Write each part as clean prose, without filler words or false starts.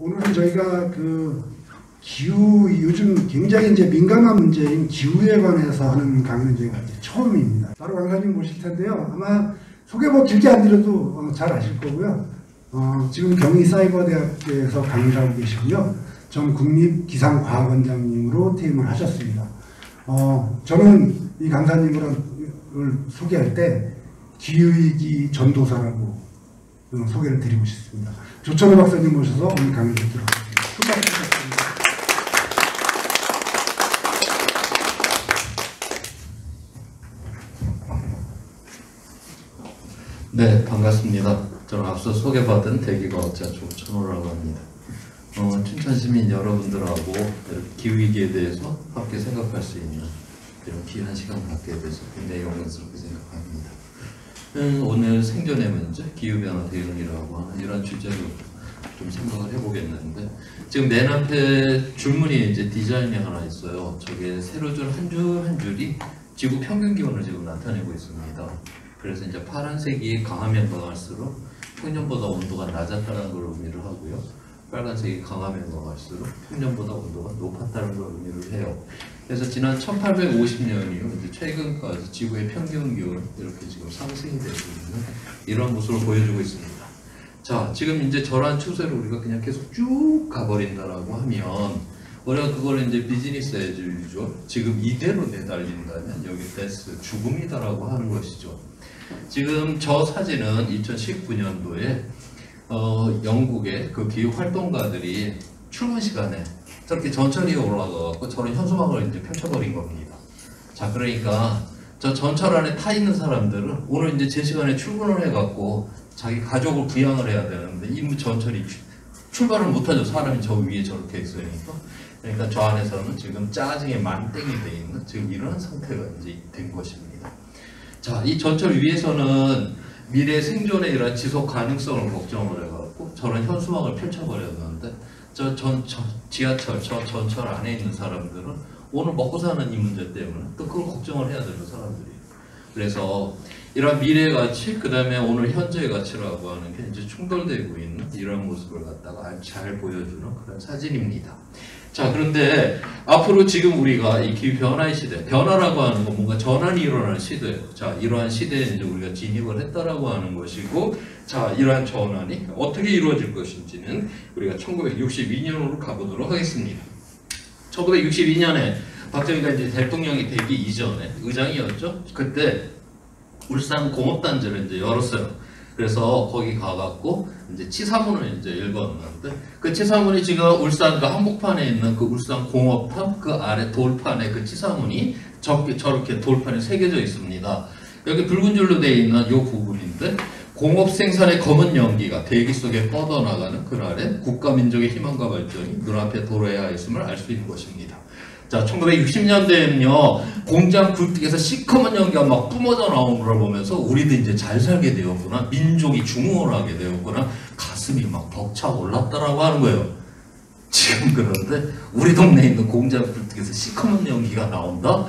오늘은 저희가 기후, 요즘 굉장히 이제 민감한 문제인 기후에 관해서 하는 강의는 저희가 처음입니다. 바로 강사님 모실 텐데요. 아마 소개 뭐 길게 안 드려도 잘 아실 거고요. 지금 경희사이버대학교에서 강의를 하고 계시고요. 전 국립기상과학원장님으로 퇴임을 하셨습니다. 저는 이 강사님을 소개할 때 기후위기 전도사라고 소개를 드리고 싶습니다. 조천호 박사님 모셔서 오늘 강의를 들어보겠습니다. 큰 박수 부탁드립니다. 네, 반갑습니다. 저는 앞서 소개받은 대기과학자 조천호라고 합니다. 춘천시민 여러분들하고 기후위기에 대해서 함께 생각할 수 있는 이런 귀한 시간 갖게 돼서 굉장히 영광스럽게 생각합니다. 오늘 생존의 문제, 기후변화 대응이라고 하는 이런 주제로 좀 생각을 해보겠는데, 지금 맨 앞에 줄무늬에 이제 디자인이 하나 있어요. 저게 세로줄 한 줄 한 줄이 지구 평균 기온을 지금 나타내고 있습니다. 그래서 이제 파란색이 강하면 강할수록 평년보다 온도가 낮았다는 걸 의미를 하고요. 빨간색이 강하면 강할수록 평년보다 온도가 높았다는 걸 의미를 해요. 그래서 지난 1850년이요, 이제 최근까지 지구의 평균 기온 이렇게 지금 상승이 되고 있는 이런 모습을 보여주고 있습니다. 자, 지금 이제 저런 추세로 우리가 그냥 계속 쭉 가버린다라고 하면, 우리가 그걸 이제 비즈니스 에즈 유주얼, 지금 이대로 내달린다면 여기 데스, 죽음이다라고 하는 것이죠. 지금 저 사진은 2019년도에 영국의 그 기후 활동가들이 출근 시간에 저렇게 전철 위에 올라가고 저런 현수막을 이제 펼쳐버린 겁니다. 자, 그러니까 저 전철 안에 타 있는 사람들은 오늘 이제 제 시간에 출근을 해갖고 자기 가족을 부양을 해야 되는데 이 전철이 출발을 못하죠. 사람이 저 위에 저렇게 있으니까. 그러니까 저 안에서는 지금 짜증에 만땡이 돼 있는 지금 이런 상태가 이제 된 것입니다. 자, 이 전철 위에서는 미래 생존의 이런 지속 가능성을 걱정을 해갖고 저런 현수막을 펼쳐버렸는데, 지하철, 저 전철 안에 있는 사람들은 오늘 먹고 사는 이 문제 때문에 또 그걸 걱정을 해야 되는 사람들이에요. 그래서 이런 미래 가치, 그 다음에 오늘 현재의 가치라고 하는 게 이제 충돌되고 있는 이런 모습을 갖다가 아주 잘 보여주는 그런 사진입니다. 자, 그런데 앞으로 지금 우리가 이 기후 변화의 시대, 변화라고 하는 건 뭔가 전환이 일어나는 시대예요. 자, 이러한 시대에 이제 우리가 진입을 했다라고 하는 것이고, 자, 이러한 전환이 어떻게 이루어질 것인지는 우리가 1962년으로 가보도록 하겠습니다. 1962년에 박정희가 이제 대통령이 되기 이전에 의장이었죠. 그때 울산 공업단지를 이제 열었어요. 그래서 거기 가갖고 이제 치사문을 이제 읽었는데, 그 치사문이 지금 울산 그 한복판에 있는 그 울산 공업탑 그 아래 돌판에 그 치사문이 저렇게 돌판에 새겨져 있습니다. 여기 붉은 줄로 되어 있는 이 부분인데, 공업 생산의 검은 연기가 대기 속에 뻗어나가는 그날의 국가민족의 희망과 발전이 눈앞에 도래하여 있음을 알 수 있는 것입니다. 자, 1960년대에는요, 공장 굴뚝에서 시커먼 연기가 막 뿜어져 나오는 걸 보면서 우리도 이제 잘 살게 되었구나, 민족이 중흥을 하게 되었구나, 가슴이 막 벅차 올랐다라고 하는 거예요. 지금 그런데 우리 동네에 있는 공장 굴뚝에서 시커먼 연기가 나온다?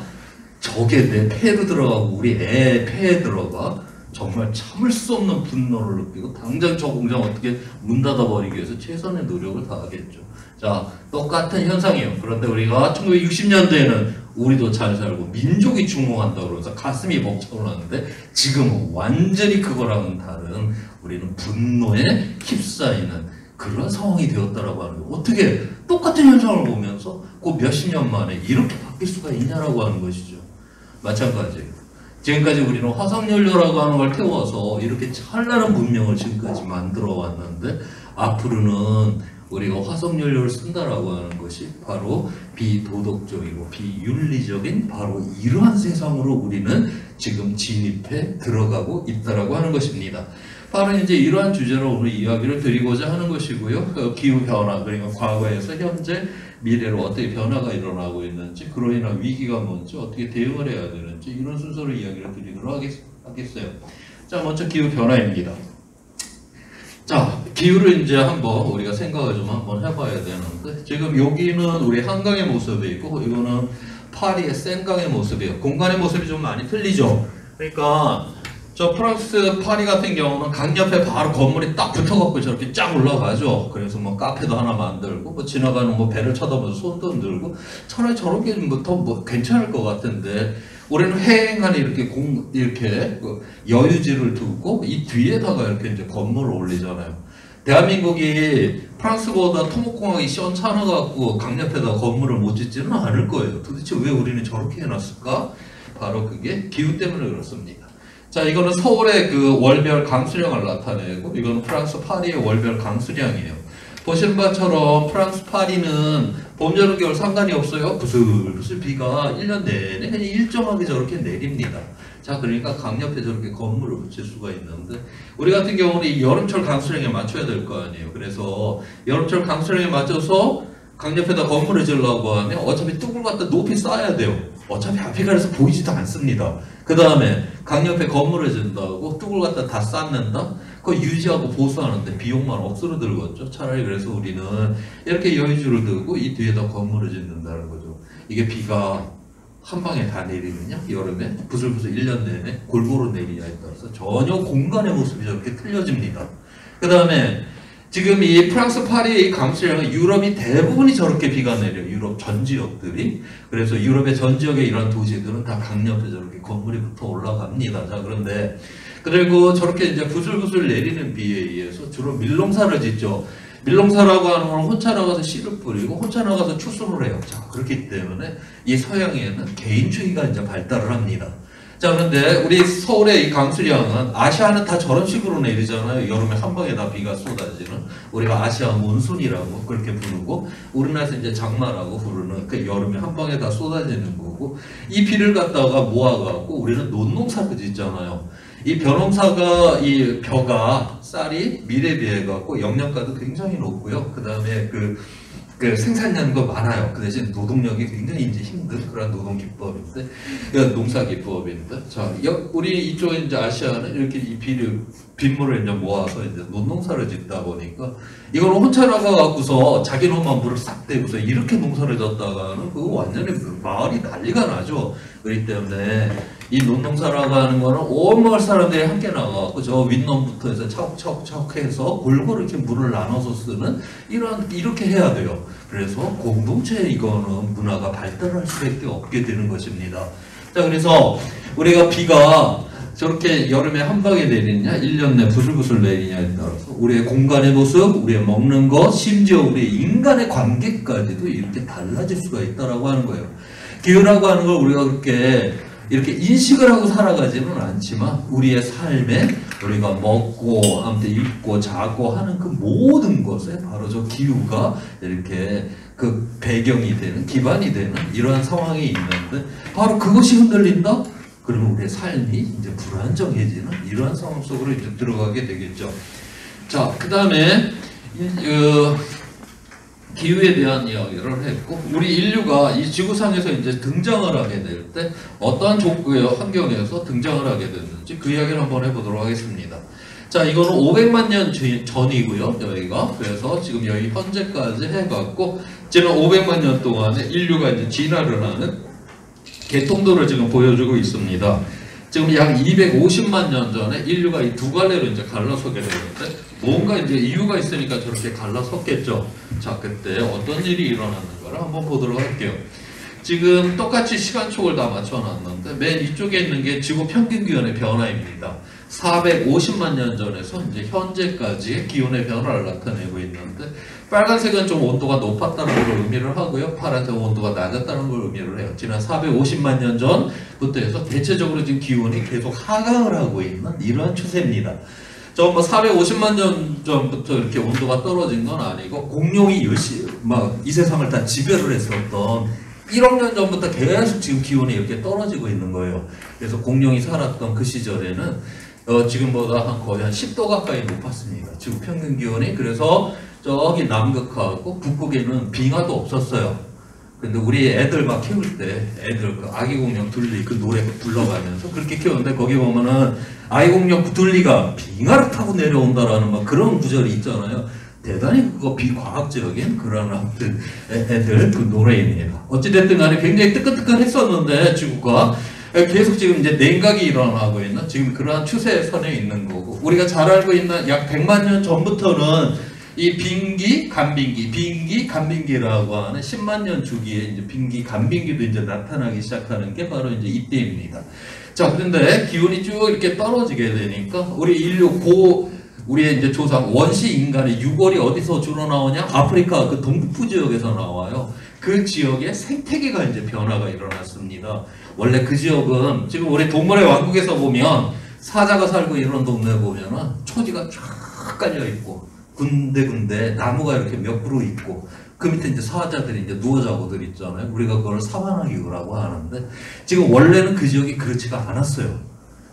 저게 내 폐로 들어가고 우리 애 폐에 들어가 정말 참을 수 없는 분노를 느끼고 당장 저 공장 어떻게 문 닫아버리기 위해서 최선의 노력을 다하겠죠. 자, 똑같은 현상이에요. 그런데 우리가 1960년대에는 우리도 잘 살고 민족이 중흥한다 그러면서 가슴이 벅차오르는데, 지금은 완전히 그거랑은 다른 우리는 분노에 휩싸이는 그런 상황이 되었다라고 하는 거예요. 어떻게 똑같은 현상을 보면서 그 몇십 년 만에 이렇게 바뀔 수가 있냐라고 하는 것이죠. 마찬가지예요. 지금까지 우리는 화석연료라고 하는 걸 태워서 이렇게 찬란한 문명을 지금까지 만들어 왔는데, 앞으로는 우리가 화석연료를 쓴다라고 하는 것이 바로 비도덕적이고 비윤리적인 바로 이러한 세상으로 우리는 지금 진입해 들어가고 있다라고 하는 것입니다. 바로 이제 이러한 주제로 오늘 이야기를 드리고자 하는 것이고요. 기후변화, 그러니까 과거에서 현재, 미래로 어떻게 변화가 일어나고 있는지, 그로 인한 위기가 뭔지, 어떻게 대응을 해야 되는지, 이런 순서로 이야기를 드리도록 하겠어요. 자, 먼저 기후변화입니다. 자, 기후를 이제 한번 우리가 생각을 좀 한번 해봐야 되는데, 지금 여기는 우리 한강의 모습이고, 이거는 파리의 센강의 모습이에요. 공간의 모습이 좀 많이 틀리죠. 그러니까 저 프랑스 파리 같은 경우는 강 옆에 바로 건물이 딱 붙어갖고 저렇게 쫙 올라가죠. 그래서 뭐 카페도 하나 만들고 뭐 지나가는 뭐 배를 쳐다보면서 손도 흔들고 차라리 저런 게 더 괜찮을 것 같은데 우리는 휑하니 이렇게 그 여유지를 두고 이 뒤에다가 이렇게 이제 건물을 올리잖아요. 대한민국이 프랑스보다 토목공학이 시원찮아갖고 강 옆에다 건물을 못 짓지는 않을 거예요. 도대체 왜 우리는 저렇게 해놨을까? 바로 그게 기후 때문에 그렇습니다. 자, 이거는 서울의 그 월별 강수량을 나타내고, 이거는 프랑스 파리의 월별 강수량이에요. 보시는 바처럼 프랑스 파리는 봄, 여름, 겨울 상관이 없어요. 부슬부슬 비가 1년 내내 그냥 일정하게 저렇게 내립니다. 자, 그러니까 강 옆에 저렇게 건물을 붙일 수가 있는데, 우리 같은 경우는 이 여름철 강수량에 맞춰야 될 거 아니에요. 그래서 여름철 강수량에 맞춰서 강 옆에다 건물을 지으려고 하면 어차피 뚝을 갖다 높이 쌓아야 돼요. 어차피 앞에 가려서 보이지도 않습니다. 그 다음에 강 옆에 건물을 짓는다고 뚝을 갖다 다 쌓는다? 그거 유지하고 보수하는데 비용만 억수로 들겠죠. 차라리 그래서 우리는 이렇게 여유주를 두고 이 뒤에다 건물을 짓는다는 거죠. 이게 비가 한 방에 다 내리느냐? 여름에 부슬부슬 1년 내내 골고루 내리냐에 따라서 전혀 공간의 모습이 저렇게 틀려집니다. 그 다음에 지금 이 프랑스 파리의 강수량은 유럽이 대부분이 저렇게 비가 내려요. 유럽 전 지역들이. 그래서 유럽의 전 지역의 이런 도시들은 다 강 옆에 저렇게 건물이 붙어 올라갑니다. 자, 그런데 그리고 저렇게 이제 부슬부슬 내리는 비에 의해서 주로 밀농사를 짓죠. 밀농사라고 하는 건 혼자 나가서 씨를 뿌리고 혼자 나가서 추수를 해요. 자, 그렇기 때문에 이 서양에는 개인주의가 이제 발달을 합니다. 자, 그런데 우리 서울의 이 강수량은 아시아는 다 저런 식으로 내리잖아요. 여름에 한 방에 다 비가 쏟아지는. 우리가 아시아 몬순이라고 그렇게 부르고, 우리나라에서 이제 장마라고 부르는 그 여름에 한 방에 다 쏟아지는 거고, 이 비를 갖다가 모아갖고 우리는 논농사를 짓잖아요. 이 벼농사가, 이 벼가, 쌀이 밀에 비해갖고 영양가도 굉장히 높고요. 그 다음에 그 생산량도 많아요. 그 대신 노동력이 굉장히 이제 힘든 그런 노동 기법인데, 농사 기법인데, 자, 우리 이쪽 이제 아시아는 이렇게 이 빗물을 이제 모아서 이제 논농사를 짓다 보니까, 이걸 혼자 나가갖고서 자기 놈만 물을 싹 대고서 이렇게 농사를 졌다가는 그거 완전히 마을이 난리가 나죠. 그렇기 때문에 이 논농사라고 하는 거는 온 마을 사람들이 함께 나가갖고 저 윗놈부터 해서 차곡차곡 해서 골고루 이렇게 물을 나눠서 쓰는 이렇게 해야 돼요. 그래서 공동체 이거는 문화가 발달할 수밖에 없게 되는 것입니다. 자, 그래서 우리가 비가 저렇게 여름에 한 방에 내리느냐, 1년 내 부슬부슬 내리냐에 따라서 우리의 공간의 모습, 우리의 먹는 것, 심지어 우리의 인간의 관계까지도 이렇게 달라질 수가 있다라고 하는 거예요. 기후라고 하는 걸 우리가 그렇게 이렇게 인식을 하고 살아가지는 않지만 우리의 삶에 우리가 먹고 아무튼 입고 자고 하는 그 모든 것에 바로 저 기후가 이렇게 그 배경이 되는, 기반이 되는 이러한 상황이 있는데, 바로 그것이 흔들린다? 그러면 우리의 삶이 이제 불안정해지는 이러한 상황 속으로 이제 들어가게 되겠죠. 자, 그 다음에 기후에 대한 이야기를 했고, 우리 인류가 이 지구상에서 이제 등장을 하게 될 때 어떠한 환경에서 등장을 하게 됐는지 그 이야기를 한번 해보도록 하겠습니다. 자, 이거는 500만 년 전이고요, 여기가. 그래서 지금 여기 현재까지 해갖고, 지난 500만 년 동안에 인류가 이제 진화를 하는 개통도를 지금 보여주고 있습니다. 지금 약 250만 년 전에 인류가 이 두 갈래로 이제 갈라서게 되는데, 뭔가 이제 이유가 있으니까 저렇게 갈라섰겠죠. 자, 그때 어떤 일이 일어났는가를 한번 보도록 할게요. 지금 똑같이 시간촉을 다 맞춰놨는데, 맨 위쪽에 있는 게 지구 평균 기온의 변화입니다. 450만 년 전에서 이제 현재까지의 기온의 변화를 나타내고 있는데, 빨간색은 좀 온도가 높았다는 걸 의미를 하고요, 파란색은 온도가 낮았다는 걸 의미를 해요. 지난 450만 년 전부터 해서 대체적으로 지금 기온이 계속 하강을 하고 있는 이러한 추세입니다. 저 뭐 450만 년 전부터 이렇게 온도가 떨어진 건 아니고, 공룡이 열심히 막 이 세상을 다 지배를 했었던 1억 년 전부터 계속 지금 기온이 이렇게 떨어지고 있는 거예요. 그래서 공룡이 살았던 그 시절에는 지금보다 거의 한 10도 가까이 높았습니다. 지구 평균 기온이. 그래서 저기 남극하고 북극에는 빙하도 없었어요. 근데 우리 애들 막 키울 때 애들 그 아기 공룡 둘리 그 노래 불러가면서 그렇게 키우는데, 거기 보면은 아기 공룡 둘리가 빙하를 타고 내려온다라는 막 그런 구절이 있잖아요. 대단히 그거 비과학적인 그런 아무튼 애들 그 노래입니다. 어찌됐든 간에 굉장히 뜨끈뜨끈했었는데 지구가, 계속 지금 이제 냉각이 일어나고 있는 지금 그러한 추세선에 있는 거고, 우리가 잘 알고 있는 약 100만 년 전부터는 이 빙기, 간빙기, 빙기, 간빙기라고 하는 10만 년 주기에 이제 빙기, 간빙기도 이제 나타나기 시작하는 게 바로 이제 이때입니다. 자, 그런데 기온이 쭉 이렇게 떨어지게 되니까 우리 우리의 이제 조상 원시 인간의 유골이 어디서 주로 나오냐? 아프리카 그 동북부 지역에서 나와요. 그 지역에 생태계가 이제 변화가 일어났습니다. 원래 그 지역은 지금 우리 동물의 왕국에서 보면 사자가 살고 이런 동네 보면은 초지가 쫙 깔려 있고 군데군데 나무가 이렇게 몇 그루 있고 그 밑에 이제 사자들이 이제 누워 자고들 있잖아요. 우리가 그걸 사바나 기후라고 하는데 지금 원래는 그 지역이 그렇지가 않았어요.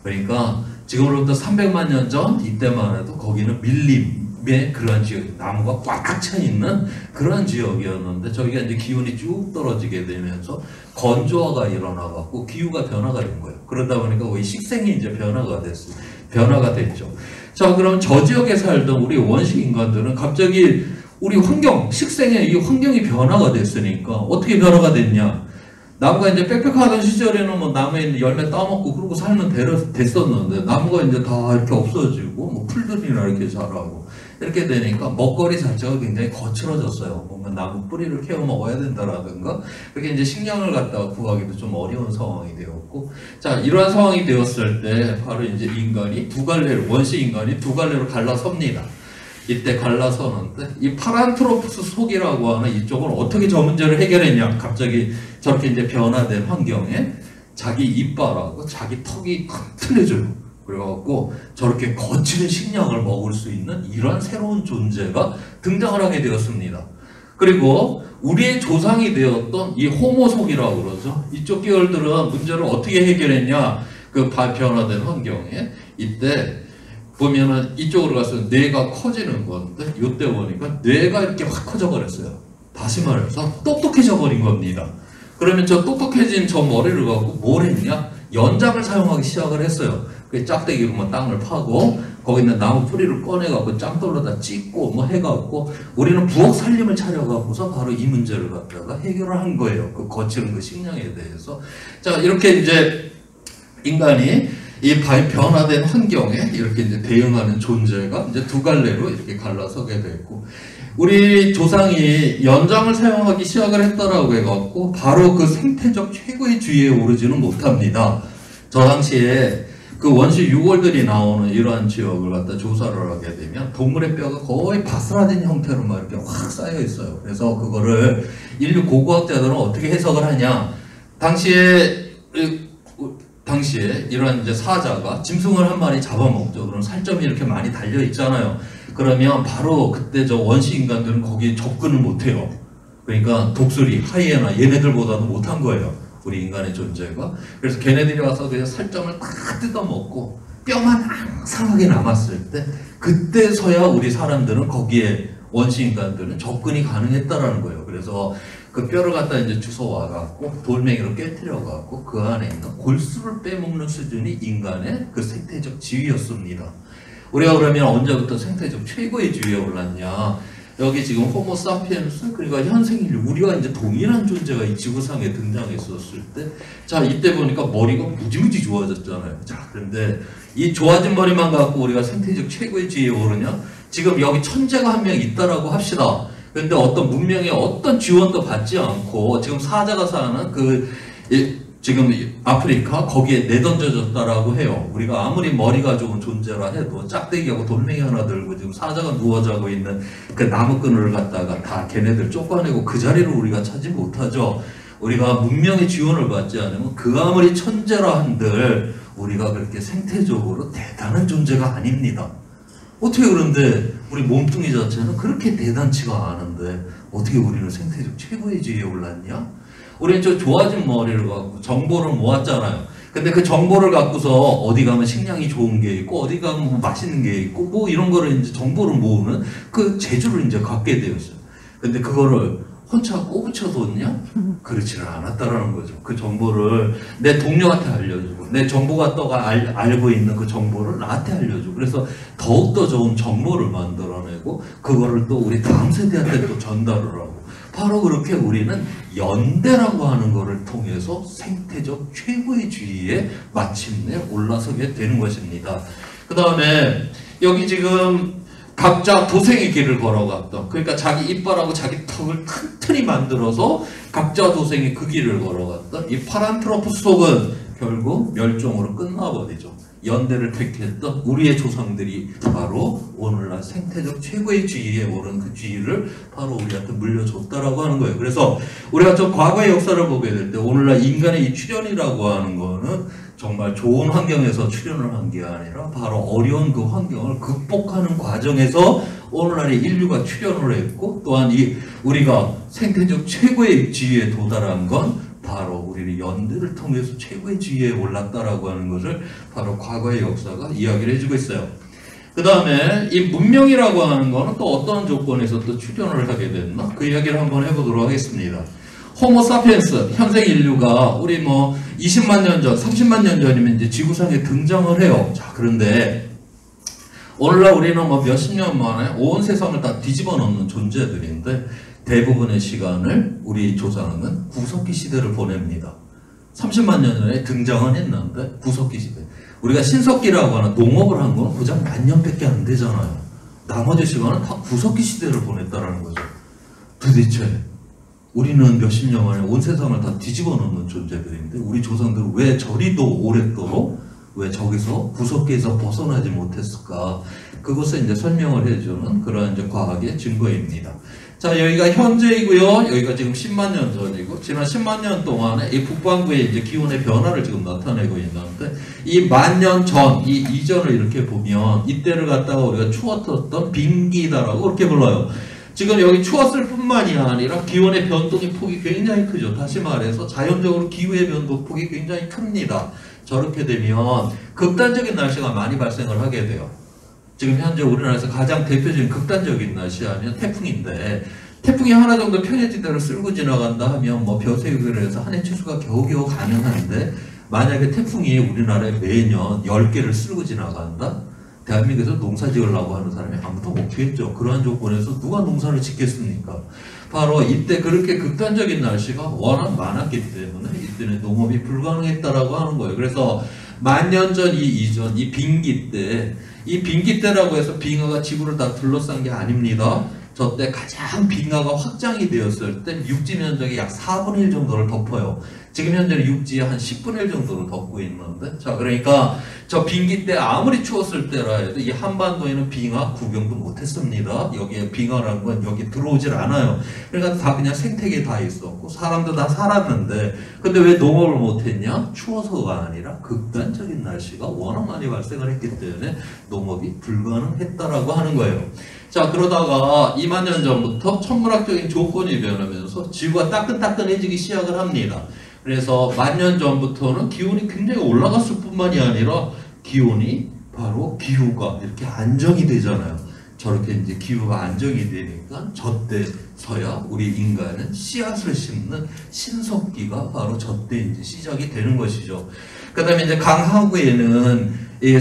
그러니까 지금으로부터 300만 년 전 이때만 해도 거기는 밀림의 그러한 지역, 나무가 꽉 차 있는 그러한 지역이었는데 저희가 이제 기온이 쭉 떨어지게 되면서 건조화가 일어나갖고 기후가 변화가 된 거예요. 그러다 보니까 거의 식생이 이제 변화가 됐죠. 자, 그럼 저 지역에 살던 우리 원시 인간들은 갑자기 우리 환경, 식생의 이 환경이 변화가 됐으니까 어떻게 변화가 됐냐? 나무가 이제 빽빽하던 시절에는 뭐 나무에 있는 열매 따먹고 그러고 살면 됐었는데 나무가 이제 다 이렇게 없어지고 뭐 풀들이나 이렇게 자라고 이렇게 되니까 먹거리 자체가 굉장히 거칠어졌어요. 뭔가 나무 뿌리를 캐어 먹어야 된다라든가 그렇게 이제 식량을 갖다가 구하기도 좀 어려운 상황이 되었고, 자, 이러한 상황이 되었을 때 바로 이제 인간이 원시 인간이 두 갈래로 갈라섭니다. 이때 갈라서는데 이 파란트로푸스 속이라고 하는 이쪽은 어떻게 저 문제를 해결했냐? 갑자기 저렇게 이제 변화된 환경에 자기 이빨하고 자기 턱이 틀려져요. 그래갖고 저렇게 거칠은 식량을 먹을 수 있는 이러한 새로운 존재가 등장을 하게 되었습니다. 그리고 우리의 조상이 되었던 이 호모속이라고 그러죠. 이쪽 계열들은 문제를 어떻게 해결했냐? 그 변화된 환경에 이때 보면은 이쪽으로 가서 뇌가 커지는 건데 이때 보니까 뇌가 이렇게 확 커져 버렸어요. 다시 말해서 똑똑해져 버린 겁니다. 그러면 저 똑똑해진 저 머리를 갖고 뭘 했냐? 연장을 사용하기 시작을 했어요. 그 짝대기로 뭐 땅을 파고 거기 있는 나무 뿌리를 꺼내갖고 짱돌로다 찢고 뭐 해갖고 우리는 부엌 살림을 차려갖고서 바로 이 문제를 갖다가 해결을 한 거예요. 그 거칠은 그 식량에 대해서. 자, 이렇게 이제 인간이 이 변화된 환경에 이렇게 이제 대응하는 존재가 이제 두 갈래로 이렇게 갈라서게 됐고, 우리 조상이 연장을 사용하기 시작을 했다라고 해갖고 바로 그 생태적 최고의 지위에 오르지는 못합니다. 저 당시에 그 원시 유골들이 나오는 이러한 지역을 갖다 조사를 하게 되면 동물의 뼈가 거의 바스라진 형태로 막 이렇게 확 쌓여 있어요. 그래서 그거를 인류 고고학자들은 어떻게 해석을 하냐? 당시에 이런 이제 사자가 짐승을 한 마리 잡아먹죠. 그럼 살점이 이렇게 많이 달려 있잖아요. 그러면 바로 그때 저 원시 인간들은 거기에 접근을 못해요. 그러니까 독수리, 하이에나 얘네들보다도 못한 거예요. 우리 인간의 존재가. 그래서 걔네들이 와서 그냥 살점을 다 뜯어먹고 뼈만 항상하게 남았을 때 그때서야 우리 사람들은 거기에 원시 인간들은 접근이 가능했다라는 거예요. 그래서 그 뼈를 갖다 이제 주워와갖고 돌멩이로 깨트려갖고 그 안에 있는 골수를 빼먹는 수준이 인간의 그 생태적 지위였습니다. 우리가 그러면 언제부터 생태적 최고의 지위에 올랐냐? 여기 지금 호모 사피엔스, 그러니까 현생 인류, 우리가 이제 동일한 존재가 이 지구상에 등장했었을 때, 자, 이때 보니까 머리가 무지무지 좋아졌잖아요. 자, 그런데 이 좋아진 머리만 갖고 우리가 생태적 최고의 지위에 오르냐? 지금 여기 천재가 한 명 있다라고 합시다. 근데 어떤 문명의 어떤 지원도 받지 않고 지금 사자가 사는 지금 아프리카 거기에 내던져졌다라고 해요. 우리가 아무리 머리가 좋은 존재라 해도 짝대기하고 돌멩이 하나 들고 지금 사자가 누워 자고 있는 그 나무끈을 갖다가 다 걔네들 쫓아내고 그 자리를 우리가 차지 못하죠. 우리가 문명의 지원을 받지 않으면 그 아무리 천재라 한들 우리가 그렇게 생태적으로 대단한 존재가 아닙니다. 어떻게 그런데 우리 몸뚱이 자체는 그렇게 대단치가 않은데 어떻게 우리는 생태적 최고의 지위에 올랐냐? 우리는 저 좋아진 머리를 갖고 정보를 모았잖아요. 근데 그 정보를 갖고서 어디 가면 식량이 좋은 게 있고 어디 가면 뭐 맛있는 게 있고 뭐 이런 거를 이제 정보를 모으는 그 재주를 이제 갖게 되었어요. 근데 그거를 혼자 꼬부쳐뒀냐? 그렇지는 않았다라는 거죠. 그 정보를 내 동료한테 알려주고 내 정보가 떠가 알고 있는 그 정보를 나한테 알려주고 그래서 더욱더 좋은 정보를 만들어내고 그거를 또 우리 다음 세대한테 또 전달을 하고 바로 그렇게 우리는 연대라고 하는 것을 통해서 생태적 최고의 지위에 마침내 올라서게 되는 것입니다. 그 다음에 여기 지금 각자 도생의 길을 걸어갔던, 그러니까 자기 이빨하고 자기 턱을 튼튼히 만들어서 각자 도생이 그 길을 걸어갔던 이 파란트로푸스 속은 결국 멸종으로 끝나버리죠. 연대를 택했던 우리의 조상들이 바로 오늘날 생태적 최고의 지위에 오른 그 지위를 바로 우리한테 물려줬다라고 하는 거예요. 그래서 우리가 저 과거의 역사를 보게 될 때 오늘날 인간의 이 출현이라고 하는 거는 정말 좋은 환경에서 출현을 한 게 아니라 바로 어려운 그 환경을 극복하는 과정에서 오늘날의 인류가 출현을 했고, 또한 우리가 생태적 최고의 지위에 도달한 건 바로 우리는 연대를 통해서 최고의 지위에 올랐다라고 하는 것을 바로 과거의 역사가 이야기를 해주고 있어요. 그 다음에 이 문명이라고 하는 거는 또 어떤 조건에서 또 출현을 하게 됐나? 그 이야기를 한번 해보도록 하겠습니다. 호모 사피엔스, 현생 인류가 우리 뭐 20만 년 전, 30만 년 전이면 이제 지구상에 등장을 해요. 자, 그런데 오늘날 우리는 뭐 몇십 년 만에 온 세상을 다 뒤집어 놓는 존재들인데 대부분의 시간을 우리 조상은 구석기 시대를 보냅니다. 30만 년 전에 등장은 했는데 구석기 시대. 우리가 신석기라고 하는 농업을 한 건 고작 몇 년밖에 안 되잖아요. 나머지 시간은 다 구석기 시대를 보냈다라는 거죠. 도대체 우리는 몇십 년 만에 온 세상을 다 뒤집어 놓는 존재들인데 우리 조상들은 왜 저리도 오랫도록 왜 저기서 구석기에서 벗어나지 못했을까? 그것을 이제 설명을 해주는 그런 이제 과학의 증거입니다. 자, 여기가 현재이고요. 여기가 지금 10만 년 전이고, 지난 10만 년 동안에 이 북반구의 이제 기온의 변화를 지금 나타내고 있는데, 이 10,000년 전, 이 이전을 이렇게 보면, 이때를 갖다가 우리가 추웠었던 빙기다라고 그렇게 불러요. 지금 여기 추웠을 뿐만이 아니라 기온의 변동의 폭이 굉장히 크죠. 다시 말해서 자연적으로 기후의 변동폭이 굉장히 큽니다. 저렇게 되면 극단적인 날씨가 많이 발생을 하게 돼요. 지금 현재 우리나라에서 가장 대표적인 극단적인 날씨 아니면 태풍인데, 태풍이 하나 정도 평해지대로 쓸고 지나간다 하면 뭐 벼슬을 해서 한 해 추수가 겨우겨우 가능한데, 만약에 태풍이 우리나라에 매년 10개를 쓸고 지나간다? 대한민국에서 농사 지으려고 하는 사람이 아무도 없겠죠. 그러한 조건에서 누가 농사를 짓겠습니까? 바로 이때 그렇게 극단적인 날씨가 워낙 많았기 때문에 이때는 농업이 불가능했다라고 하는 거예요. 그래서 10,000년 전 이전, 이 빙기 때, 이 빙기 때라고 해서 빙하가 지구를 다 둘러싼 게 아닙니다. 저 때 가장 빙하가 확장이 되었을 때 육지 면적의 약 4분의 1 정도를 덮어요. 지금 현재는 육지의 한 10분의 1 정도를 덮고 있는데, 자, 그러니까 저 빙기 때 아무리 추웠을 때라 해도 이 한반도에는 빙하 구경도 못했습니다. 여기에 빙하라는 건 여기 들어오질 않아요. 그러니까 다 그냥 생태계에 다 있었고 사람도 다 살았는데, 근데 왜 농업을 못했냐? 추워서가 아니라 극단적인 날씨가 워낙 많이 발생을 했기 때문에 농업이 불가능했다라고 하는 거예요. 자, 그러다가 2만 년 전부터 천문학적인 조건이 변하면서 지구가 따끈따끈해지기 시작을 합니다. 그래서 10,000년 전부터는 기온이 굉장히 올라갔을 뿐만이 아니라 기온이 바로 기후가 이렇게 안정이 되잖아요. 저렇게 이제 기후가 안정이 되니까 저때서야 우리 인간은 씨앗을 심는 신석기가 바로 저때 이제 시작이 되는 것이죠. 그 다음에 이제 강하구에는 이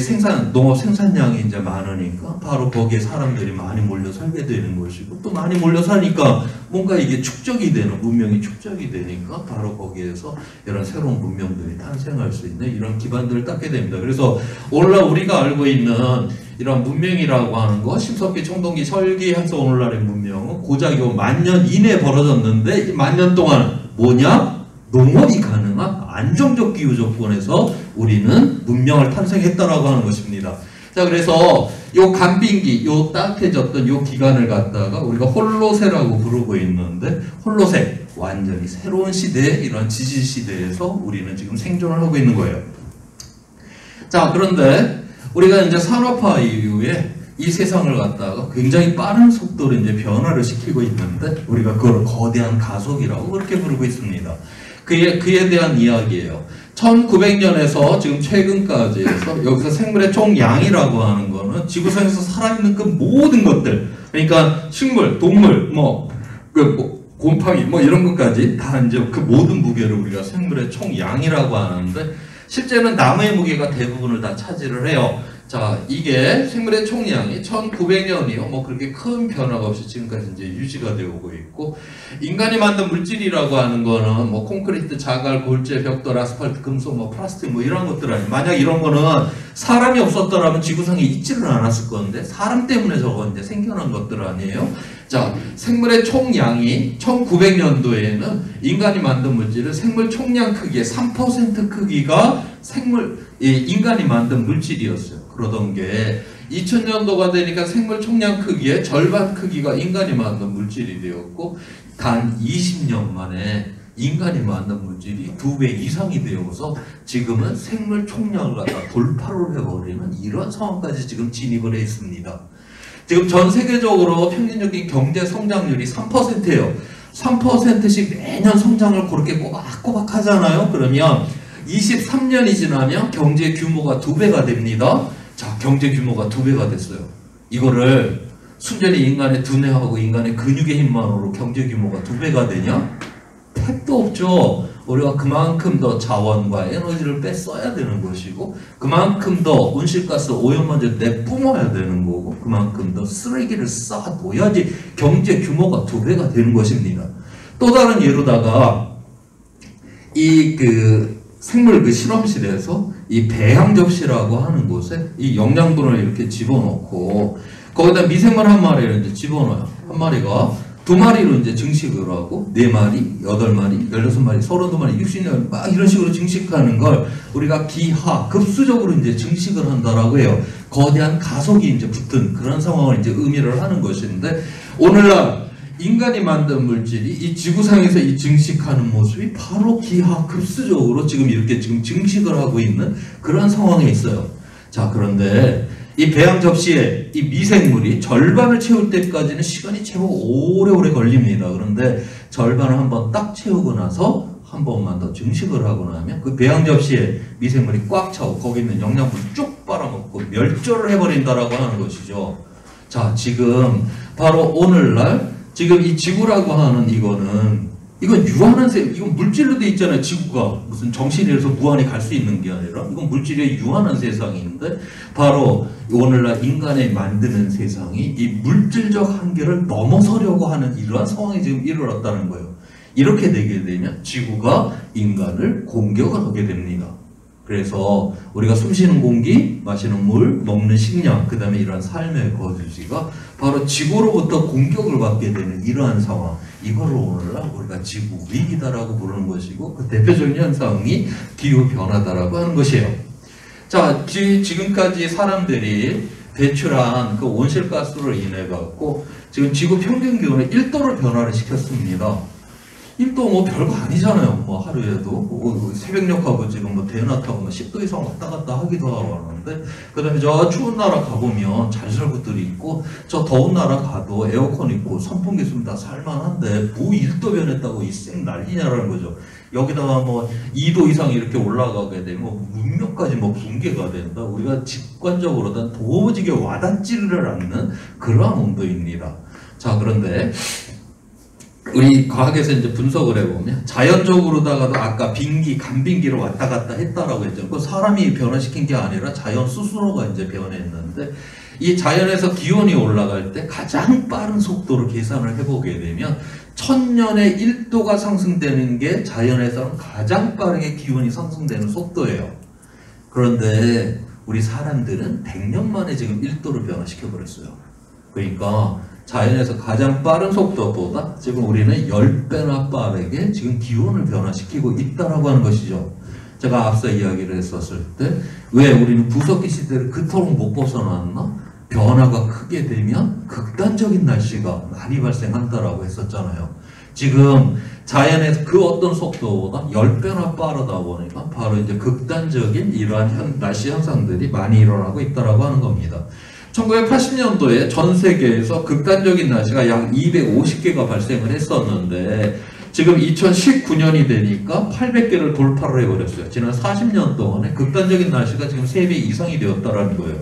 농업 생산량이 이제 많으니까 바로 거기에 사람들이 많이 몰려 살게 되는 것이고, 또 많이 몰려 사니까 뭔가 이게 축적이 되는, 문명이 축적이 되니까 바로 거기에서 이런 새로운 문명들이 탄생할 수 있는 이런 기반들을 닦게 됩니다. 그래서 오늘날 우리가 알고 있는 이런 문명이라고 하는 거, 심석기, 청동기, 설기해서 오늘날의 문명은 고작 요 10,000년 이내에 벌어졌는데, 이 10,000년 동안 뭐냐? 농업이 가능한 안정적 기후 조건에서 우리는 문명을 탄생했다라고 하는 것입니다. 자, 그래서 요 간빙기, 요 따뜻해졌던 요 기간을 갖다가 우리가 홀로세라고 부르고 있는데, 홀로세, 완전히 새로운 시대에, 이런 지질 시대에서 우리는 지금 생존을 하고 있는 거예요. 자, 그런데 우리가 이제 산업화 이후에 이 세상을 갖다가 굉장히 빠른 속도로 이제 변화를 시키고 있는데, 우리가 그걸 거대한 가속이라고 그렇게 부르고 있습니다. 그에 대한 이야기예요. 1900년에서 지금 최근까지 해서 여기서 생물의 총 양이라고 하는 거는 지구상에서 살아있는 그 모든 것들, 그러니까 식물, 동물, 곰팡이, 이런 것까지 다 이제 그 모든 무게를 우리가 생물의 총 양이라고 하는데, 실제는 나무의 무게가 대부분을 다 차지를 해요. 자, 이게 생물의 총량이 1900년이요. 뭐 그렇게 큰 변화가 없이 지금까지 이제 유지가 되고 있고, 인간이 만든 물질이라고 하는 거는 뭐 콘크리트, 자갈, 골재, 벽돌, 아스팔트, 금속, 뭐 플라스틱 뭐 이런 것들 아니에요. 만약 이런 거는 사람이 없었더라면 지구상에 있지를 않았을 건데 사람 때문에 저거 이제 생겨난 것들 아니에요. 자, 생물의 총량이 1900년도에는 인간이 만든 물질은 생물 총량 크기의 3% 크기가 인간이 만든 물질이었어요. 그러던 게 2000년도가 되니까 생물 총량 크기의 절반 크기가 인간이 만든 물질이 되었고, 단 20년 만에 인간이 만든 물질이 2배 이상이 되어서 지금은 생물 총량을 갖다 돌파를 해버리는 이런 상황까지 지금 진입을 해 있습니다. 지금 전 세계적으로 평균적인 경제 성장률이 3%예요. 3%씩 매년 성장을 그렇게 꼬박꼬박 하잖아요. 그러면 23년이 지나면 경제 규모가 2배가 됩니다. 자, 경제 규모가 2배가 됐어요. 이거를 순전히 인간의 두뇌하고 인간의 근육의 힘만으로 경제 규모가 2배가 되냐? 택도 없죠. 우리가 그만큼 더 자원과 에너지를 뺐어야 되는 것이고, 그만큼 더 온실가스 오염먼지를 내뿜어야 되는 거고, 그만큼 더 쓰레기를 쌓아둬야지 경제 규모가 2배가 되는 것입니다. 또 다른 예로다가 생물 실험실에서 이 배양 접시라고 하는 곳에 이 영양분을 이렇게 집어넣고 거기다 미생물 한 마리를 이제 집어넣어요. 한 마리가 2마리로 이제 증식을 하고 4마리, 8마리, 16마리, 32마리, 60마리 막 이런 식으로 증식하는 걸 우리가 기하, 급수적으로 이제 증식을 한다라고 해요. 거대한 가속이 이제 붙은 그런 상황을 이제 의미를 하는 것인데, 오늘날 인간이 만든 물질이 이 지구상에서 이 증식하는 모습이 바로 기하급수적으로 지금 이렇게 지금 증식을 하고 있는 그런 상황에 있어요. 자, 그런데 이 배양 접시에 이 미생물이 절반을 채울 때까지는 시간이 제법 오래오래 걸립니다. 그런데 절반을 한번 딱 채우고 나서 한 번만 더 증식을 하고 나면 그 배양 접시에 미생물이 꽉 차고 거기 있는 영양분 쭉 빨아먹고 멸절을 해버린다라고 하는 것이죠. 자, 지금 바로 오늘날 지금 이 지구라고 하는 이건 유한한 이건 물질로 돼 있잖아요. 지구가 무슨 정신이라서 무한히 갈 수 있는 게 아니라 이건 물질의 유한한 세상인데, 바로 오늘날 인간이 만드는 세상이 이 물질적 한계를 넘어서려고 하는 이러한 상황이 지금 일어났다는 거예요. 이렇게 되게 되면 지구가 인간을 공격을 하게 됩니다. 그래서 우리가 숨쉬는 공기, 마시는 물, 먹는 식량, 그 다음에 이러한 삶의 거주지가 바로 지구로부터 공격을 받게 되는 이러한 상황, 이거를 오늘날 우리가 지구 위기다라고 부르는 것이고, 그 대표적인 현상이 기후 변화다라고 하는 것이에요. 자, 지금까지 사람들이 배출한 그 온실가스로 인해 갖고 지금 지구 평균 기온의 1도를 변화를 시켰습니다. 1도 뭐 별거 아니잖아요. 뭐 하루에도 뭐 새벽녘하고 지금 뭐 대낮하고 뭐 10도 이상 왔다 갔다 하기도 하고 하는데, 그 다음에 저 추운 나라 가보면 잘 살 곳들이 있고, 저 더운 나라 가도 에어컨 있고 선풍기 있으면 다 살만한데 뭐 1도 변했다고 이 쌩 난리냐라는 거죠. 여기다가 뭐 2도 이상 이렇게 올라가게 되면 문명까지 뭐 붕괴가 된다. 우리가 직관적으로 도무지 와닿지를 않는 그러한 온도입니다. 자, 그런데 우리 과학에서 이제 분석을 해보면 자연적으로다가도 아까 빙기, 간빙기로 왔다 갔다 했다라고 했죠. 그 사람이 변화시킨 게 아니라 자연 스스로가 이제 변했는데, 이 자연에서 기온이 올라갈 때 가장 빠른 속도로 계산을 해보게 되면 1000년에 1도가 상승되는 게 자연에서는 가장 빠르게 기온이 상승되는 속도예요. 그런데 우리 사람들은 100년 만에 지금 1도를 변화시켜버렸어요. 그러니까 자연에서 가장 빠른 속도보다 지금 우리는 10배나 빠르게 지금 기온을 변화시키고 있다라고 하는 것이죠. 제가 앞서 이야기를 했었을 때 왜 우리는 구석기 시대를 그토록 못 벗어났나? 변화가 크게 되면 극단적인 날씨가 많이 발생한다라고 했었잖아요. 지금 자연에서 그 어떤 속도보다 10배나 빠르다 보니까 바로 이제 극단적인 이러한 날씨 현상들이 많이 일어나고 있다라고 하는 겁니다. 1980년도에 전 세계에서 극단적인 날씨가 약 250개가 발생을 했었는데, 지금 2019년이 되니까 800개를 돌파를 해버렸어요. 지난 40년 동안에 극단적인 날씨가 지금 3배 이상이 되었다라는 거예요.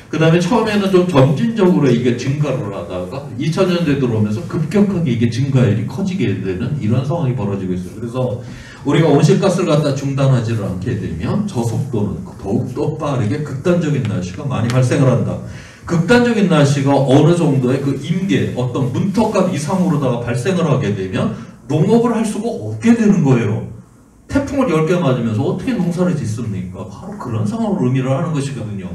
그 다음에 처음에는 좀 점진적으로 이게 증가를 하다가 2000년대 들어오면서 급격하게 이게 증가율이 커지게 되는 이런 상황이 벌어지고 있어요. 그래서 우리가 온실가스를 갖다 중단하지를 않게 되면 저속도는 더욱더 빠르게 극단적인 날씨가 많이 발생을 한다. 극단적인 날씨가 어느 정도의 그 임계, 어떤 문턱값 이상으로다가 발생을 하게 되면 농업을 할 수가 없게 되는 거예요. 태풍을 10개 맞으면서 어떻게 농사를 짓습니까? 바로 그런 상황을 의미를 하는 것이거든요.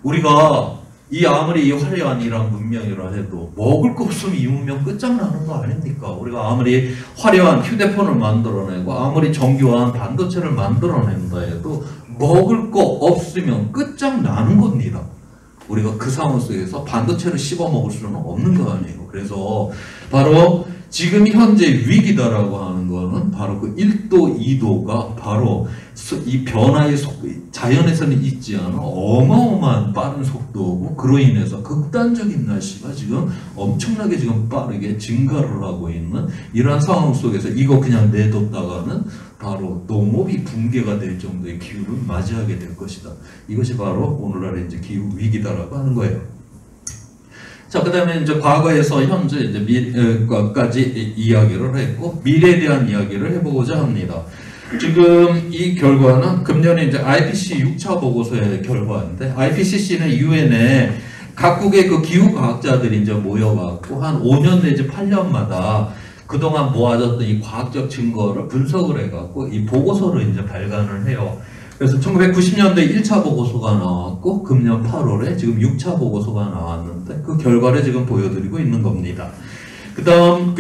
우리가 아무리 이 화려한 이란 문명이라 해도 먹을 거 없으면 이 문명 끝장나는 거 아닙니까? 우리가 아무리 화려한 휴대폰을 만들어내고 아무리 정교한 반도체를 만들어낸다 해도 먹을 거 없으면 끝장나는 겁니다. 우리가 그 상황 속에서 반도체를 씹어 먹을 수는 없는 거 아니에요. 그래서 바로 지금 현재 위기다라고 하는 거는 바로 그 1도, 2도가 바로 이 변화의 속도, 자연에서는 있지 않은 어마어마한 빠른 속도고, 그로 인해서 극단적인 날씨가 지금 엄청나게 지금 빠르게 증가를 하고 있는 이러한 상황 속에서 이거 그냥 내뒀다가는 바로 농업이 붕괴가 될 정도의 기후를 맞이하게 될 것이다. 이것이 바로 오늘날의 이제 기후 위기다라고 하는 거예요. 자, 그 다음에 이제 과거에서 현재 이제 미래까지 이야기를 했고, 미래에 대한 이야기를 해보고자 합니다. 지금 이 결과는 금년에 이제 IPCC 6차 보고서의 결과인데, IPCC는 유엔에 각국의 그 기후 과학자들이 이제 모여갖고 한 5년 내지 8년마다 그동안 모아졌던 이 과학적 증거를 분석을 해갖고 이 보고서를 이제 발간을 해요. 그래서 1990년도에 1차 보고서가 나왔고, 금년 8월에 지금 6차 보고서가 나왔는데, 그 결과를 지금 보여드리고 있는 겁니다. 그 다음,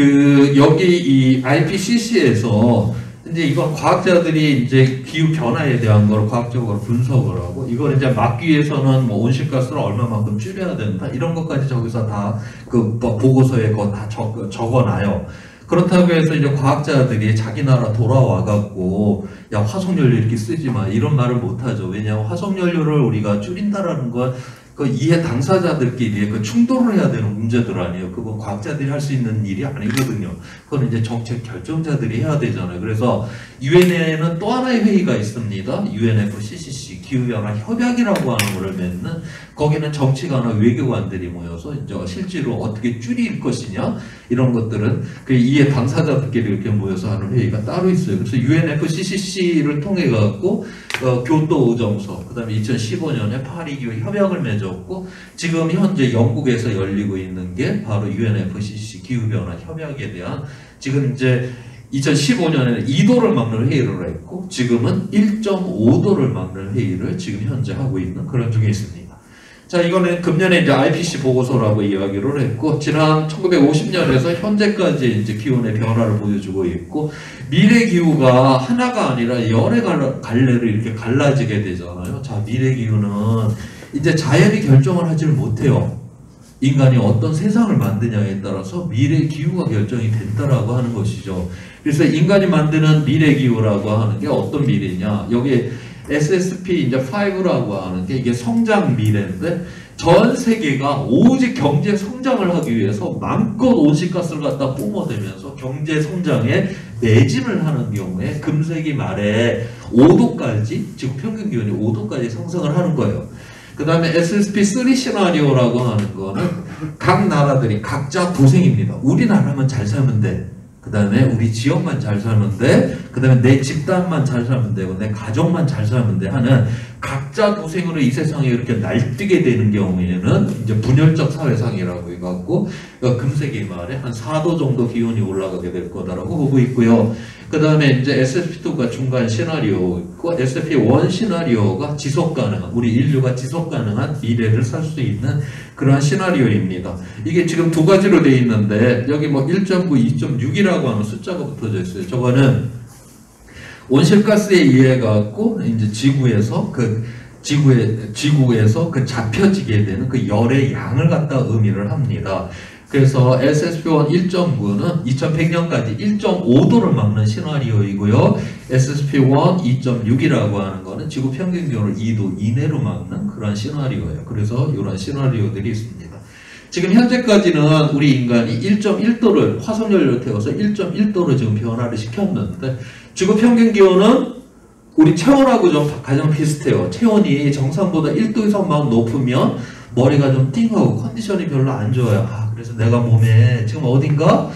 여기 이 IPCC에서, 이제 이건 과학자들이 이제 기후 변화에 대한 걸 과학적으로 분석을 하고, 이걸 이제 막기 위해서는 뭐 온실가스를 얼마만큼 줄여야 된다, 이런 것까지 저기서 다 그 보고서에 그거 다 적어놔요. 그렇다고 해서 이제 과학자들이 자기 나라 돌아와갖고, 야, 화석연료 이렇게 쓰지 마, 이런 말을 못하죠. 왜냐하면 화석연료를 우리가 줄인다라는 건 그 이해 당사자들끼리 그 충돌을 해야 되는 문제들 아니에요. 그건 과학자들이 할 수 있는 일이 아니거든요. 그건 이제 정책 결정자들이 해야 되잖아요. 그래서 유엔에는 또 하나의 회의가 있습니다. UNFCCC 기후변화 협약이라고 하는 것을 맺는, 거기는 정치가나 외교관들이 모여서 이제 실제로 어떻게 줄일 것이냐, 이런 것들은 그 이해 당사자들끼리 이렇게 모여서 하는 회의가 따로 있어요. 그래서 UNFCCC를 통해 갖고 교토 의정서, 그 다음에 2015년에 파리 기후 협약을 맺었고, 지금 현재 영국에서 열리고 있는 게 바로 UNFCCC 기후변화 협약에 대한, 지금 이제 2015년에는 2도를 막는 회의를 했고, 지금은 1.5도를 막는 회의를 지금 현재 하고 있는 그런 중에 있습니다. 자, 이거는 금년에 이제 IPCC 보고서라고 이야기를 했고, 지난 1950년에서 현재까지 이제 기온의 변화를 보여주고 있고, 미래 기후가 하나가 아니라 여러 갈래로 이렇게 갈라지게 되잖아요. 자, 미래 기후는 이제 자연이 결정을 하지를 못해요. 인간이 어떤 세상을 만드냐에 따라서 미래 기후가 결정이 된다라고 하는 것이죠. 그래서 인간이 만드는 미래 기후라고 하는 게 어떤 미래냐? 여기 SSP 이제 5라고 하는 게 이게 성장 미래인데, 전 세계가 오직 경제 성장을 하기 위해서 마음껏 온실가스를 갖다 뿜어대면서 경제 성장에 매진을 하는 경우에 금세기 말에 5도까지, 지금 평균 기온이 5도까지 상승을 하는 거예요. 그 다음에 SSP3 시나리오라고 하는 거는 각 나라들이 각자 도생입니다. 우리나라만 잘 살면 돼. 그 다음에 우리 지역만 잘 살면 돼. 그 다음에 내 집단만 잘 살면 되고 내 가족만 잘 살면 돼 하는 각자 도생으로 이 세상에 이렇게 날뛰게 되는 경우에는 이제 분열적 사회상이라고 해갖고 금세기 말에 한 4도 정도 기온이 올라가게 될 거다라고 보고 있고요. 그 다음에 이제 SSP2가 중간 시나리오 있고, SSP1 시나리오가 지속 가능한, 우리 인류가 지속 가능한 미래를 살 수 있는 그러한 시나리오입니다. 이게 지금 두 가지로 되어 있는데, 여기 뭐 1.9, 2.6이라고 하는 숫자가 붙어져 있어요. 저거는 온실가스에 의해 갖고 이제 지구에서 잡혀지게 되는 그 열의 양을 갖다 의미를 합니다. 그래서 SSP1 1.9는 2100년까지 1.5도를 막는 시나리오이고요. SSP1 2.6이라고 하는 거는 지구 평균 기온을 2도 이내로 막는 그런 시나리오예요. 그래서 이런 시나리오들이 있습니다. 지금 현재까지는 우리 인간이 1.1도를 화석연료를 태워서 1.1도를 지금 변화를 시켰는데, 지구 평균 기온은 우리 체온하고 좀 가장 비슷해요. 체온이 정상보다 1도 이상만 높으면 머리가 좀 띵하고 컨디션이 별로 안 좋아요. 그래서 내가 몸에 지금 어딘가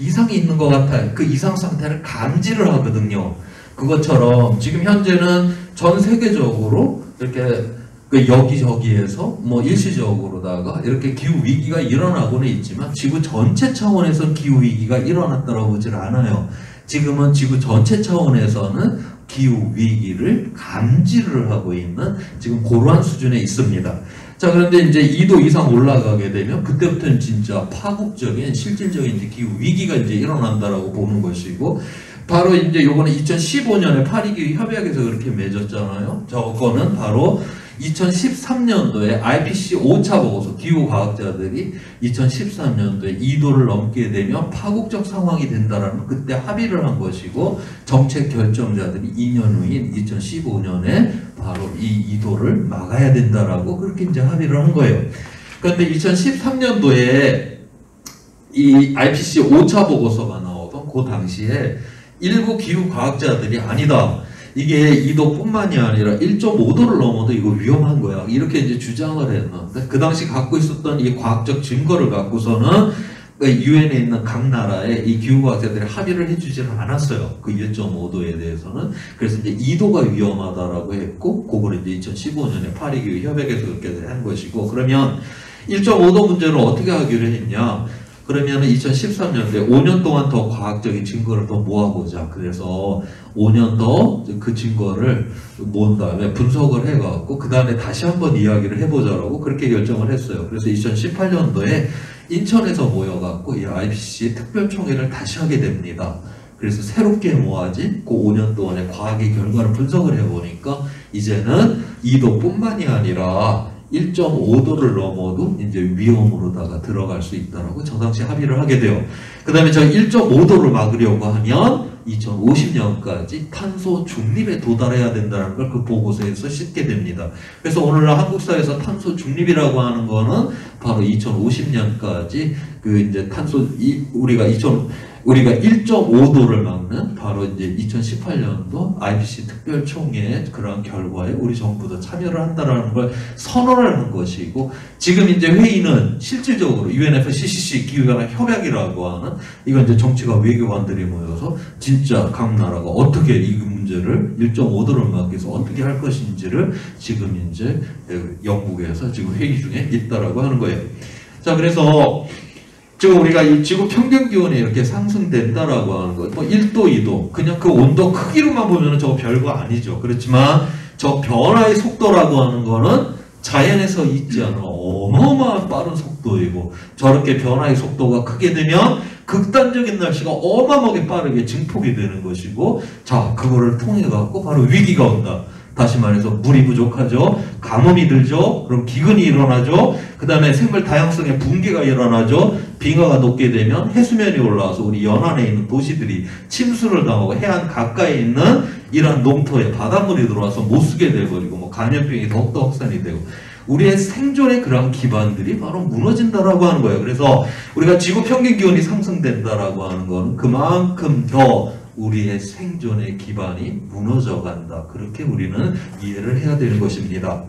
이상이 있는 것 같아요. 그 이상 상태를 감지를 하거든요. 그것처럼 지금 현재는 전 세계적으로 이렇게 그 여기저기에서 뭐 일시적으로다가 이렇게 기후 위기가 일어나고는 있지만 지구 전체 차원에서 기후 위기가 일어났다고 보질 않아요. 지금은 지구 전체 차원에서는 기후 위기를 감지를 하고 있는 지금 그러한 수준에 있습니다. 자, 그런데 이제 2도 이상 올라가게 되면 그때부터는 진짜 파국적인 실질적인 이제 기후 위기가 이제 일어난다라고 보는 것이고, 바로 이제 요거는 2015년에 파리기후 협약에서 그렇게 맺었잖아요. 저거는 바로 2013년도에 IPCC 5차 보고서 기후과학자들이 2013년도에 2도를 넘게 되면 파국적 상황이 된다라는 그때 합의를 한 것이고, 정책 결정자들이 2년 후인 2015년에 바로 이 2도를 막아야 된다라고 그렇게 이제 합의를 한 거예요. 그런데 2013년도에 이 IPCC 5차 보고서가 나오던 그 당시에 일부 기후과학자들이 아니다, 이게 2도뿐만이 아니라 1.5도를 넘어도 이거 위험한 거야, 이렇게 이제 주장을 했는데, 그 당시 갖고 있었던 이 과학적 증거를 갖고서는 유엔에 있는 각 나라에 이 기후과학자들이 합의를 해주지는 않았어요. 그 1.5도에 대해서는. 그래서 이제 2도가 위험하다라고 했고, 그걸 이제 2015년에 파리기후 협약에서 그렇게 한 것이고, 그러면 1.5도 문제를 어떻게 하기로 했냐? 그러면 2013년도에 5년 동안 더 과학적인 증거를 더 모아보자. 그래서 5년 더 그 증거를 모은 다음에 분석을 해갖고 그 다음에 다시 한번 이야기를 해보자라고 그렇게 결정을 했어요. 그래서 2018년도에 인천에서 모여갖고 이 IPCC 특별총회를 다시 하게 됩니다. 그래서 새롭게 모아진 그 5년 동안의 과학의 결과를 분석을 해보니까 이제는 2도뿐만이 아니라 1.5도를 넘어도 이제 위험으로다가 들어갈 수 있다라고 저 당시 합의를 하게 돼요. 그 다음에 저 1.5도를 막으려고 하면 2050년까지 탄소 중립에 도달해야 된다는 걸 그 보고서에서 싣게 됩니다. 그래서 오늘날 한국 사회에서 탄소 중립이라고 하는 거는 바로 2050년까지 그 이제 우리가 1.5도를 막는 바로 이제 2018년도 IPCC 특별총회의 그런 결과에 우리 정부도 참여를 한다라는 걸 선언을 한 것이고, 지금 이제 회의는 실질적으로 UNFCCC 기후변화 협약이라고 하는, 이건 이제 정치가 외교관들이 모여서 진짜 각 나라가 어떻게 이 문제를 1.5도를 막기 위해서 어떻게 할 것인지를 지금 이제 영국에서 지금 회의 중에 있다라고 하는 거예요. 자, 그래서 지금 우리가 이 지구 평균 기온이 이렇게 상승된다라고 하는 거, 뭐 1도, 2도, 그냥 그 온도 크기로만 보면 저거 별거 아니죠. 그렇지만 저 변화의 속도라고 하는 거는 자연에서 있지 않은 어마어마한 빠른 속도이고, 저렇게 변화의 속도가 크게 되면 극단적인 날씨가 어마어마하게 빠르게 증폭이 되는 것이고, 자, 그거를 통해 갖고 바로 위기가 온다. 다시 말해서 물이 부족하죠. 가뭄이 들죠. 그럼 기근이 일어나죠. 그 다음에 생물 다양성의 붕괴가 일어나죠. 빙하가 녹게 되면 해수면이 올라와서 우리 연안에 있는 도시들이 침수를 당하고 해안 가까이 있는 이러한 농토에 바닷물이 들어와서 못 쓰게 돼버리고 뭐 감염병이 더욱더 확산이 되고, 우리의 생존의 그런 기반들이 바로 무너진다라고 하는 거예요. 그래서 우리가 지구 평균 기온이 상승된다라고 하는 건 그만큼 더 우리의 생존의 기반이 무너져 간다. 그렇게 우리는 이해를 해야 되는 것입니다.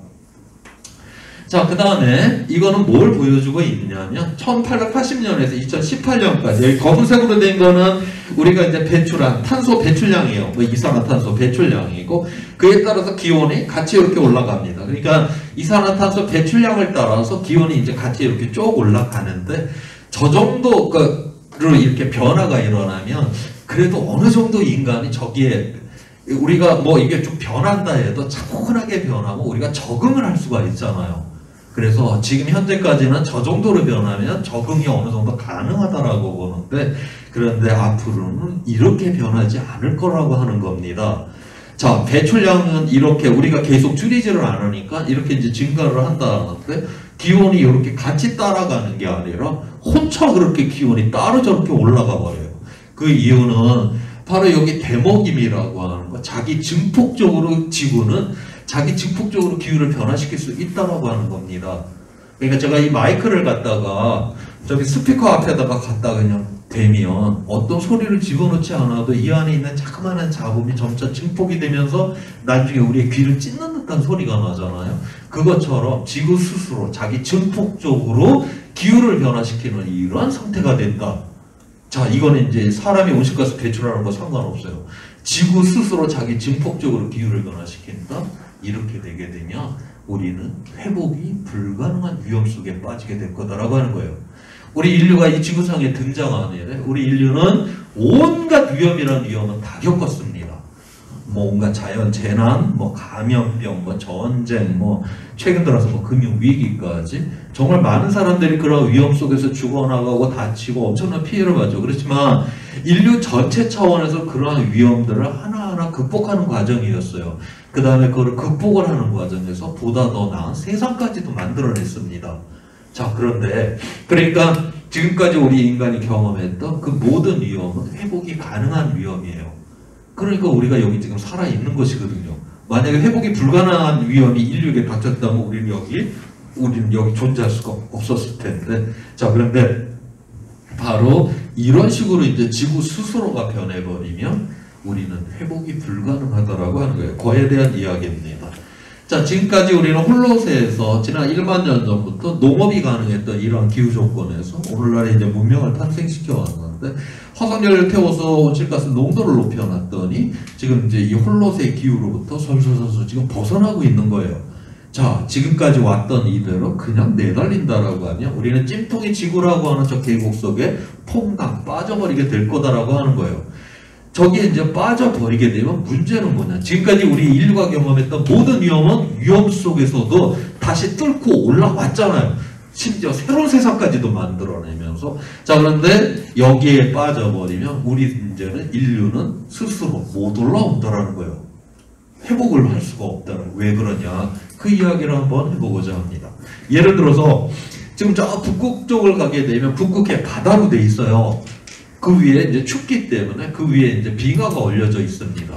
자, 그 다음에 이거는 뭘 보여주고 있냐면 1880년에서 2018년까지 여기 검은색으로 된 거는 우리가 이제 배출한 탄소 배출량이에요. 뭐 이산화탄소 배출량이고, 그에 따라서 기온이 같이 이렇게 올라갑니다. 그러니까 이산화탄소 배출량을 따라서 기온이 이제 같이 이렇게 쭉 올라가는데, 저 정도로 이렇게 변화가 일어나면 그래도 어느 정도 인간이 저기에 우리가 뭐 이게 좀 변한다 해도 차분하게 변하고 우리가 적응을 할 수가 있잖아요. 그래서 지금 현재까지는 저 정도로 변하면 적응이 어느 정도 가능하다라고 보는데, 그런데 앞으로는 이렇게 변하지 않을 거라고 하는 겁니다. 자, 배출량은 이렇게 우리가 계속 줄이지를 않으니까 이렇게 이제 증가를 한다는데, 기온이 이렇게 같이 따라가는 게 아니라 혼자 그렇게 기온이 따로 저렇게 올라가 버려요. 그 이유는 바로 여기 대목임이라고 하는 거, 자기 증폭적으로 지구는 자기 증폭적으로 기후를 변화시킬 수 있다고 하는 겁니다. 그러니까 제가 이 마이크를 갖다가 저기 스피커 앞에다가 갖다가 그냥 대면 어떤 소리를 집어넣지 않아도 이 안에 있는 자그마한 잡음이 점차 증폭이 되면서 나중에 우리의 귀를 찢는 듯한 소리가 나잖아요. 그것처럼 지구 스스로 자기 증폭적으로 기후를 변화시키는 이러한 상태가 된다. 자, 이거는 이제 사람이 온실가스 배출하는 거 상관없어요. 지구 스스로 자기 증폭적으로 기후를 변화시킨다? 이렇게 되게 되면 우리는 회복이 불가능한 위험 속에 빠지게 될 거다라고 하는 거예요. 우리 인류가 이 지구상에 등장하는 일에 우리 인류는 온갖 위험이라는 위험은 다 겪었습니다. 뭐 온갖 자연 재난, 뭐 감염병, 뭐 전쟁, 뭐 최근 들어서 뭐 금융 위기까지 정말 많은 사람들이 그런 위험 속에서 죽어나가고 다치고 엄청난 피해를 받죠. 그렇지만 인류 전체 차원에서 그러한 위험들을 하나하나 극복하는 과정이었어요. 그 다음에 그걸 극복을 하는 과정에서 보다 더 나은 세상까지도 만들어냈습니다. 자, 그런데 그러니까 지금까지 우리 인간이 경험했던 그 모든 위험은 회복이 가능한 위험이에요. 그러니까 우리가 여기 지금 살아있는 것이거든요. 만약에 회복이 불가능한 위험이 인류에게 닥쳤다면 우리는 여기 존재할 수가 없었을 텐데. 자, 그런데 바로 이런 식으로 이제 지구 스스로가 변해버리면 우리는 회복이 불가능하다라고 하는 거예요. 그에 대한 이야기입니다. 자, 지금까지 우리는 홀로세에서 지난 1만 년 전부터 농업이 가능했던 이러한 기후 조건에서 오늘날에 이제 문명을 탄생시켜 왔는데 화석연료를 태워서 온실가스 농도를 높여놨더니 지금 이제 이 홀로세 기후로부터 솔솔솔솔 지금 벗어나고 있는 거예요. 자, 지금까지 왔던 이대로 그냥 내달린다라고 하면 우리는 찜통이 지구라고 하는 저 계곡 속에 퐁당 빠져버리게 될 거다라고 하는 거예요. 저기에 이제 빠져버리게 되면 문제는 뭐냐. 지금까지 우리 인류가 경험했던 모든 위험은 위험 속에서도 다시 뚫고 올라왔잖아요. 심지어 새로운 세상까지도 만들어내면서. 자, 그런데 여기에 빠져버리면 우리 이제는 인류는 스스로 못 올라온다라는 거예요. 회복을 할 수가 없다는 거예요. 왜 그러냐. 그 이야기를 한번 해보고자 합니다. 예를 들어서 지금 저 북극 쪽을 가게 되면 북극해 바다로 돼 있어요. 그 위에 이제 춥기 때문에 그 위에 이제 빙하가 올려져 있습니다.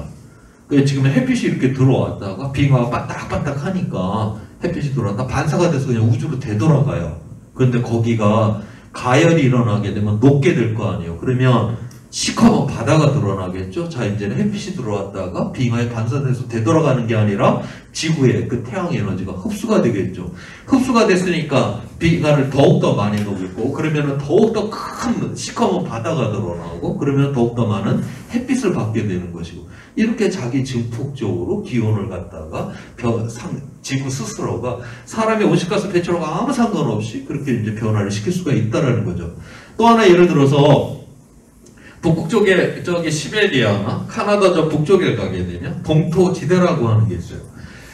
지금 햇빛이 이렇게 들어왔다가 빙하가 반딱반딱 하니까 햇빛이 들어왔다 반사가 돼서 그냥 우주로 되돌아가요. 그런데 거기가 가열이 일어나게 되면 녹게 될 거 아니에요. 그러면 시커먼 바다가 드러나겠죠. 자, 이제는 햇빛이 들어왔다가 빙하에 반사돼서 되돌아가는 게 아니라 지구의 그 태양 에너지가 흡수가 되겠죠. 흡수가 됐으니까 빙하를 더욱더 많이 녹이고 그러면은 더욱더 큰 시커먼 바다가 드러나고 그러면 더욱더 많은 햇빛을 받게 되는 것이고 이렇게 자기 증폭적으로 기온을 갖다가 지구 스스로가 사람의 온실가스 배출과 아무 상관없이 그렇게 이제 변화를 시킬 수가 있다라는 거죠. 또 하나 예를 들어서 북극 쪽에 저기 시베리아나 카나다 저 북쪽에 가게 되면 동토지대라고 하는 게 있어요.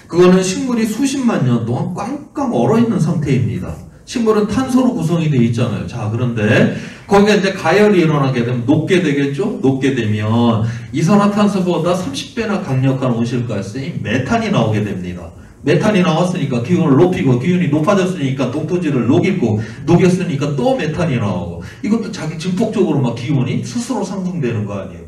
그거는 식물이 수십만 년 동안 꽝꽝 얼어있는 상태입니다. 식물은 탄소로 구성이 되어 있잖아요. 자, 그런데 거기가 이제 가열이 일어나게 되면 녹게 되겠죠? 녹게 되면 이산화탄소보다 30배나 강력한 온실가스인 메탄이 나오게 됩니다. 메탄이 나왔으니까 기온을 높이고 기온이 높아졌으니까 동토지를 녹였으니까 또 메탄이 나오고 이것도 자기 증폭적으로 막 기온이 스스로 상승되는 거 아니에요.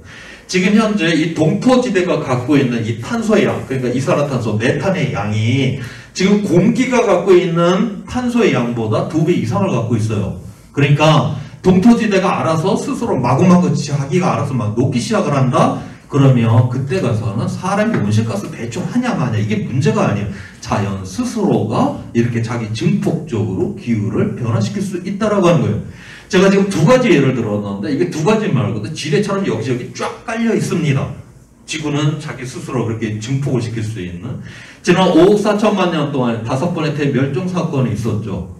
지금 현재 이 동토지대가 갖고 있는 이 탄소의 양, 그러니까 이산화탄소, 메탄의 양이 지금 공기가 갖고 있는 탄소의 양보다 2배 이상을 갖고 있어요. 그러니까 동토지대가 알아서 스스로 마구마구 자기가 알아서 막 녹기 시작을 한다? 그러면 그때 가서는 사람이 온실가스 배출하냐 마냐 이게 문제가 아니에요. 자연 스스로가 이렇게 자기 증폭적으로 기후를 변화시킬 수 있다라고 하는 거예요. 제가 지금 두 가지 예를 들었는데 이게 두 가지 말고도 지뢰처럼 여기저기 쫙 깔려 있습니다. 지구는 자기 스스로 그렇게 증폭을 시킬 수 있는. 지난 5억 4천만 년 동안 5번의 대멸종 사건이 있었죠.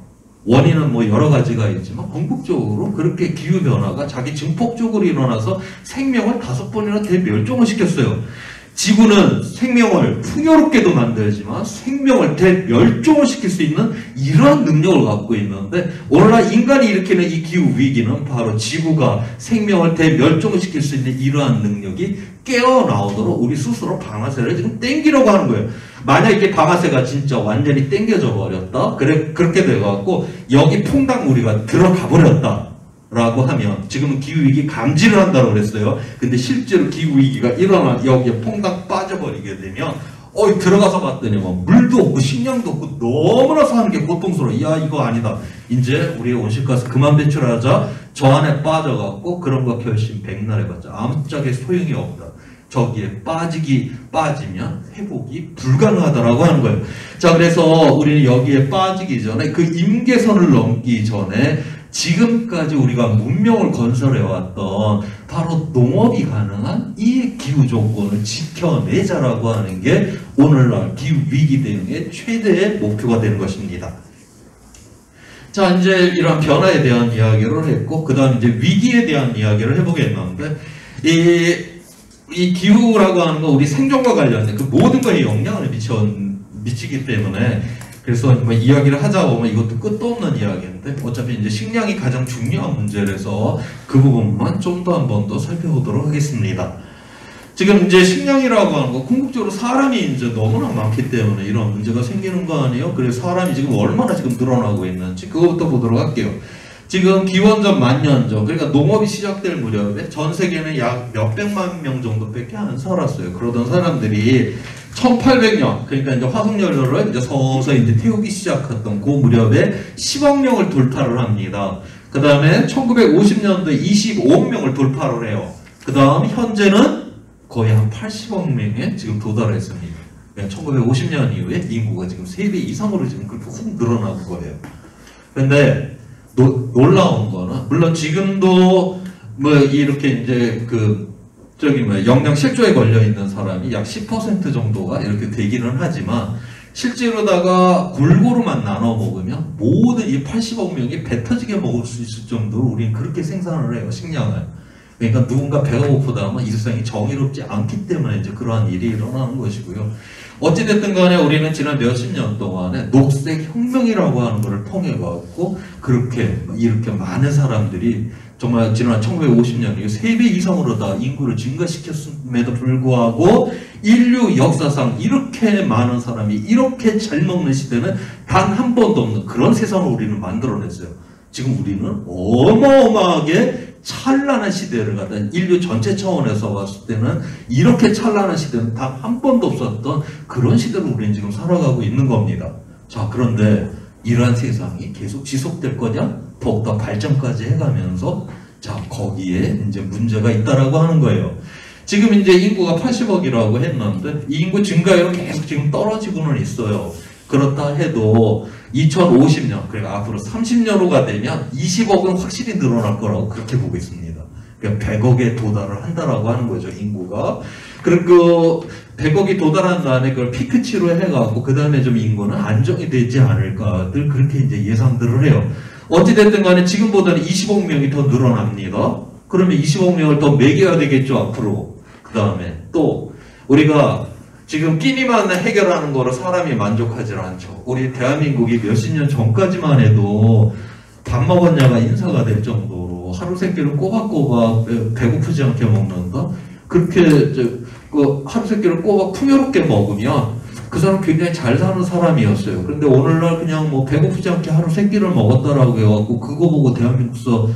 원인은 뭐 여러 가지가 있지만 궁극적으로 그렇게 기후변화가 자기 증폭적으로 일어나서 생명을 5번이나 대멸종을 시켰어요. 지구는 생명을 풍요롭게도 만들지만 생명을 대멸종을 시킬 수 있는 이러한 능력을 갖고 있는데 오늘날 인간이 일으키는 이 기후위기는 바로 지구가 생명을 대멸종을 시킬 수 있는 이러한 능력이 깨어나오도록 우리 스스로 방아쇠를 지금 땡기려고 하는 거예요. 만약 이게 방아쇠가 진짜 완전히 땡겨져 버렸다? 그렇게 돼갖고 여기 퐁당 우리가 들어가 버렸다. 라고 하면 지금은 기후위기 감지를 한다고 그랬어요. 근데 실제로 기후위기가 일어나 여기에 퐁당 빠져버리게 되면 들어가서 봤더니 뭐 물도 없고 식량도 없고 너무나 사는 게 고통스러워. 야, 이거 아니다. 이제 우리 온실가스 그만 배출하자. 저 안에 빠져갖고 그런 거 결심 백날 해봤자 아무짝에 소용이 없다. 저기에 빠지면 회복이 불가능하다라고 하는 거예요. 자, 그래서 우리는 여기에 빠지기 전에 그 임계선을 넘기 전에 지금까지 우리가 문명을 건설해왔던 바로 농업이 가능한 이 기후 조건을 지켜내자라고 하는 게 오늘날 기후 위기 대응의 최대의 목표가 되는 것입니다. 자, 이제 이런 변화에 대한 이야기를 했고, 그 다음 이제 위기에 대한 이야기를 해보겠는데, 이 기후라고 하는 건 우리 생존과 관련된 그 모든 거에 영향을 미치기 때문에, 그래서 뭐 이야기를 하자 보면 이것도 끝도 없는 이야기인데, 어차피 이제 식량이 가장 중요한 문제라서 그 부분만 좀 더 한 번 더 살펴보도록 하겠습니다. 지금 이제 식량이라고 하는 거, 궁극적으로 사람이 이제 너무나 많기 때문에 이런 문제가 생기는 거 아니에요? 그래서 사람이 지금 얼마나 지금 늘어나고 있는지 그거부터 보도록 할게요. 지금 기원전 만년 전, 그러니까 농업이 시작될 무렵에 전 세계는 약 몇백만 명 정도밖에 안 살았어요. 그러던 사람들이 1800년, 그러니까 이제 화석연료를 이제 서서히 이제 태우기 시작했던 그 무렵에 10억 명을 돌파를 합니다. 그 다음에 1950년도에 25억 명을 돌파를 해요. 그 다음 현재는 거의 한 80억 명에 지금 도달했습니다. 1950년 이후에 인구가 지금 3배 이상으로 지금 그렇게 훅 늘어나는 거예요. 근데 놀라운 거는, 물론 지금도 뭐 이렇게 이제 영양 실조에 걸려 있는 사람이 약 10% 정도가 이렇게 되기는 하지만, 실제로다가 골고루만 나눠 먹으면 모든 이 80억 명이 배 터지게 먹을 수 있을 정도로 우리는 그렇게 생산을 해요, 식량을. 그러니까 누군가 배가 고프다면 이 세상이 정의롭지 않기 때문에 이제 그러한 일이 일어나는 것이고요. 어찌됐든 간에 우리는 지난 몇십 년 동안에 녹색 혁명이라고 하는 것을 통해 갖고 이렇게 많은 사람들이 정말 지난 1950년 이후 3배 이상으로 다 인구를 증가시켰음에도 불구하고 인류 역사상 이렇게 많은 사람이 이렇게 잘 먹는 시대는 단 한 번도 없는 그런 세상을 우리는 만들어냈어요. 지금 우리는 어마어마하게 찬란한 시대를 갖다 인류 전체 차원에서 봤을 때는 이렇게 찬란한 시대는 단 한 번도 없었던 그런 시대를 우리는 지금 살아가고 있는 겁니다. 자, 그런데 이러한 세상이 계속 지속될 거냐? 더욱더 발전까지 해가면서 자, 거기에 이제 문제가 있다라고 하는 거예요. 지금 이제 인구가 80억이라고 했는데 이 인구 증가율은 계속 지금 떨어지고는 있어요. 그렇다 해도 2050년, 그러니까 앞으로 30년후가 되면 20억은 확실히 늘어날 거라고 그렇게 보고 있습니다. 그러니까 100억에 도달을 한다라고 하는 거죠, 인구가. 그리고 100억이 도달한 다음에 그걸 피크치로 해갖고 그 다음에 좀 인구는 안정이 되지 않을까들 그렇게 이제 예상들을 해요. 어찌됐든 간에 지금보다는 20억 명이 더 늘어납니다. 그러면 20억 명을 더 먹여야 되겠죠, 앞으로. 그 다음에 또 우리가 지금 끼니만 해결하는 거로 사람이 만족하지 않죠. 우리 대한민국이 몇십 년 전까지만 해도 밥 먹었냐가 인사가 될 정도로 하루 세끼를 꼬박꼬박 배고프지 않게 먹는다? 그렇게 하루 세끼를 꼬박 풍요롭게 먹으면 그 사람 굉장히 잘 사는 사람이었어요. 그런데 오늘날 그냥 뭐 배고프지 않게 하루 세끼를 먹었다라고 해갖고 그거 보고 대한민국에서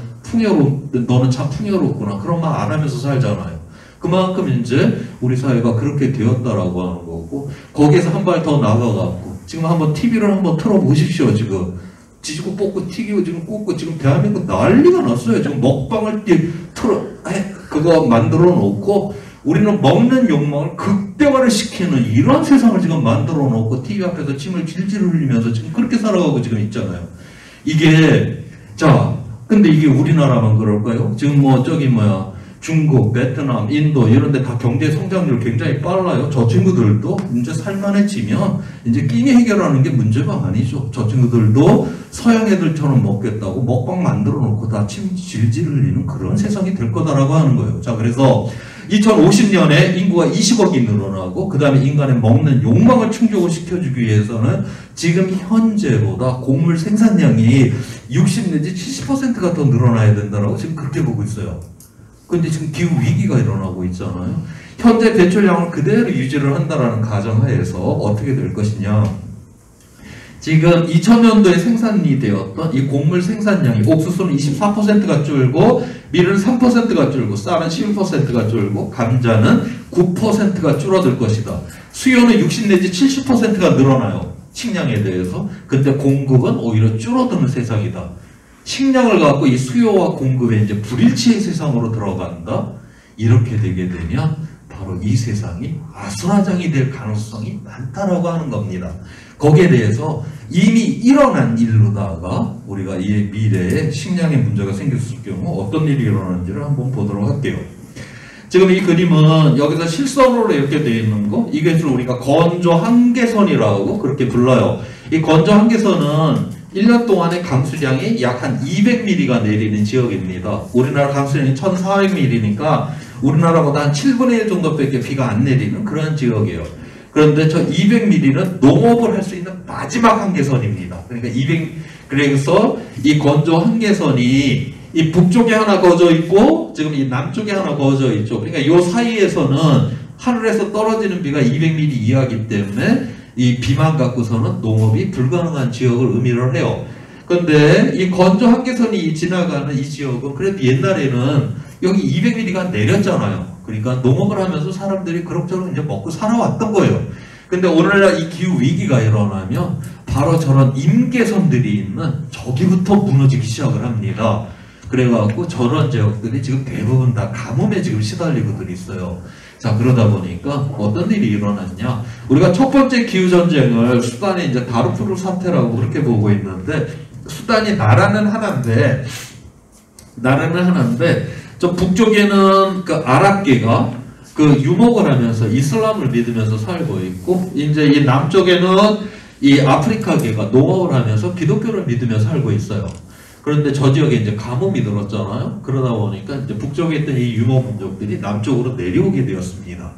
너는 참 풍요롭구나. 그런 말 안 하면서 살잖아요. 그만큼 이제 우리 사회가 그렇게 되었다라고 하는 거고, 거기에서 한 발 더 나가갖고 지금 한번 TV를 한번 틀어보십시오. 지금 지지고 뽑고 튀기고 지금 꽂고 지금 대한민국 난리가 났어요. 지금 먹방을 그거 만들어 놓고 우리는 먹는 욕망을 극대화를 시키는 이런 세상을 지금 만들어 놓고 TV 앞에서 침을 질질 흘리면서 지금 그렇게 살아가고 지금 있잖아요. 근데 이게 우리나라만 그럴까요? 지금 중국, 베트남, 인도 이런 데 다 경제 성장률 굉장히 빨라요. 저 친구들도 이제 살만해지면 이제 끼니 해결하는 게 문제가 아니죠. 저 친구들도 서양 애들처럼 먹겠다고 먹방 만들어 놓고 다 침 질질 흘리는 그런 세상이 될 거다라고 하는 거예요. 자, 그래서 2050년에 인구가 20억이 늘어나고 그 다음에 인간의 먹는 욕망을 충족을 시켜주기 위해서는 지금 현재보다 곡물 생산량이 60 내지 70%가 더 늘어나야 된다라고 지금 그렇게 보고 있어요. 근데 지금 기후 위기가 일어나고 있잖아요. 현재 배출량을 그대로 유지를 한다라는 가정하에서 어떻게 될 것이냐. 지금 2000년도에 생산이 되었던 이 곡물 생산량이 옥수수는 24%가 줄고 밀은 3%가 줄고 쌀은 11%가 줄고 감자는 9%가 줄어들 것이다. 수요는 60 내지 70%가 늘어나요. 식량에 대해서. 근데 공급은 오히려 줄어드는 세상이다. 식량을 갖고 이 수요와 공급의 이제 불일치의 세상으로 들어간다. 이렇게 되게 되면 바로 이 세상이 아수라장이 될 가능성이 많다라고 하는 겁니다. 거기에 대해서 이미 일어난 일로다가 우리가 이 미래에 식량의 문제가 생겼을 경우 어떤 일이 일어나는지를 한번 보도록 할게요. 지금 이 그림은 여기서 실선으로 이렇게 되어 있는 거, 이것을 우리가 건조 한계선이라고 그렇게 불러요. 이 건조 한계선은 1년 동안의 강수량이 약 한 200mm가 내리는 지역입니다. 우리나라 강수량이 1400mm니까 우리나라보다 한 7분의 1 정도밖에 비가 안 내리는 그런 지역이에요. 그런데 저 200mm는 농업을 할 수 있는 마지막 한계선입니다. 그러니까 그래서 이 건조 한계선이 이 북쪽에 하나 그어져 있고 지금 이 남쪽에 하나 그어져 있죠. 그러니까 이 사이에서는 하늘에서 떨어지는 비가 200mm 이하이기 때문에 이 비만 갖고서는 농업이 불가능한 지역을 의미를 해요. 그런데 이 건조 한계선이 지나가는 이 지역은 그래도 옛날에는 여기 200mm가 내렸잖아요. 그러니까 농업을 하면서 사람들이 그럭저럭 이제 먹고 살아왔던 거예요. 근데 오늘날 이 기후 위기가 일어나면 바로 저런 임계선들이 있는 저기부터 무너지기 시작을 합니다. 그래갖고 저런 지역들이 지금 대부분 다 가뭄에 지금 시달리고들 있어요. 자, 그러다 보니까 어떤 일이 일어났냐. 우리가 첫 번째 기후전쟁을 수단이 이제 다르푸르 사태라고 그렇게 보고 있는데, 수단이 나라는 하나인데, 저 북쪽에는 그 아랍계가 그 유목을 하면서 이슬람을 믿으면서 살고 있고, 이제 이 남쪽에는 이 아프리카계가 농업을 하면서 기독교를 믿으면서 살고 있어요. 그런데 저 지역에 이제 가뭄이 들었잖아요. 그러다 보니까 이제 북쪽에 있던 이 유목 민족들이 남쪽으로 내려오게 되었습니다.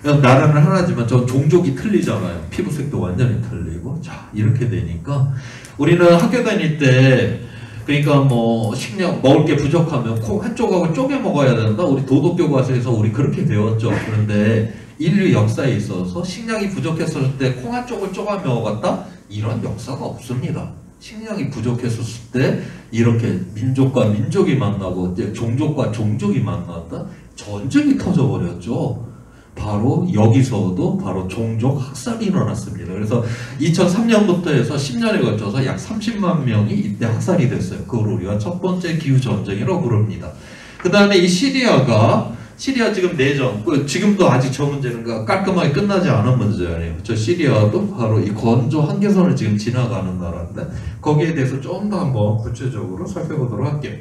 나라는 하나지만 저 종족이 틀리잖아요. 피부색도 완전히 틀리고. 자, 이렇게 되니까 우리는 학교 다닐 때 그러니까 뭐 식량 먹을 게 부족하면 콩 한 조각을 쪼개 먹어야 된다. 우리 도덕교과서에서 우리 그렇게 배웠죠. 그런데 인류 역사에 있어서 식량이 부족했을 때 콩 한 쪽을 쪼가 먹었다? 이런 역사가 없습니다. 식량이 부족했었을 때 이렇게 민족과 민족이 만나고 종족과 종족이 만났다? 전쟁이 터져버렸죠. 바로 여기서도 바로 종족 학살이 일어났습니다. 그래서 2003년부터 해서 10년에 걸쳐서 약 30만 명이 이때 학살이 됐어요. 그걸 우리가 첫 번째 기후전쟁이라고 부릅니다. 그 다음에 이 시리아 지금 내전, 지금도 아직 저 문제는 깔끔하게 끝나지 않은 문제 아니에요. 저 시리아도 바로 이 건조 한계선을 지금 지나가는 나라인데 거기에 대해서 좀 더 한번 구체적으로 살펴보도록 할게요.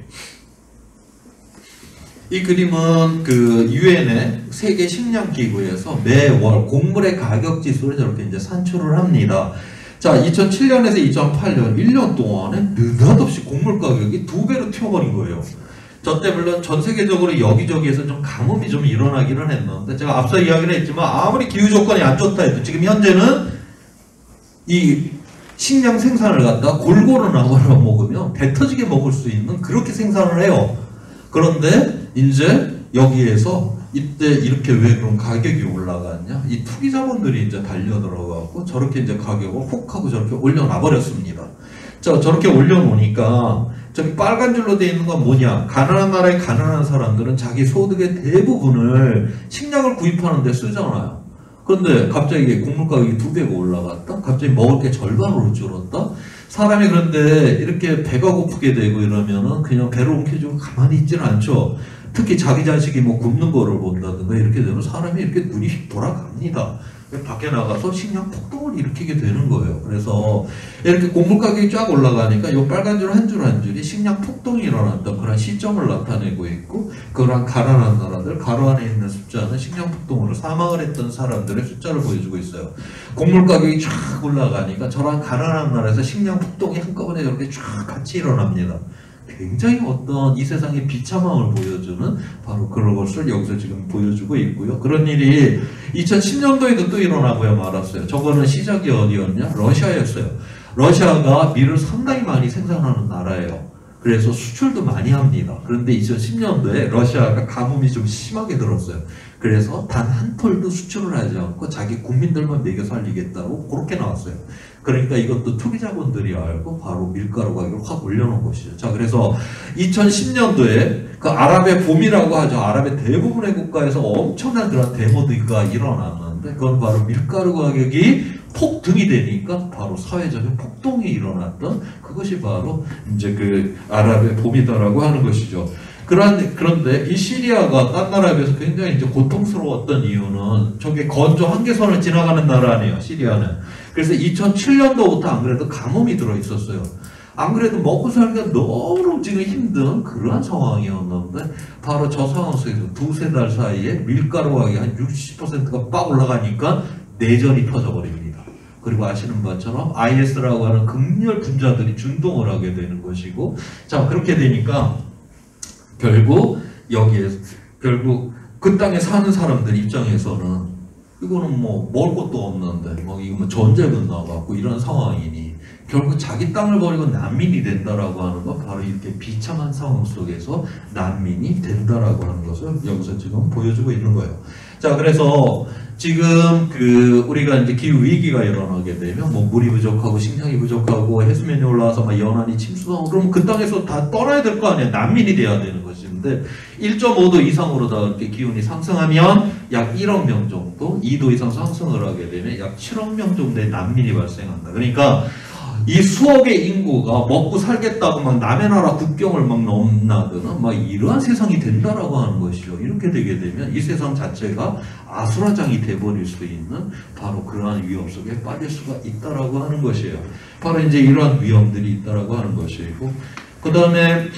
이 그림은 그 유엔의 세계 식량 기구에서 매월 곡물의 가격 지수를 저렇게 이제 산출을 합니다. 자, 2007년에서 2008년 1년 동안에 느닷없이 곡물 가격이 2배로 튀어버린 거예요. 저 때 물론 전 세계적으로 여기저기에서 좀 가뭄이 좀 일어나기는 했는데 제가 앞서 이야기를 했지만 아무리 기후 조건이 안 좋다 해도 지금 현재는 이 식량 생산을 갖다 골고루 나눠 먹으면 배 터지게 먹을 수 있는 그렇게 생산을 해요. 그런데 이제 여기에서 이때 이렇게 왜 그런 가격이 올라갔냐? 이 투기 자본들이 이제 달려들어가고 저렇게 이제 가격을 훅 하고 저렇게 올려놔 버렸습니다. 자, 저렇게 올려놓으니까 저기 빨간 줄로 되어 있는 건 뭐냐? 가난한 나라의 가난한 사람들은 자기 소득의 대부분을 식량을 구입하는 데 쓰잖아요. 그런데 갑자기 곡물 가격이 2배가 올라갔다? 갑자기 먹을 게 절반으로 줄었다? 사람이 그런데 이렇게 배가 고프게 되고 이러면은 그냥 배를 움켜쥐고 가만히 있지는 않죠. 특히 자기 자식이 뭐 굶는 거를 본다든가 이렇게 되면 사람이 이렇게 눈이 휙 돌아갑니다. 밖에 나가서 식량 폭동을 일으키게 되는 거예요. 그래서 이렇게 곡물 가격이 쫙 올라가니까 이 빨간 줄 한 줄 한 줄이 식량 폭동이 일어났던 그런 시점을 나타내고 있고, 그런 가난한 나라들, 가로 안에 있는 숫자는 식량 폭동으로 사망을 했던 사람들의 숫자를 보여주고 있어요. 곡물 가격이 쫙 올라가니까 저런 가난한 나라에서 식량 폭동이 한꺼번에 저렇게 쫙 같이 일어납니다. 굉장히 어떤 이 세상의 비참함을 보여주는 바로 그런 것을 여기서 지금 보여주고 있고요. 그런 일이 2010년도에도 또 일어나고야 말았어요. 저거는 시작이 어디였냐? 러시아였어요. 러시아가 밀을 상당히 많이 생산하는 나라예요. 그래서 수출도 많이 합니다. 그런데 2010년도에 러시아가 가뭄이 좀 심하게 들었어요. 그래서 단 한 톨도 수출을 하지 않고 자기 국민들만 먹여 살리겠다고 그렇게 나왔어요. 그러니까 이것도 투기자본들이 알고 바로 밀가루 가격을 확 올려놓은 것이죠. 자, 그래서 2010년도에 그 아랍의 봄이라고 하죠. 아랍의 대부분의 국가에서 엄청난 그런 데모가 일어났는데 그건 바로 밀가루 가격이 폭등이 되니까 바로 사회적인 폭동이 일어났던 그것이 바로 이제 그 아랍의 봄이다라고 하는 것이죠. 그런데 이 시리아가 딴 나라에 비해서 굉장히 이제 고통스러웠던 이유는 저게 건조 한계선을 지나가는 나라 아니에요, 시리아는. 그래서 2007년도부터 안 그래도 가뭄이 들어 있었어요. 안 그래도 먹고 살기가 너무 지금 힘든 그런 상황이었는데 바로 저 상황 속에서 두세 달 사이에 밀가루 가격이 한 60%가 빡 올라가니까 내전이 터져버립니다. 그리고 아시는 것처럼 IS라고 하는 극렬 분자들이 준동을 하게 되는 것이고, 자, 그렇게 되니까 결국 그 땅에 사는 사람들 입장에서는 이거는 뭐 먹을 것도 없는데 뭐 이거 뭐 전쟁은 나가고 이런 상황이니 결국 자기 땅을 버리고 난민이 된다라고 하는 건 바로 이렇게 비참한 상황 속에서 난민이 된다라고 하는 것을 여기서 지금 보여주고 있는 거예요. 자, 그래서 지금 우리가 이제 기후 위기가 일어나게 되면 뭐 물이 부족하고 식량이 부족하고 해수면이 올라와서 막 연안이 침수하고 그러면 그 땅에서 다 떠나야 될 거 아니에요. 난민이 돼야 되는 것인데 1.5도 이상으로 다 이렇게 기온이 상승하면 약 1억 명 정도, 2도 이상 상승을 하게 되면 약 7억 명 정도의 난민이 발생한다. 그러니까 이 수억의 인구가 먹고 살겠다고 막 남의 나라 국경을 막 넘나드는 막 이러한 세상이 된다라고 하는 것이죠. 이렇게 되게 되면 이 세상 자체가 아수라장이 돼버릴 수 있는 바로 그러한 위험 속에 빠질 수가 있다라고 하는 것이에요. 바로 이제 이러한 위험들이 있다라고 하는 것이고, 그 다음에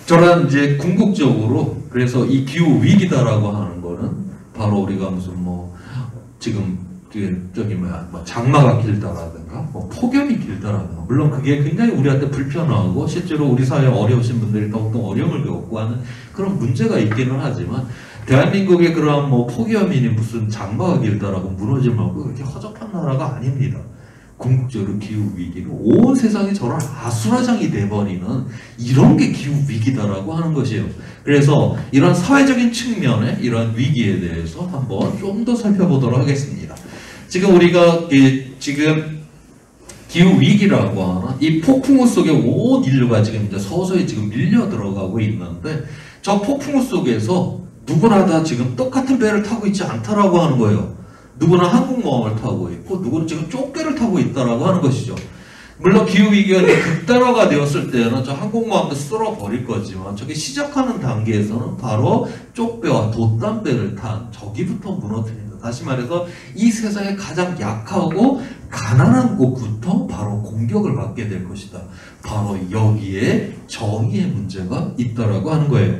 저런 이제 궁극적으로 그래서 이 기후 위기다라고 하는 거는 바로 우리가 무슨 뭐 지금 뭐 장마가 길다라든가 뭐 폭염이 길다라든가, 물론 그게 굉장히 우리한테 불편하고 실제로 우리 사회에 어려우신 분들이 더욱더 어려움을 겪고 하는 그런 문제가 있기는 하지만 대한민국의 그러한 뭐 폭염이니 무슨 장마가 길다라고 무너질 만큼 그렇게 허접한 나라가 아닙니다. 궁극적으로 기후 위기는 온 세상이 저런 아수라장이 돼버리는 이런 게 기후 위기다라고 하는 것이에요. 그래서 이런 사회적인 측면의 이런 위기에 대해서 한번 좀 더 살펴보도록 하겠습니다. 지금 우리가 지금 기후 위기라고 하는 이 폭풍우 속에 온 인류가 지금 이제 서서히 지금 밀려 들어가고 있는데 저 폭풍우 속에서 누구나 다 지금 똑같은 배를 타고 있지 않다라고 하는 거예요. 누구나 항공모함을 타고 있고 누구는 지금 쪽배를 타고 있다라고 하는 것이죠. 물론 기후위기가 극단화가 되었을 때는 저 항공모함도 쓸어버릴 거지만 저게 시작하는 단계에서는 바로 쪽배와 돛담배를 탄 저기부터 무너뜨린다. 다시 말해서 이 세상에 가장 약하고 가난한 곳부터 바로 공격을 받게 될 것이다. 바로 여기에 정의의 문제가 있다라고 하는 거예요.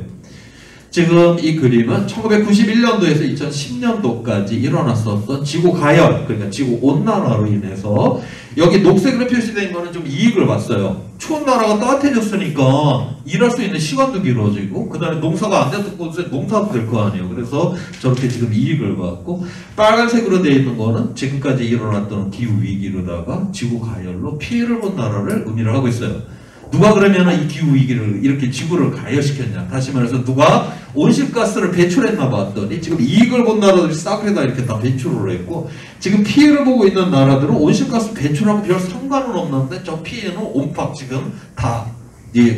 지금 이 그림은 1991년도에서 2010년도까지 일어났었던 지구 가열, 그러니까 지구 온난화로 인해서 여기 녹색으로 표시된 거는 좀 이익을 봤어요. 추운 나라가 따뜻해졌으니까 일할 수 있는 시간도 길어지고 그 다음에 농사가 안 됐던 곳에 농사도 될 거 아니에요. 그래서 저렇게 지금 이익을 받고, 빨간색으로 되어 있는 거는 지금까지 일어났던 기후 위기로다가 지구 가열로 피해를 본 나라를 의미를 하고 있어요. 누가 그러면 이 기후 위기를 이렇게 지구를 가열시켰냐? 다시 말해서 누가 온실가스를 배출했나 봤더니 지금 이익을 본 나라들이 싹 다 이렇게 다 배출을 했고, 지금 피해를 보고 있는 나라들은 온실가스 배출하고 별 상관은 없는데 저 피해는 온팍 지금 다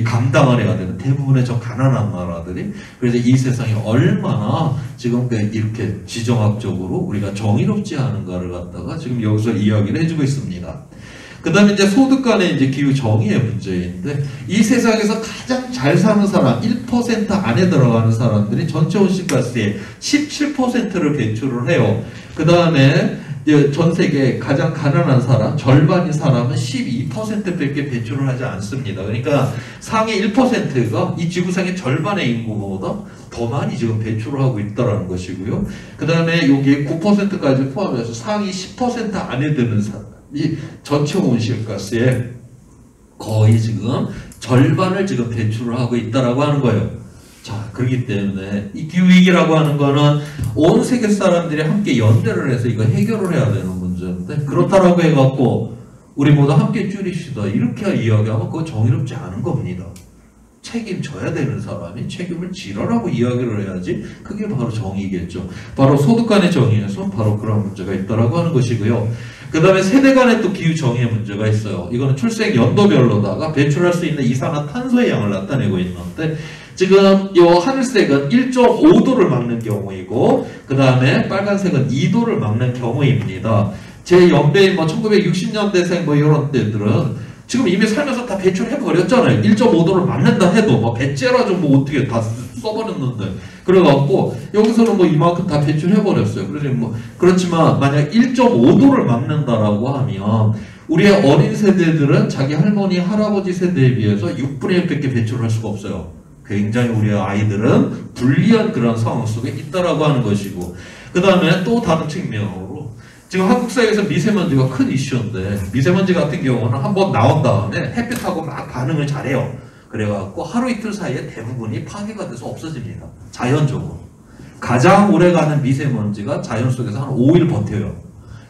감당을 해야 되는 대부분의 저 가난한 나라들이. 그래서 이 세상이 얼마나 지금 이렇게 지정학적으로 우리가 정의롭지 않은가를 갖다가 지금 여기서 이야기를 해주고 있습니다. 그 다음에 이제 소득 간의 이제 기후 정의의 문제인데, 이 세상에서 가장 잘 사는 사람 1% 안에 들어가는 사람들이 전체 온실가스의 17%를 배출을 해요. 그 다음에 전 세계 가장 가난한 사람, 절반인 사람은 12%밖에 배출을 하지 않습니다. 그러니까 상위 1%가 이 지구상의 절반의 인구보다 더 많이 지금 배출을 하고 있다는 것이고요. 그 다음에 여기에 9%까지 포함해서 상위 10% 안에 드는 사람, 이 전체 온실가스의 거의 지금 절반을 지금 배출을 하고 있다라고 하는 거예요. 자, 그렇기 때문에 이 기후위기라고 하는 거는 온 세계 사람들이 함께 연대를 해서 이거 해결을 해야 되는 문제인데, 그렇다라고 해갖고 우리 모두 함께 줄입시다 이렇게 이야기하면 그거 정의롭지 않은 겁니다. 책임져야 되는 사람이 책임을 지라라고 이야기를 해야지 그게 바로 정의겠죠. 바로 소득 간의 정의에서 바로 그런 문제가 있다라고 하는 것이고요. 그 다음에 세대 간의 또 기후 정의의 문제가 있어요. 이거는 출생 연도별로다가 배출할 수 있는 이산화탄소의 양을 나타내고 있는데, 지금 이 하늘색은 1.5도를 막는 경우이고, 그 다음에 빨간색은 2도를 막는 경우입니다. 제 연배인 뭐 1960년대생 뭐 이런 때들은 지금 이미 살면서 다 배출해버렸잖아요. 1.5도를 막는다 해도 뭐 배째라죠 뭐 어떻게 다 써버렸는데 그래갖고 여기서는 뭐 이만큼 다 배출해버렸어요. 그렇지만 만약 1.5도를 막는다라고 하면 우리의 어린 세대들은 자기 할머니 할아버지 세대에 비해서 6분의 1밖에 배출을 할 수가 없어요. 굉장히 우리의 아이들은 불리한 그런 상황 속에 있다라고 하는 것이고, 그 다음에 또 다른 측면으로 지금 한국 사회에서 미세먼지가 큰 이슈인데, 미세먼지 같은 경우는 한번 나온 다음에 햇빛하고 막 반응을 잘해요. 그래갖고 하루 이틀 사이에 대부분이 파괴가 돼서 없어집니다. 자연적으로. 가장 오래가는 미세먼지가 자연 속에서 한 5일 버텨요.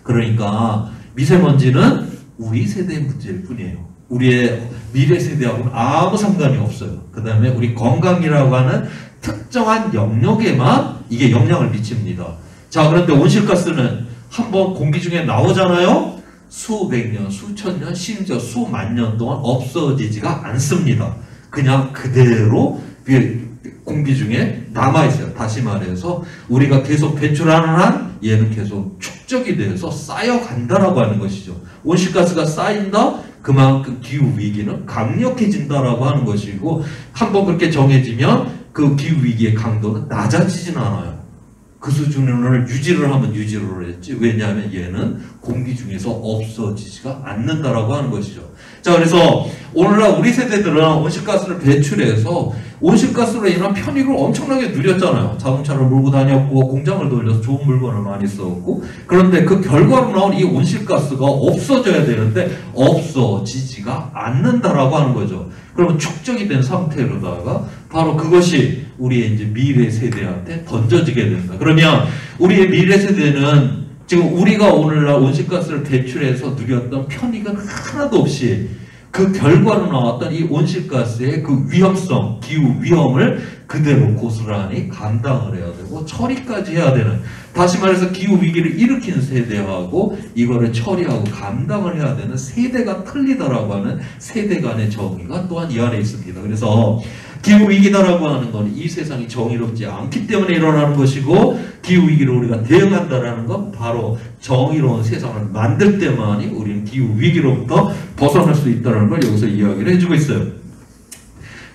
그러니까 미세먼지는 우리 세대의 문제일 뿐이에요. 우리의 미래 세대하고는 아무 상관이 없어요. 그 다음에 우리 건강이라고 하는 특정한 영역에만 이게 영향을 미칩니다. 자, 그런데 온실가스는 한번 공기 중에 나오잖아요. 수백 년, 수천 년, 심지어 수만 년 동안 없어지지가 않습니다. 그냥 그대로 공기 중에 남아있어요. 다시 말해서 우리가 계속 배출하는 한 얘는 계속 축적이 돼서 쌓여간다라고 하는 것이죠. 온실가스가 쌓인다? 그만큼 기후위기는 강력해진다라고 하는 것이고, 한번 그렇게 정해지면 그 기후위기의 강도는 낮아지진 않아요. 그 수준을 유지를 하면 유지를 했지. 왜냐하면 얘는 공기 중에서 없어지지가 않는다라고 하는 것이죠. 자, 그래서 오늘날 우리 세대들은 온실가스를 배출해서 온실가스로 인한 편익을 엄청나게 누렸잖아요. 자동차를 몰고 다녔고 공장을 돌려서 좋은 물건을 많이 썼고, 그런데 그 결과로 나온 이 온실가스가 없어져야 되는데 없어지지가 않는다라고 하는 거죠. 그러면 축적이 된 상태로다가 바로 그것이 우리의 이제 미래 세대한테 던져지게 된다. 그러면 우리의 미래 세대는 지금 우리가 오늘날 온실가스를 배출해서 누렸던 편익은 하나도 없이 그 결과로 나왔던 이 온실가스의 그 위험성, 기후 위험을 그대로 고스란히 감당을 해야 되고 처리까지 해야 되는, 다시 말해서 기후 위기를 일으킨 세대하고 이거를 처리하고 감당을 해야 되는 세대가 틀리다라고 하는 세대 간의 정의가 또한 이 안에 있습니다. 그래서 기후 위기다라고 하는 건 이 세상이 정의롭지 않기 때문에 일어나는 것이고, 기후 위기를 우리가 대응한다라는 건 바로 정의로운 세상을 만들 때만이 우리는 기후 위기로부터 벗어날 수 있다는 걸 여기서 이야기를 해주고 있어요.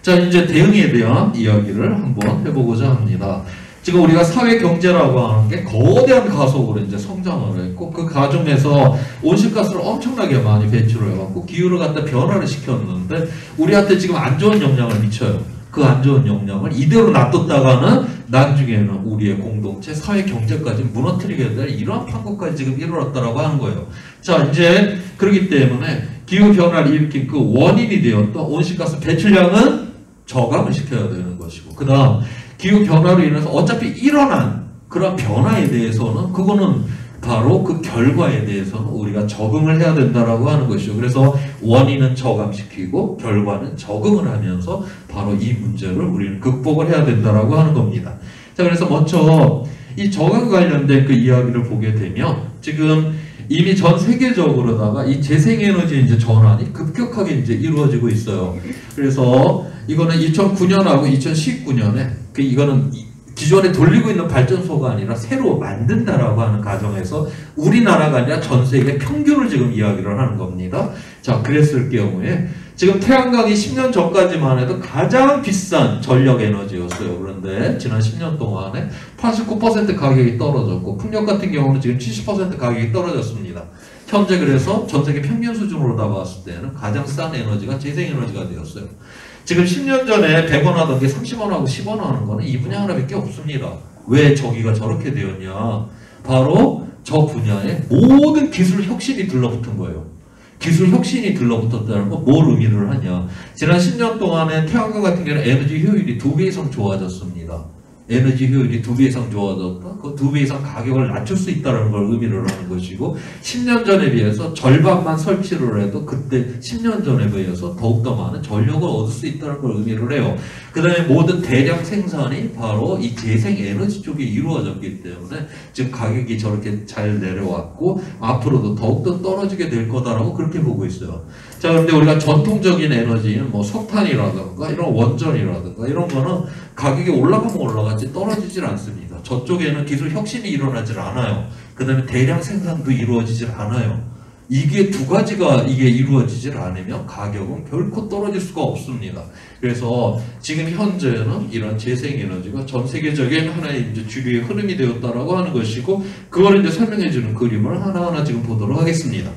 자, 이제 대응에 대한 이야기를 한번 해보고자 합니다. 지금 우리가 사회 경제라고 하는 게 거대한 가속으로 이제 성장을 했고, 그 과정에서 온실가스를 엄청나게 많이 배출을 해갖고 기후를 갖다 변화를 시켰는데 우리한테 지금 안 좋은 영향을 미쳐요. 그 안 좋은 영향을 이대로 놔뒀다가는 나중에는 우리의 공동체, 사회 경제까지 무너뜨리게 될 이러한 판국까지 지금 일어났다라고 하는 거예요. 자, 이제 그렇기 때문에 기후 변화를 일으킨 그 원인이 되었던 온실가스 배출량은 저감을 시켜야 되는 것이고, 그 다음 기후 변화로 인해서 어차피 일어난 그런 변화에 대해서는 그거는 바로 그 결과에 대해서는 우리가 적응을 해야 된다라고 하는 것이죠. 그래서 원인은 저감시키고 결과는 적응을 하면서 바로 이 문제를 우리는 극복을 해야 된다라고 하는 겁니다. 자, 그래서 먼저 이 저감 관련된 그 이야기를 보게 되면 지금 이미 전 세계적으로다가 이 재생에너지 이제 전환이 급격하게 이제 이루어지고 있어요. 그래서 이거는 2009년하고 2019년에 이거는 기존에 돌리고 있는 발전소가 아니라 새로 만든다라고 하는 과정에서 우리나라가 아니라 전 세계 평균을 지금 이야기를 하는 겁니다. 자, 그랬을 경우에 지금 태양광이 10년 전까지만 해도 가장 비싼 전력 에너지였어요. 그런데 지난 10년 동안에 89% 가격이 떨어졌고, 풍력 같은 경우는 지금 70% 가격이 떨어졌습니다. 현재 그래서 전 세계 평균 수준으로 봤을 때는 가장 싼 에너지가 재생에너지가 되었어요. 지금 10년 전에 100원 하던 게 30원하고 10원 하는 거는 이 분야 하나밖에 없습니다. 왜 저기가 저렇게 되었냐? 바로 저 분야에 모든 기술 혁신이 들러붙은 거예요. 기술 혁신이 들러붙었다는 건 뭘 의미를 하냐? 지난 10년 동안에 태양광 같은 경우는 에너지 효율이 2배 이상 좋아졌습니다. 에너지 효율이 2배 이상 좋아졌다. 그 2배 이상 가격을 낮출 수 있다는 걸 의미를 하는 것이고, 10년 전에 비해서 절반만 설치를 해도 그때 10년 전에 비해서 더욱더 많은 전력을 얻을 수 있다는 걸 의미를 해요. 그 다음에 모든 대량 생산이 바로 이 재생에너지 쪽에 이루어졌기 때문에 지금 가격이 저렇게 잘 내려왔고 앞으로도 더욱더 떨어지게 될 거다라고 그렇게 보고 있어요. 자, 그런데 우리가 전통적인 에너지는 뭐 석탄이라든가 이런 원전이라든가 이런 거는 가격이 올라가면 올라가지 떨어지질 않습니다. 저쪽에는 기술 혁신이 일어나질 않아요. 그 다음에 대량 생산도 이루어지질 않아요. 이게 두 가지가 이게 이루어지질 않으면 가격은 결코 떨어질 수가 없습니다. 그래서 지금 현재는 이런 재생에너지가 전 세계적인 하나의 이제 주류의 흐름이 되었다라고 하는 것이고, 그걸 이제 설명해주는 그림을 하나하나 지금 보도록 하겠습니다.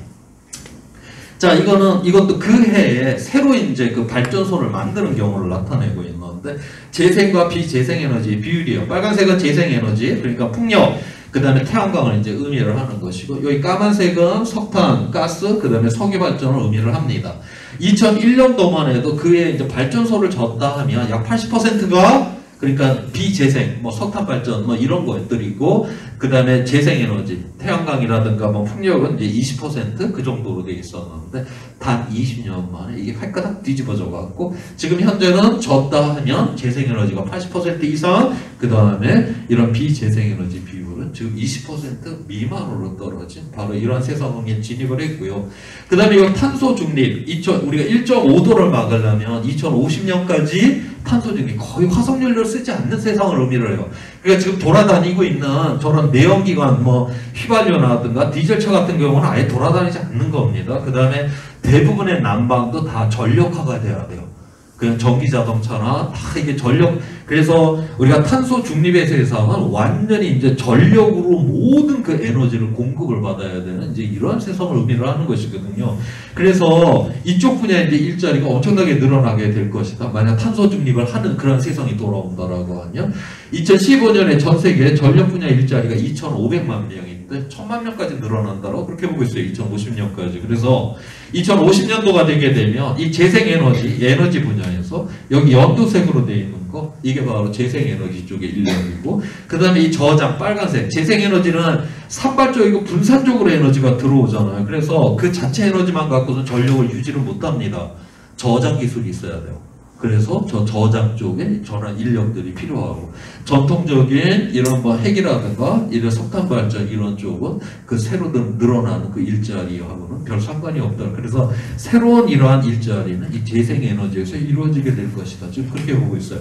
자, 이것도 그 해에 새로 이제 그 발전소를 만드는 경우를 나타내고 있는데, 재생과 비재생에너지의 비율이에요. 빨간색은 재생에너지, 그러니까 풍력, 그 다음에 태양광을 이제 의미를 하는 것이고, 여기 까만색은 석탄, 가스, 그 다음에 석유 발전을 의미를 합니다. 2001년도만 해도 그에 이제 발전소를 졌다 하면 약 80%가 그러니까 비재생, 뭐 석탄 발전, 뭐 이런 것들이고, 그 다음에 재생에너지, 태양광이라든가 뭐 풍력은 이제 20% 그 정도로 돼 있었는데, 단 20년 만에 이게 발가닥 뒤집어져 갖고, 지금 현재는 졌다 하면 재생에너지가 80% 이상, 그 다음에 이런 비재생에너지 비율은 지금 20% 미만으로 떨어진 바로 이러한 세상에 진입을 했고요. 그 다음에 이 탄소 중립, 우리가 1.5도를 막으려면 2050년까지 탄소 중립, 거의 화석연료를 쓰지 않는 세상을 의미를 해요. 그러니까 지금 돌아다니고 있는 저런 내연기관, 뭐 휘발유라든가 디젤차 같은 경우는 아예 돌아다니지 않는 겁니다. 그 다음에 대부분의 난방도 다 전력화가 돼야 돼요. 그냥 전기 자동차나 다 이게 전력, 그래서 우리가 탄소 중립의 세상은 완전히 이제 전력으로 모든 그 에너지를 공급을 받아야 되는 이제 이러한 세상을 의미를 하는 것이거든요. 그래서 이쪽 분야의 이제 일자리가 엄청나게 늘어나게 될 것이다. 만약 탄소 중립을 하는 그런 세상이 돌아온다라고 하면 2015년에 전 세계 전력 분야 일자리가 2,500만 명인데 1,000만 명까지 늘어난다고 그렇게 보고 있어요. 2050년까지. 그래서 2050년도가 되게 되면 이 재생에너지, 에너지 분야에서 여기 연두색으로 되어 있는 거, 이게 바로 재생에너지 쪽의 인력이고, 그 다음에 이 저장, 빨간색, 재생에너지는 산발적이고 분산적으로 에너지가 들어오잖아요. 그래서 그 자체 에너지만 갖고는 전력을 유지를 못합니다. 저장 기술이 있어야 돼요. 그래서 저 저장 쪽에 저런 인력들이 필요하고, 전통적인 이런 뭐 핵이라든가 이런 석탄 발전 이런 쪽은 그 새로 늘어나는 그 일자리하고는 별 상관이 없다. 그래서 새로운 이러한 일자리는 이 재생에너지에서 이루어지게 될 것이다. 지금 그렇게 보고 있어요.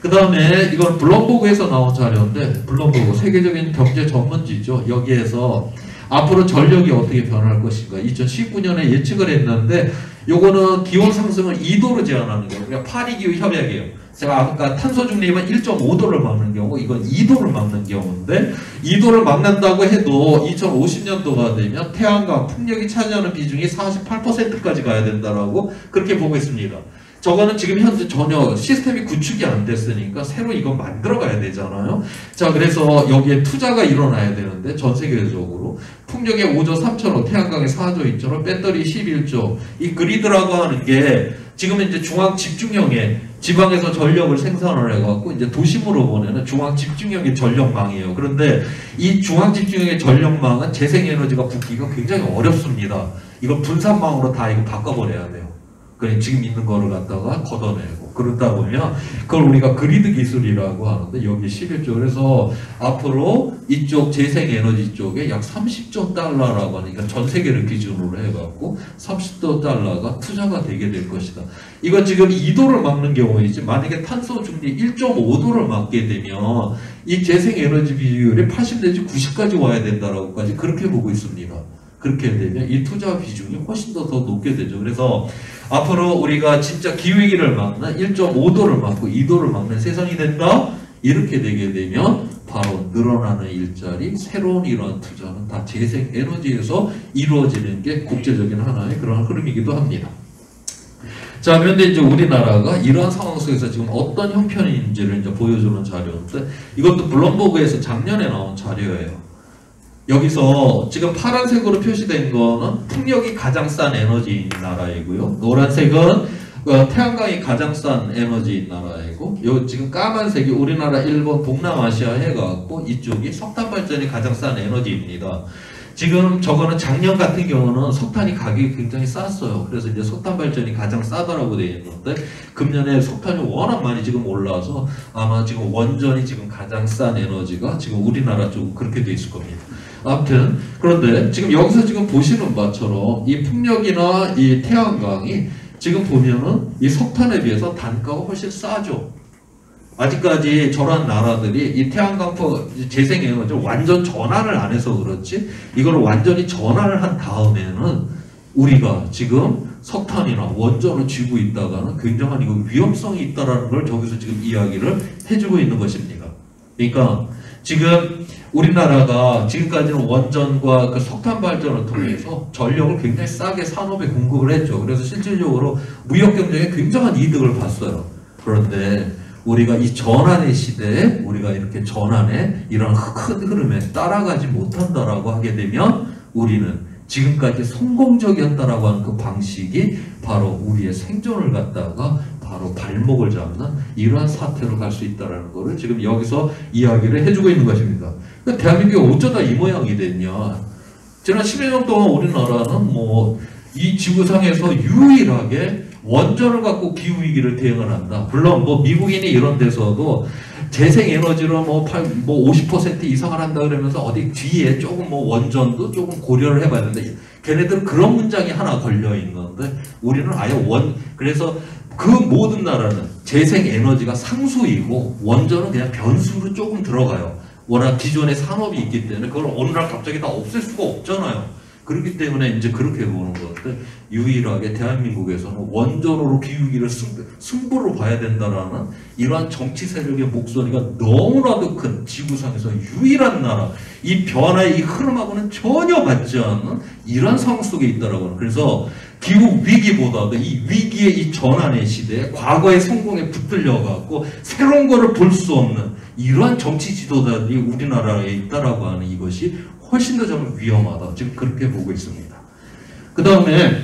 그 다음에 이건 블룸버그에서 나온 자료인데, 블룸버그 세계적인 경제 전문지죠. 여기에서 앞으로 전력이 어떻게 변할 것인가 2019년에 예측을 했는데, 요거는 기온 상승을 2도로 제한하는 거예요. 그러니까 파리기후 협약이에요. 제가 아까 탄소 중립은 1.5도를 막는 경우, 이건 2도를 막는 경우인데, 2도를 막는다고 해도 2050년도가 되면 태양광, 풍력이 차지하는 비중이 48%까지 가야 된다라고 그렇게 보고 있습니다. 저거는 지금 현재 전혀 시스템이 구축이 안 됐으니까 새로 이거 만들어 가야 되잖아요. 자, 그래서 여기에 투자가 일어나야 되는데, 전 세계적으로 풍력에 5조 3천억, 태양광에 4조 2천억, 배터리 11조, 이 그리드라고 하는 게 지금 이제 중앙 집중형의 지방에서 전력을 생산을 해갖고 이제 도심으로 보내는 중앙 집중형의 전력망이에요. 그런데 이 중앙 집중형의 전력망은 재생에너지가 붙기가 굉장히 어렵습니다. 이거 분산망으로 다 이거 바꿔버려야 돼요. 그냥 지금 있는 거를 갖다가 걷어내고, 그러다 보면 그걸 우리가 그리드 기술이라고 하는데, 여기 11조. 그래서 앞으로 이쪽 재생에너지 쪽에 약 30조 달러라고 하니까 전 세계를 기준으로 해갖고 30조 달러가 투자가 되게 될 것이다. 이거 지금 2도를 막는 경우이지, 만약에 탄소 중립 1.5도를 막게 되면 이 재생에너지 비율이 80 내지 90까지 와야 된다라고까지 그렇게 보고 있습니다. 그렇게 되면 이 투자 비중이 훨씬 더 높게 되죠. 그래서 앞으로 우리가 진짜 기후위기를 막는 1.5도를 막고 2도를 막는 세상이 된다? 이렇게 되게 되면 바로 늘어나는 일자리, 새로운 이러한 투자는 다 재생에너지에서 이루어지는 게 국제적인 하나의 그런 흐름이기도 합니다. 자, 그런데 이제 우리나라가 이러한 상황 속에서 지금 어떤 형편인지를 이제 보여주는 자료인데, 이것도 블룸버그에서 작년에 나온 자료예요. 여기서 지금 파란색으로 표시된 거는 풍력이 가장 싼 에너지인 나라이고요. 노란색은 태양광이 가장 싼 에너지인 나라이고, 요 지금 까만색이 우리나라, 일본, 동남아시아 해갖고 이쪽이 석탄 발전이 가장 싼 에너지입니다. 지금 저거는 작년 같은 경우는 석탄이 가격이 굉장히 쌌어요. 그래서 이제 석탄 발전이 가장 싸다라고 되어 있는데, 금년에 석탄이 워낙 많이 지금 올라서 아마 지금 원전이 지금 가장 싼 에너지가 지금 우리나라 쪽 그렇게 돼 있을 겁니다. 아무튼 그런데 지금 여기서 지금 보시는 바처럼 이 풍력이나 이 태양광이 지금 보면은 이 석탄에 비해서 단가가 훨씬 싸죠. 아직까지 저런 나라들이 이 태양광포 재생에너지를 완전 전환을 안 해서 그렇지, 이걸 완전히 전환을 한 다음에는 우리가 지금 석탄이나 원전을 쥐고 있다가는 굉장한 이거 위험성이 있다라는 걸 저기서 지금 이야기를 해주고 있는 것입니다. 그러니까 지금 우리나라가 지금까지는 원전과 그 석탄 발전을 통해서 전력을 굉장히 싸게 산업에 공급을 했죠. 그래서 실질적으로 무역 경쟁에 굉장한 이득을 봤어요. 그런데 우리가 이 전환의 시대에 우리가 이렇게 전환의 이런 큰 흐름에 따라가지 못한다라고 하게 되면 우리는 지금까지 성공적이었다라고 하는 그 방식이 바로 우리의 생존을 갖다가 바로 발목을 잡는 이러한 사태로 갈 수 있다라는 것을 지금 여기서 이야기를 해주고 있는 것입니다. 그러니까 대한민국이 어쩌다 이 모양이 됐냐. 지난 10여 년 동안 우리나라는 뭐 이 지구상에서 유일하게 원전을 갖고 기후위기를 대응을 한다. 물론 뭐 미국인이 이런 데서도 재생에너지로 뭐 50% 이상을 한다 그러면서 어디 뒤에 조금 뭐 원전도 조금 고려를 해봐야 되는데 걔네들은 그런 문장이 하나 걸려 있는데 우리는 아예 그래서 그 모든 나라는 재생에너지가 상수이고 원전은 그냥 변수로 조금 들어가요. 워낙 기존의 산업이 있기 때문에 그걸 어느 날 갑자기 다 없앨 수가 없잖아요. 그렇기 때문에 이제 그렇게 보는 건데 유일하게 대한민국에서는 원전으로 기후위기를 승부로 봐야 된다라는 이러한 정치 세력의 목소리가 너무나도 큰 지구상에서 유일한 나라, 이 변화의 이 흐름하고는 전혀 맞지 않는 이러한 상황 속에 있다라고 하는. 그래서 기후 위기보다도 이 위기의 이 전환의 시대에 과거의 성공에 붙들려 갖고 새로운 거를 볼 수 없는 이러한 정치 지도자들이 우리나라에 있다라고 하는 이것이 훨씬 더 저는 위험하다. 지금 그렇게 보고 있습니다. 그 다음에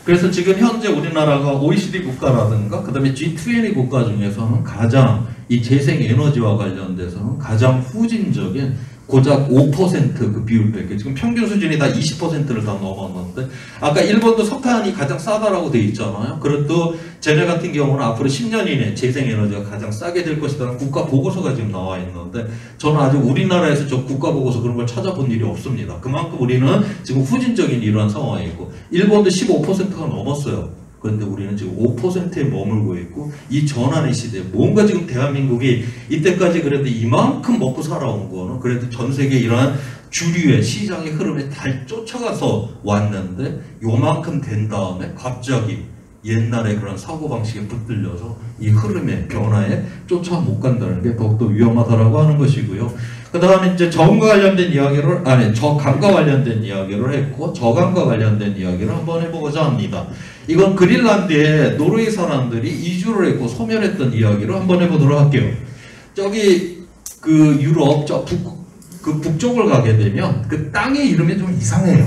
그래서 지금 현재 우리나라가 OECD 국가라든가 그 다음에 G20 국가 중에서는 가장 이 재생에너지와 관련돼서는 가장 후진적인 고작 5% 그 비율밖에, 지금 평균 수준이 다 20%를 다 넘었는데, 아까 일본도 석탄이 가장 싸다라고 돼 있잖아요. 그래도 쟤네 같은 경우는 앞으로 10년 이내 재생에너지가 가장 싸게 될 것이라는 국가 보고서가 지금 나와 있는데, 저는 아직 우리나라에서 저 국가 보고서 그런 걸 찾아본 일이 없습니다. 그만큼 우리는 지금 후진적인 이러한 상황이고, 일본도 15%가 넘었어요. 그런데 우리는 지금 5%에 머물고 있고, 이 전환의 시대에 뭔가 지금 대한민국이 이때까지 그래도 이만큼 먹고 살아온 거는 그래도 전 세계 이러한 주류의 시장의 흐름에 잘 쫓아가서 왔는데, 요만큼 된 다음에 갑자기 옛날의 그런 사고방식에 붙들려서 이 흐름의 변화에 쫓아 못 간다는 게 더욱더 위험하다라고 하는 것이고요. 그 다음에 이제 저감과 관련된 이야기를, 저감과 관련된 이야기를 했고, 저감과 관련된 이야기를 한번 해보고자 합니다. 이건 그린란드에 노르웨이 사람들이 이주를 했고 소멸했던 이야기를 한번 해보도록 할게요. 저기 그 유럽 그 북쪽을 가게 되면 그 땅의 이름이 좀 이상해요.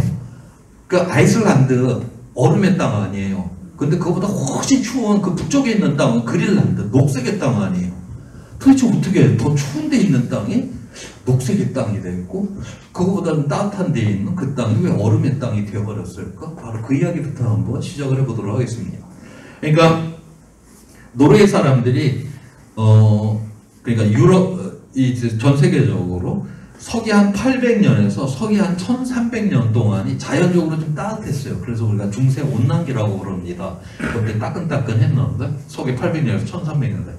그 아이슬란드 얼음의 땅 아니에요. 근데 그거보다 훨씬 추운 그 북쪽에 있는 땅은 그린란드 녹색의 땅 아니에요. 도대체 어떻게 더 추운 데 있는 땅이 녹색의 땅이 됐고 그거보다는 따뜻한 데에 있는 그 땅이 왜 얼음의 땅이 되어버렸을까? 바로 그 이야기부터 한번 시작을 해보도록 하겠습니다. 그러니까 노르웨이 사람들이 그러니까 유럽 전 세계적으로 서기 한 800년에서 서기 한 1300년 동안이 자연적으로 좀 따뜻했어요. 그래서 우리가 중세 온난기라고 그럽니다. 그때 따끈따끈했는데 서기 800년에서 1300년대.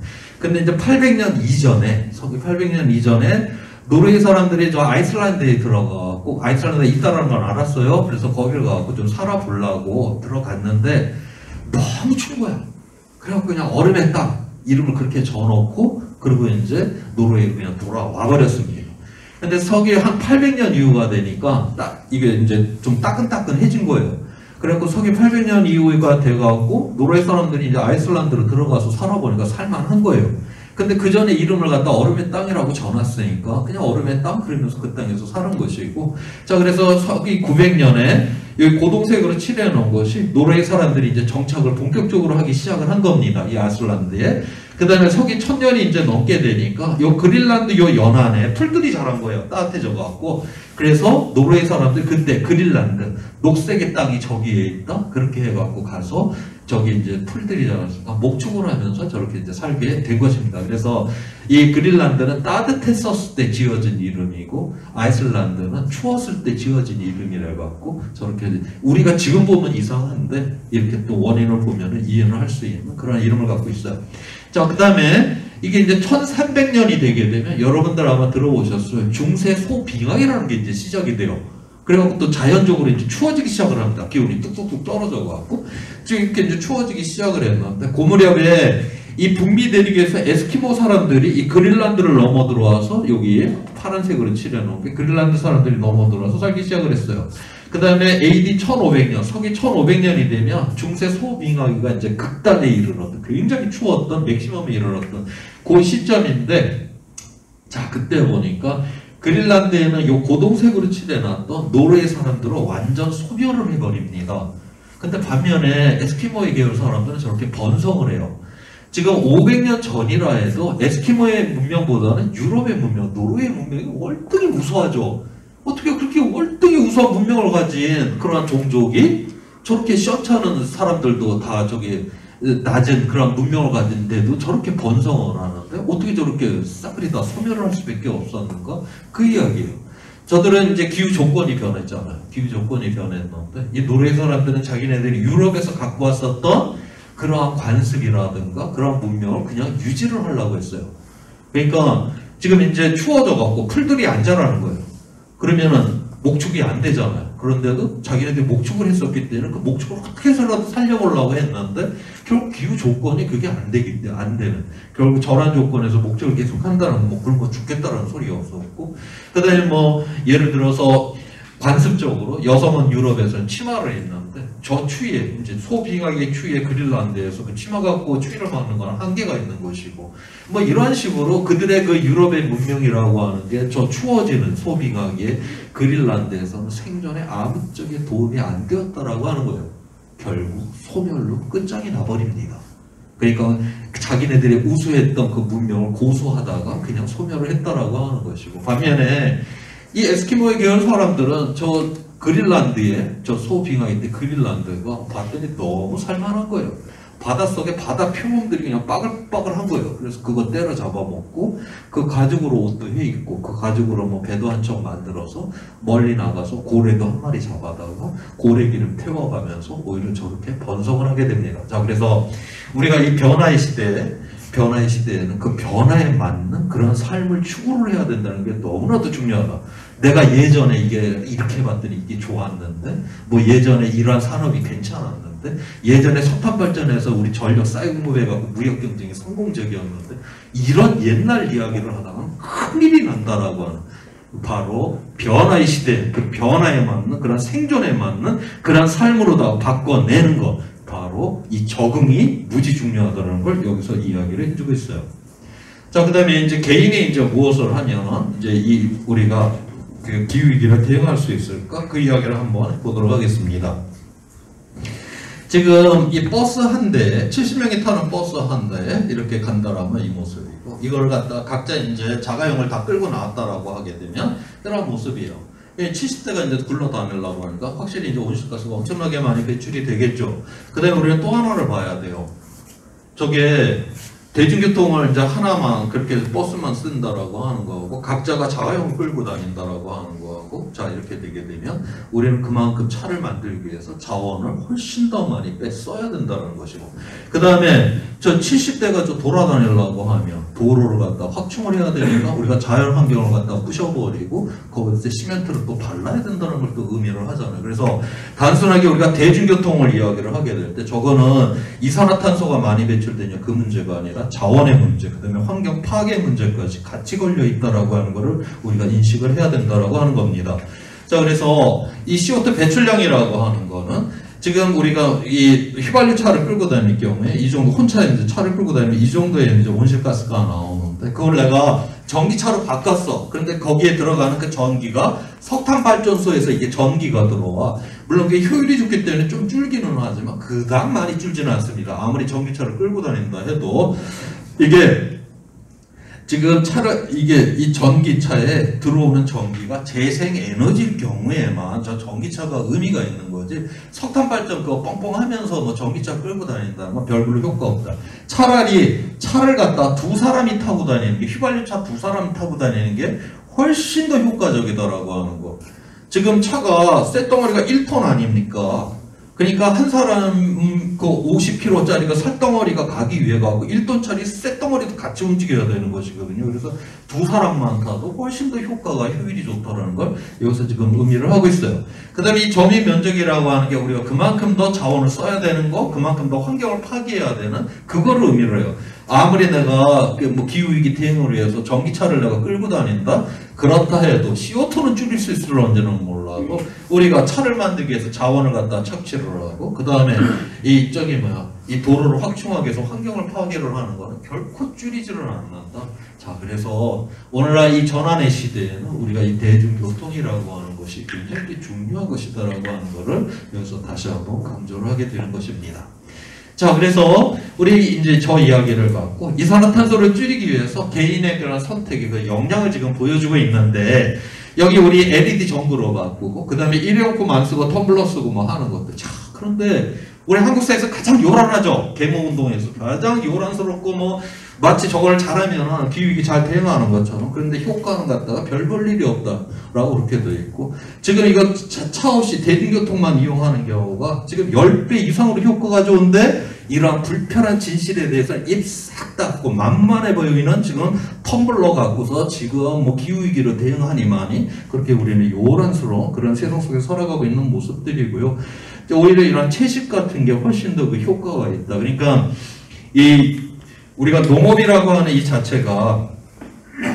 근데 이제 800년 이전에 서기 800년 이전에 노르웨이 사람들이 저 아이슬란드에 들어가고 아이슬란드에 있다라는 걸 알았어요. 그래서 거기를 가고 좀 살아보려고 들어갔는데 너무 추운 거야. 그래갖고 그냥 얼음의 땅 이름을 그렇게 적어놓고 그리고 이제 노르웨이로 그냥 돌아와 버렸습니다. 근데 서기 한 800년 이후가 되니까 이게 이제 좀 따끈따끈해진 거예요. 그래갖고 서기 800년 이후가 돼갖고 노르웨이 사람들이 이제 아이슬란드로 들어가서 살아보니까 살만한 거예요. 근데 그 전에 이름을 갖다 얼음의 땅이라고 전했으니까 그냥 얼음의 땅 그러면서 그 땅에서 사는 것이고, 자 그래서 서기 900년에 여기 고동색으로 칠해 놓은 것이 노르웨이 사람들이 이제 정착을 본격적으로 하기 시작을 한 겁니다. 이 아이슬란드에. 그 다음에 서기 1000년이 이제 넘게 되니까 요 그린란드 요 연안에 풀들이 자란 거예요. 따뜻해져 갖고. 그래서 노르웨이 사람들 그때 그린란드 녹색의 땅이 저기에 있다. 그렇게 해갖고 가서 저기 이제 풀들이 자라니까 목축을 하면서 저렇게 이제 살게 된 것입니다. 그래서 이 그린란드는 따뜻했었을 때 지어진 이름이고 아이슬란드는 추웠을 때 지어진 이름이라 갖고 저렇게 우리가 지금 보면 이상한데 이렇게 또 원인을 보면은 이해를 할 수 있는 그런 이름을 갖고 있어요. 자, 그 다음에 이게 이제 1300년이 되게 되면 여러분들 아마 들어보셨어요. 중세 소빙하기라는 게 이제 시작이 돼요. 그래갖고 또 자연적으로 이제 추워지기 시작을 합니다. 기온이 뚝뚝뚝 떨어져갖고 지금 이렇게 이제 추워지기 시작을 했는데 그 무렵에 이 북미 대륙에서 에스키모 사람들이 이 그린란드를 넘어 들어와서 여기 파란색으로 칠해놓은 게 그린란드 사람들이 넘어 들어와서 살기 시작을 했어요. 그 다음에 AD 1500년, 서기 1500년이 되면 중세 소빙하기가 이제 극단에 이르렀던, 굉장히 추웠던 맥시멈에 이르렀던 그 시점인데, 자, 그때 보니까 그린란드에는 요 고동색으로 칠해놨던 노르웨이 사람들은 완전 소멸을 해버립니다. 근데 반면에 에스키모의 계열 사람들은 저렇게 번성을 해요. 지금 500년 전이라 해도 에스키모의 문명보다는 유럽의 문명, 노르웨이 문명이 월등히 우수하죠. 어떻게 그렇게 월등히 우수한 문명을 가진 그러한 종족이 저렇게 시원찮은 사람들도 다 저기 낮은 그런 문명을 가진데도 저렇게 번성을 하는데 어떻게 저렇게 싹그리 다 소멸을 할 수밖에 없었는가? 그 이야기예요. 저들은 이제 기후 조건이 변했잖아요. 기후 조건이 변했는데 이 노르웨이 사람들은 자기네들이 유럽에서 갖고 왔었던 그러한 관습이라든가 그러한 문명을 그냥 유지를 하려고 했어요. 그러니까 지금 이제 추워져 갖고 풀들이 안 자라는 거예요. 그러면은 목축이 안 되잖아요. 그런데도 자기네들이 목축을 했었기 때문에 그 목축을 어떻게 해서라도 살려보려고 했는데 결국 기후 조건이 그게 안 되는. 결국 저런 조건에서 목축을 계속 한다는 뭐 그런 거 죽겠다는 소리가 없었고, 그 다음에 뭐 예를 들어서 관습적으로 여성은 유럽에서는 치마를 입는데 저 추위에 이제 소빙하기 추위에 그린란드에서 그 치마 갖고 추위를 막는 건 한계가 있는 것이고 뭐 이런 식으로 그들의 그 유럽의 문명이라고 하는 게 저 추워지는 소빙하기에 그린란드에서는 생존에 아무짝에 도움이 안 되었다라고 하는 거예요. 결국 소멸로 끝장이 나버립니다. 그러니까 자기네들이 우수했던 그 문명을 고수하다가 그냥 소멸을 했다라고 하는 것이고, 반면에 이 에스키모의 계열 사람들은 저 그린란드에 저 소빙하인데 그린란드가 봤더니 너무 살만한 거예요. 바닷속에 바다 표범들이 그냥 빠글빠글한 거예요. 그래서 그거 때려 잡아먹고 그 가죽으로 옷도 해입고 그 가죽으로 뭐 배도 한 척 만들어서 멀리 나가서 고래도 한 마리 잡아다가 고래기름 태워가면서 오히려 저렇게 번성을 하게 됩니다. 자, 그래서 우리가 이 변화의 시대에는 그 변화에 맞는 그런 삶을 추구를 해야 된다는 게 너무나도 중요하다. 내가 예전에 이게 이렇게 해봤더니 이게 좋았는데, 뭐 예전에 이러한 산업이 괜찮았는데, 예전에 석탄 발전해서 우리 전력 쌀국무해갖고 무역 경쟁이 성공적이었는데, 이런 옛날 이야기를 하다가 큰일이 난다라고 하는, 바로 변화의 시대, 그 변화에 맞는 그런 생존에 맞는 그런 삶으로 다 바꿔내는 것, 바로 이 적응이 무지 중요하다는 걸 여기서 이야기를 해주고 있어요. 자, 그 다음에 이제 개인이 이제 무엇을 하면 이제 우리가 그 기후위기를 대응할 수 있을까? 그 이야기를 한번 보도록 하겠습니다. 지금 이 버스 한 대, 70명이 타는 버스 한 대 이렇게 간다라면 이 모습이고, 이걸 갖다 각자 이제 자가용을 다 끌고 나왔다라고 하게 되면 이런 모습이에요. 70대가 이제 굴러다니려고 하니까 확실히 이제 온실가스가 엄청나게 많이 배출이 되겠죠. 그 다음에 우리는 또 하나를 봐야 돼요. 저게 대중교통을 이제 하나만 그렇게 버스만 쓴다라고 하는 거하고 각자가 자가용을 끌고 다닌다라고 하는 거하고, 자, 이렇게 되게 되면 우리는 그만큼 차를 만들기 위해서 자원을 훨씬 더 많이 써야 된다는 것이고, 그 다음에 저 70대가 저 돌아다니려고 하면 도로를 갖다 확충을 해야 되니까 우리가 자연 환경을 갖다 부셔버리고 거기서 시멘트를 또 발라야 된다는 걸 또 의미를 하잖아요. 그래서 단순하게 우리가 대중교통을 이야기를 하게 될 때 저거는 이산화탄소가 많이 배출되냐 그 문제가 아니라 자원의 문제, 그 다음에 환경 파괴 문제까지 같이 걸려 있다라고 하는 거를 우리가 인식을 해야 된다라고 하는 겁니다. 자, 그래서 이 CO2 배출량이라고 하는 거는 지금 우리가 이 휘발유 차를 끌고 다닐 경우에 이 정도 혼자 이제 차를 끌고 다니면 이 정도의 이제 온실가스가 나오는데, 그걸 내가 전기차로 바꿨어. 그런데 거기에 들어가는 그 전기가 석탄 발전소에서 이게 전기가 들어와. 물론 그게 효율이 좋기 때문에 좀 줄기는 하지만 그닥 많이 줄지는 않습니다. 아무리 전기차를 끌고 다닌다 해도 이게 지금 이 전기차에 들어오는 전기가 재생 에너지일 경우에만 저 전기차가 의미가 있는 거지, 석탄 발전 그거 뻥뻥 하면서 뭐 전기차 끌고 다닌다는 건 별로 효과 없다. 차라리 차를 갖다 두 사람이 타고 다니는 게, 휘발유차 두 사람이 타고 다니는 게 훨씬 더 효과적이다라고 하는 거. 지금 차가 쇳덩어리가 1톤 아닙니까? 그러니까 한 사람 그 50kg짜리가 살덩어리가 가기 위해 가고 1톤짜리 쇳덩어리도 같이 움직여야 되는 것이거든요. 그래서 두 사람만 타도 훨씬 더 효과가 효율이 좋다라는 걸 여기서 지금 의미를 하고 있어요. 그 다음에 이 점유 면적이라고 하는 게 우리가 그만큼 더 자원을 써야 되는 거, 그만큼 더 환경을 파괴해야 되는 그거를 의미를 해요. 아무리 내가 뭐 기후위기 대응을 위해서 전기차를 내가 끌고 다닌다? 그렇다 해도 CO2는 줄일 수 있을런지는 몰라도 우리가 차를 만들기 위해서 자원을 갖다 착취를 하고 그 다음에 이 도로를 확충하기 위해서 환경을 파괴를 하는 거는 결코 줄이지는 않는다. 자, 그래서 오늘날 이 전환의 시대에는 우리가 이 대중교통이라고 하는 것이 굉장히 중요한 것이다라고 하는 것을 여기서 다시 한번 강조를 하게 되는 것입니다. 자, 그래서 우리 이제 저 이야기를 갖고 이산화탄소를 줄이기 위해서 개인의 그런 선택의 그 역량을 지금 보여주고 있는데 여기 우리 LED 전구로 바꾸고 그 다음에 일회용품 안 쓰고 텀블러 쓰고 뭐 하는 것들. 자, 그런데 우리 한국 사회에서 가장 요란하죠. 계몽운동에서 가장 요란스럽고 뭐 마치 저걸 잘하면 기후위기 잘 대응하는 것처럼. 그런데 효과는 갖다가 별 볼 일이 없다라고 그렇게 돼 있고 지금 이거 차 없이 대중교통만 이용하는 경우가 지금 10배 이상으로 효과가 좋은데 이러한 불편한 진실에 대해서 입 싹 닫고 만만해 보이는 지금 텀블러 갖고서 지금 뭐 기후위기를 대응하니만이 그렇게 우리는 요란스러운 그런 세상 속에 살아가고 있는 모습들이고요. 오히려 이런 채식 같은 게 훨씬 더 그 효과가 있다. 그러니까 우리가 농업이라고 하는 이 자체가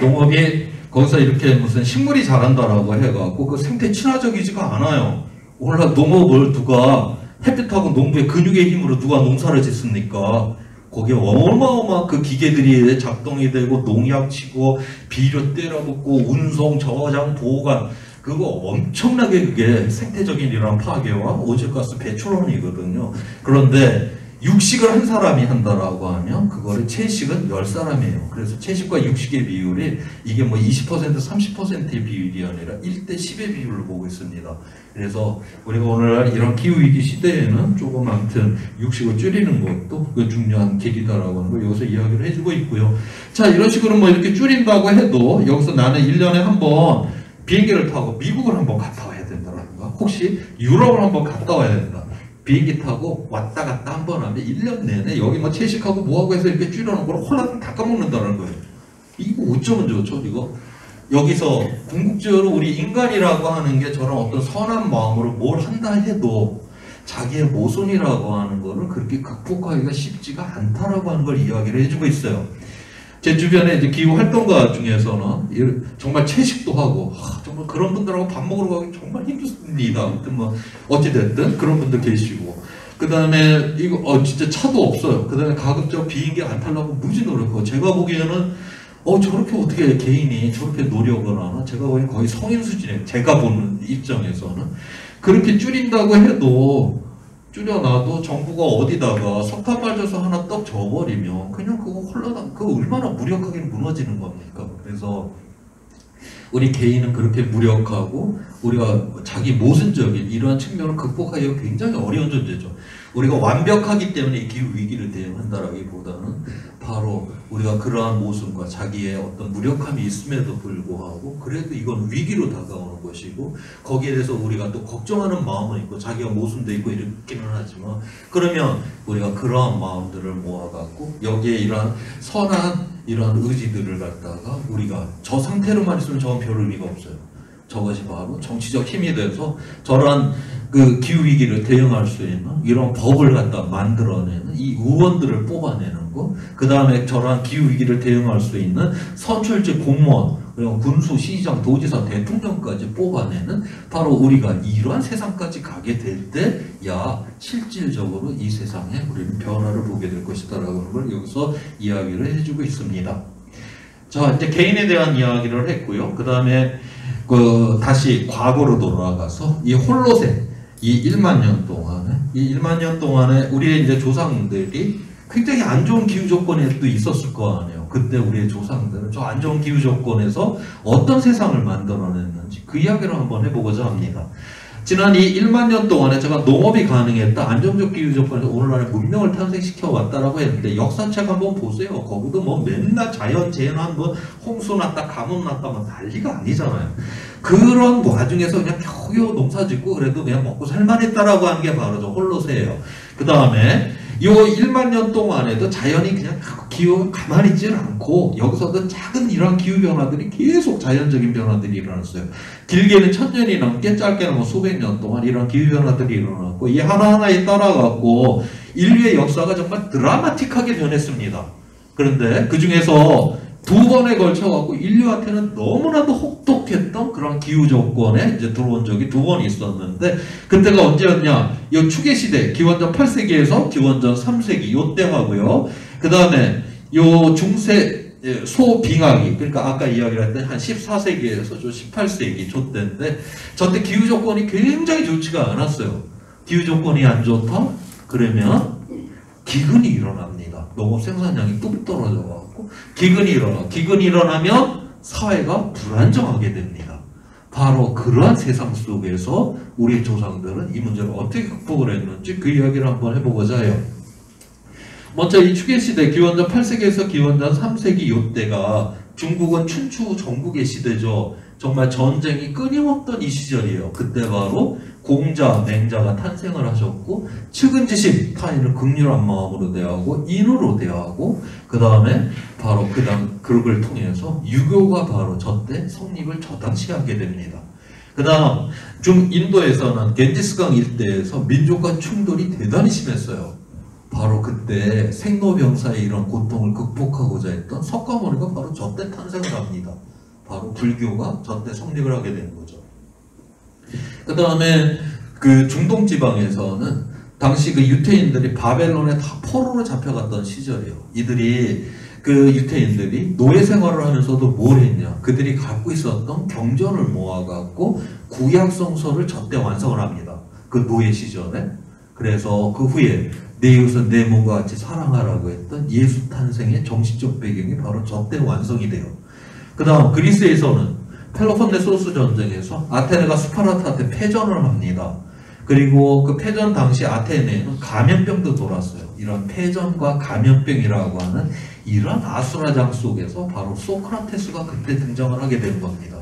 농업이 거기서 이렇게 무슨 식물이 자란다라고 해갖고 그 생태 친화적이지가 않아요. 오늘날 농업을 누가 햇빛하고 농부의 근육의 힘으로 누가 농사를 짓습니까? 거기에 어마어마한 그 기계들이 작동이 되고 농약 치고 비료 때려붓고 운송, 저장, 보관 그거 엄청나게 그게 생태적인 이런 파괴와 오질가스 배출원이거든요. 그런데 육식을 한 사람이 한다라고 하면 그거를 채식은 10사람이에요. 그래서 채식과 육식의 비율이 이게 뭐 20% 30%의 비율이 아니라 1대 10의 비율로 보고 있습니다. 그래서 우리가 오늘날 이런 기후위기 시대에는 조금 아무튼 육식을 줄이는 것도 그 중요한 계기다라고 하는 걸 여기서 이야기를 해주고 있고요. 자, 이런 식으로 뭐 이렇게 줄인다고 해도 여기서 나는 1년에 한 번 비행기를 타고 미국을 한번 갔다 와야 된다라든가 혹시 유럽을 한번 갔다 와야 된다. 비행기 타고 왔다 갔다 한 번 하면 1년 내내 여기 뭐 채식하고 뭐하고 해서 이렇게 줄여놓은 걸 홀라당 다 까먹는다는 거예요. 이거 어쩌면 좋죠, 이거? 여기서 궁극적으로 우리 인간이라고 하는 게 저런 어떤 선한 마음으로 뭘 한다 해도 자기의 모순이라고 하는 거를 그렇게 극복하기가 쉽지가 않다라고 하는 걸 이야기를 해주고 있어요. 제 주변에 이제 기후 활동가 중에서는 정말 채식도 하고 정말 그런 분들하고 밥 먹으러 가기 정말 힘듭니다. 아무튼 뭐 어찌됐든 그런 분들 계시고 그 다음에 이거 진짜 차도 없어요. 그 다음에 가급적 비행기 안 타려고 무지 노력하고 제가 보기에는 저렇게 어떻게 개인이 저렇게 노력을 하나? 제가 보기엔 거의 성인 수준이에요. 제가 보는 입장에서는 그렇게 줄인다고 해도 줄여놔도 정부가 어디다가 석탄 발전소 하나 떡 줘버리면 그냥 그거 홀라당 그거 얼마나 무력하게 무너지는 겁니까? 그래서 우리 개인은 그렇게 무력하고 우리가 자기 모순적인 이러한 측면을 극복하기가 굉장히 어려운 존재죠. 우리가 완벽하기 때문에 이 기후 위기를 대응한다라기보다는 바로 우리가 그러한 모순과 자기의 어떤 무력함이 있음에도 불구하고 그래도 이건 위기로 다가오는 것이고 거기에 대해서 우리가 또 걱정하는 마음은 있고 자기가 모순도 있고 이렇기는 하지만 그러면 우리가 그러한 마음들을 모아갖고 여기에 이러한 선한 이러한 의지들을 갖다가 우리가 저 상태로만 있으면 저건 별 의미가 없어요. 저것이 바로 정치적 힘이 돼서 저러한 그 기후위기를 대응할 수 있는 이런 법을 갖다 만들어내는 이 의원들을 뽑아내는 거, 그 다음에 저러한 기후위기를 대응할 수 있는 선출직 공무원, 그리고 군수, 시장, 도지사, 대통령까지 뽑아내는 바로 우리가 이러한 세상까지 가게 될 때, 실질적으로 이 세상에 우리는 변화를 보게 될 것이다라고 하는 걸 여기서 이야기를 해주고 있습니다. 자, 이제 개인에 대한 이야기를 했고요. 그 다음에 다시 과거로 돌아가서 이 홀로세, 이 1만 년 동안에 우리의 이제 조상들이 굉장히 안 좋은 기후 조건에 또 있었을 거 아니에요. 그때 우리의 조상들은 저 안 좋은 기후 조건에서 어떤 세상을 만들어냈는지 그 이야기를 한번 해보고자 합니다. 지난 이 1만 년 동안에 제가 농업이 가능했다, 안정적 기후 조건에서 오늘날의 문명을 탄생시켜 왔다라고 했는데 역사책 한번 보세요. 거기도 뭐 맨날 자연재난, 뭐 홍수 났다, 가뭄 났다, 뭐 난리가 아니잖아요. 그런 와중에서 그냥 겨우겨우 농사 짓고 그래도 그냥 먹고 살만했다라고 하는 게 바로 저 홀로세예요. 그 그 다음에 요 1만 년 동안에도 자연이 그냥 기후가 가만히 있지는 않고 여기서도 작은 이러한 기후 변화들이 계속 자연적인 변화들이 일어났어요. 길게는 1000년이 넘게, 짧게는 뭐 수백 년 동안 이런 기후 변화들이 일어났고 이 하나하나에 따라갖고 인류의 역사가 정말 드라마틱하게 변했습니다. 그런데 그 중에서 2번에 걸쳐갖고 인류한테는 너무나도 혹독했던 그런 기후 조건에 이제 들어온 적이 2번 있었는데, 그때가 언제였냐? 이 추계시대, 기원전 8세기에서 기원전 3세기, 요때하고요. 그 다음에 요 중세, 소빙하기, 그러니까 아까 이야기를 했던 한 14세기에서 18세기, 저때인데, 저때 기후 조건이 굉장히 좋지가 않았어요. 기후 조건이 안 좋다? 그러면 기근이 일어납니다. 농업 생산량이 뚝 떨어져가지고 기근이 일어나면 사회가 불안정하게 됩니다. 바로 그러한 세상 속에서 우리 조상들은 이 문제를 어떻게 극복을 했는지 그 이야기를 한번 해보고자 해요. 먼저 이 추계시대 기원전 8세기에서 기원전 3세기 요때가 중국은 춘추 전국의 시대죠. 정말 전쟁이 끊임없던 이 시절이에요. 그때 바로 공자, 맹자가 탄생을 하셨고 측은지심, 타인을 극률한 마음으로 대하고 인으로 대하고 그 다음에 바로 그걸 통해서 유교가 바로 저때 성립을 저 당시 하게 됩니다. 그 다음 중인도에서는 겐지스강 일대에서 민족 간 충돌이 대단히 심했어요. 바로 그때 생로병사의 이런 고통을 극복하고자 했던 석가모니가 바로 저때 탄생을 합니다. 바로 불교가 저때 성립을 하게 되는 거죠. 그 다음에 그 중동 지방에서는 당시 그 유태인들이 바벨론에 다 포로로 잡혀갔던 시절이에요. 이들이 그 유태인들이 노예 생활을 하면서도 뭘 했냐? 그들이 갖고 있었던 경전을 모아갖고 구약 성서를 저때 완성을 합니다. 그 노예 시절에. 그래서 그 후에 내 이웃은 내 몸과 같이 사랑하라고 했던 예수 탄생의 정신적 배경이 바로 저때 완성이 돼요. 그 다음 그리스에서는 펠로폰네소스 전쟁에서 아테네가 스파르타한테 패전을 합니다. 그리고 그 패전 당시 아테네에는 감염병도 돌았어요. 이런 패전과 감염병이라고 하는 이런 아수라장 속에서 바로 소크라테스가 그때 등장을 하게 된 겁니다.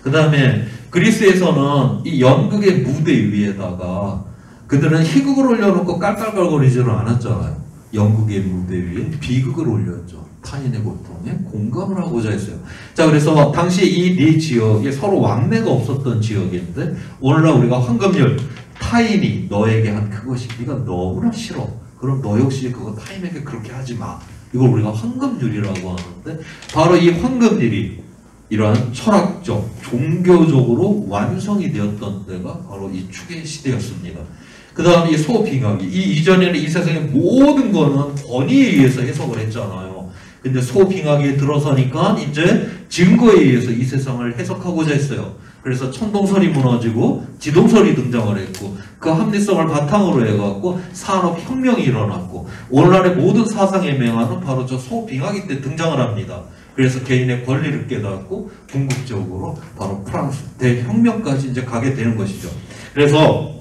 그 다음에 그리스에서는 이 연극의 무대 위에다가 그들은 희극을 올려놓고 깔깔거리지는 않았잖아요. 연극의 무대 위에 비극을 올렸죠. 타인의 고통에 공감을 하고자 했어요. 자, 그래서 당시 이 네 지역에 서로 왕래가 없었던 지역인데 오늘날 우리가 황금률, 타인이 너에게 한 그것이 네가 너무나 싫어. 그럼 너 역시 그거 타인에게 그렇게 하지 마. 이걸 우리가 황금률이라고 하는데 바로 이 황금률이 이러한 철학적, 종교적으로 완성이 되었던 때가 바로 이 추계 시대였습니다. 그 다음에 이 소빙하기. 이 이전에는 이 세상의 모든 거는 권위에 의해서 해석을 했잖아요. 근데 소빙하기에 들어서니까 이제 증거에 의해서 이 세상을 해석하고자 했어요. 그래서 천동설이 무너지고 지동설이 등장을 했고 그 합리성을 바탕으로 해갖고 산업혁명이 일어났고 오늘날의 모든 사상의 맹아는 바로 저 소빙하기 때 등장을 합니다. 그래서 개인의 권리를 깨닫고 궁극적으로 바로 프랑스 대혁명까지 이제 가게 되는 것이죠. 그래서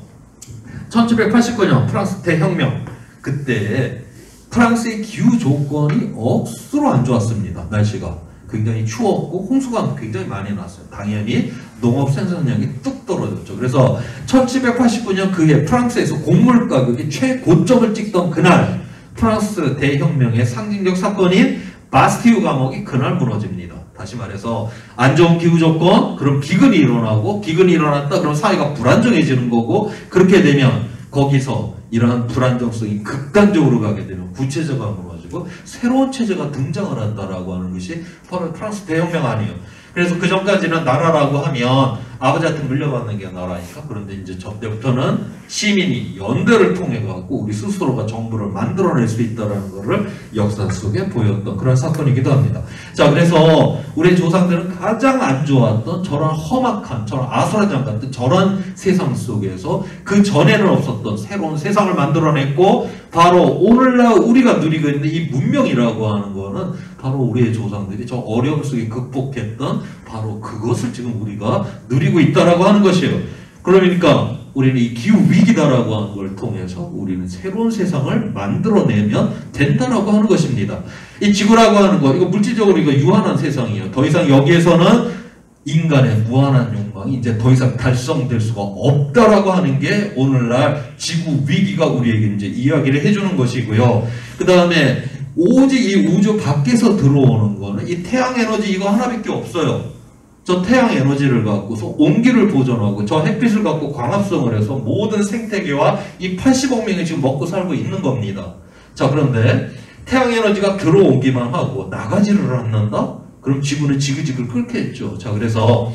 1789년 프랑스 대혁명, 그때 프랑스의 기후 조건이 억수로 안 좋았습니다. 날씨가 굉장히 추웠고 홍수가 굉장히 많이 났어요. 당연히 농업 생산량이 뚝 떨어졌죠. 그래서 1789년 그해 프랑스에서 곡물 가격이 최고점을 찍던 그날 프랑스 대혁명의 상징적 사건인 바스티유 감옥이 그날 무너집니다. 다시 말해서 안 좋은 기후 조건, 그럼 기근이 일어나고 기근이 일어났다 그럼 사회가 불안정해지는 거고 그렇게 되면 거기서 이러한 불안정성이 극단적으로 가게 되면 구체제가 무너지고 새로운 체제가 등장을 한다라고 하는 것이 바로 프랑스 대혁명 아니에요. 그래서 그 전까지는 나라라고 하면 아버지한테 물려받는 게 나라니까. 그런데 이제 저때부터는 시민이 연대를 통해 갖고 우리 스스로가 정부를 만들어낼 수 있다라는 것을 역사 속에 보였던 그런 사건이기도 합니다. 자, 그래서 우리 조상들은 가장 안 좋았던 저런 험악한, 저런 아수라장 같은 저런 세상 속에서 그 전에는 없었던 새로운 세상을 만들어냈고 바로 오늘날 우리가 누리고 있는 이 문명이라고 하는 거는 바로 우리의 조상들이 저 어려움 속에 극복했던 바로 그것을 지금 우리가 누리고 있다라고 하는 것이에요. 그러니까 우리는 이 기후 위기다라고 하는 걸 통해서 우리는 새로운 세상을 만들어내면 된다라고 하는 것입니다. 이 지구라고 하는 거, 이거 물질적으로 이거 유한한 세상이에요. 더 이상 여기에서는 인간의 무한한 욕망, 전방이 이제 더 이상 달성될 수가 없다라고 하는 게 오늘날 지구 위기가 우리에게 이제 이야기를 해주는 것이고요. 그 다음에 오직 이 우주 밖에서 들어오는 거는 이 태양 에너지 이거 하나밖에 없어요. 저 태양 에너지를 갖고서 온기를 보존하고 저 햇빛을 갖고 광합성을 해서 모든 생태계와 이 80억 명이 지금 먹고 살고 있는 겁니다. 자, 그런데 태양 에너지가 들어오기만 하고 나가지를 않는다? 그럼 지구는 지그지글 끓겠죠. 자, 그래서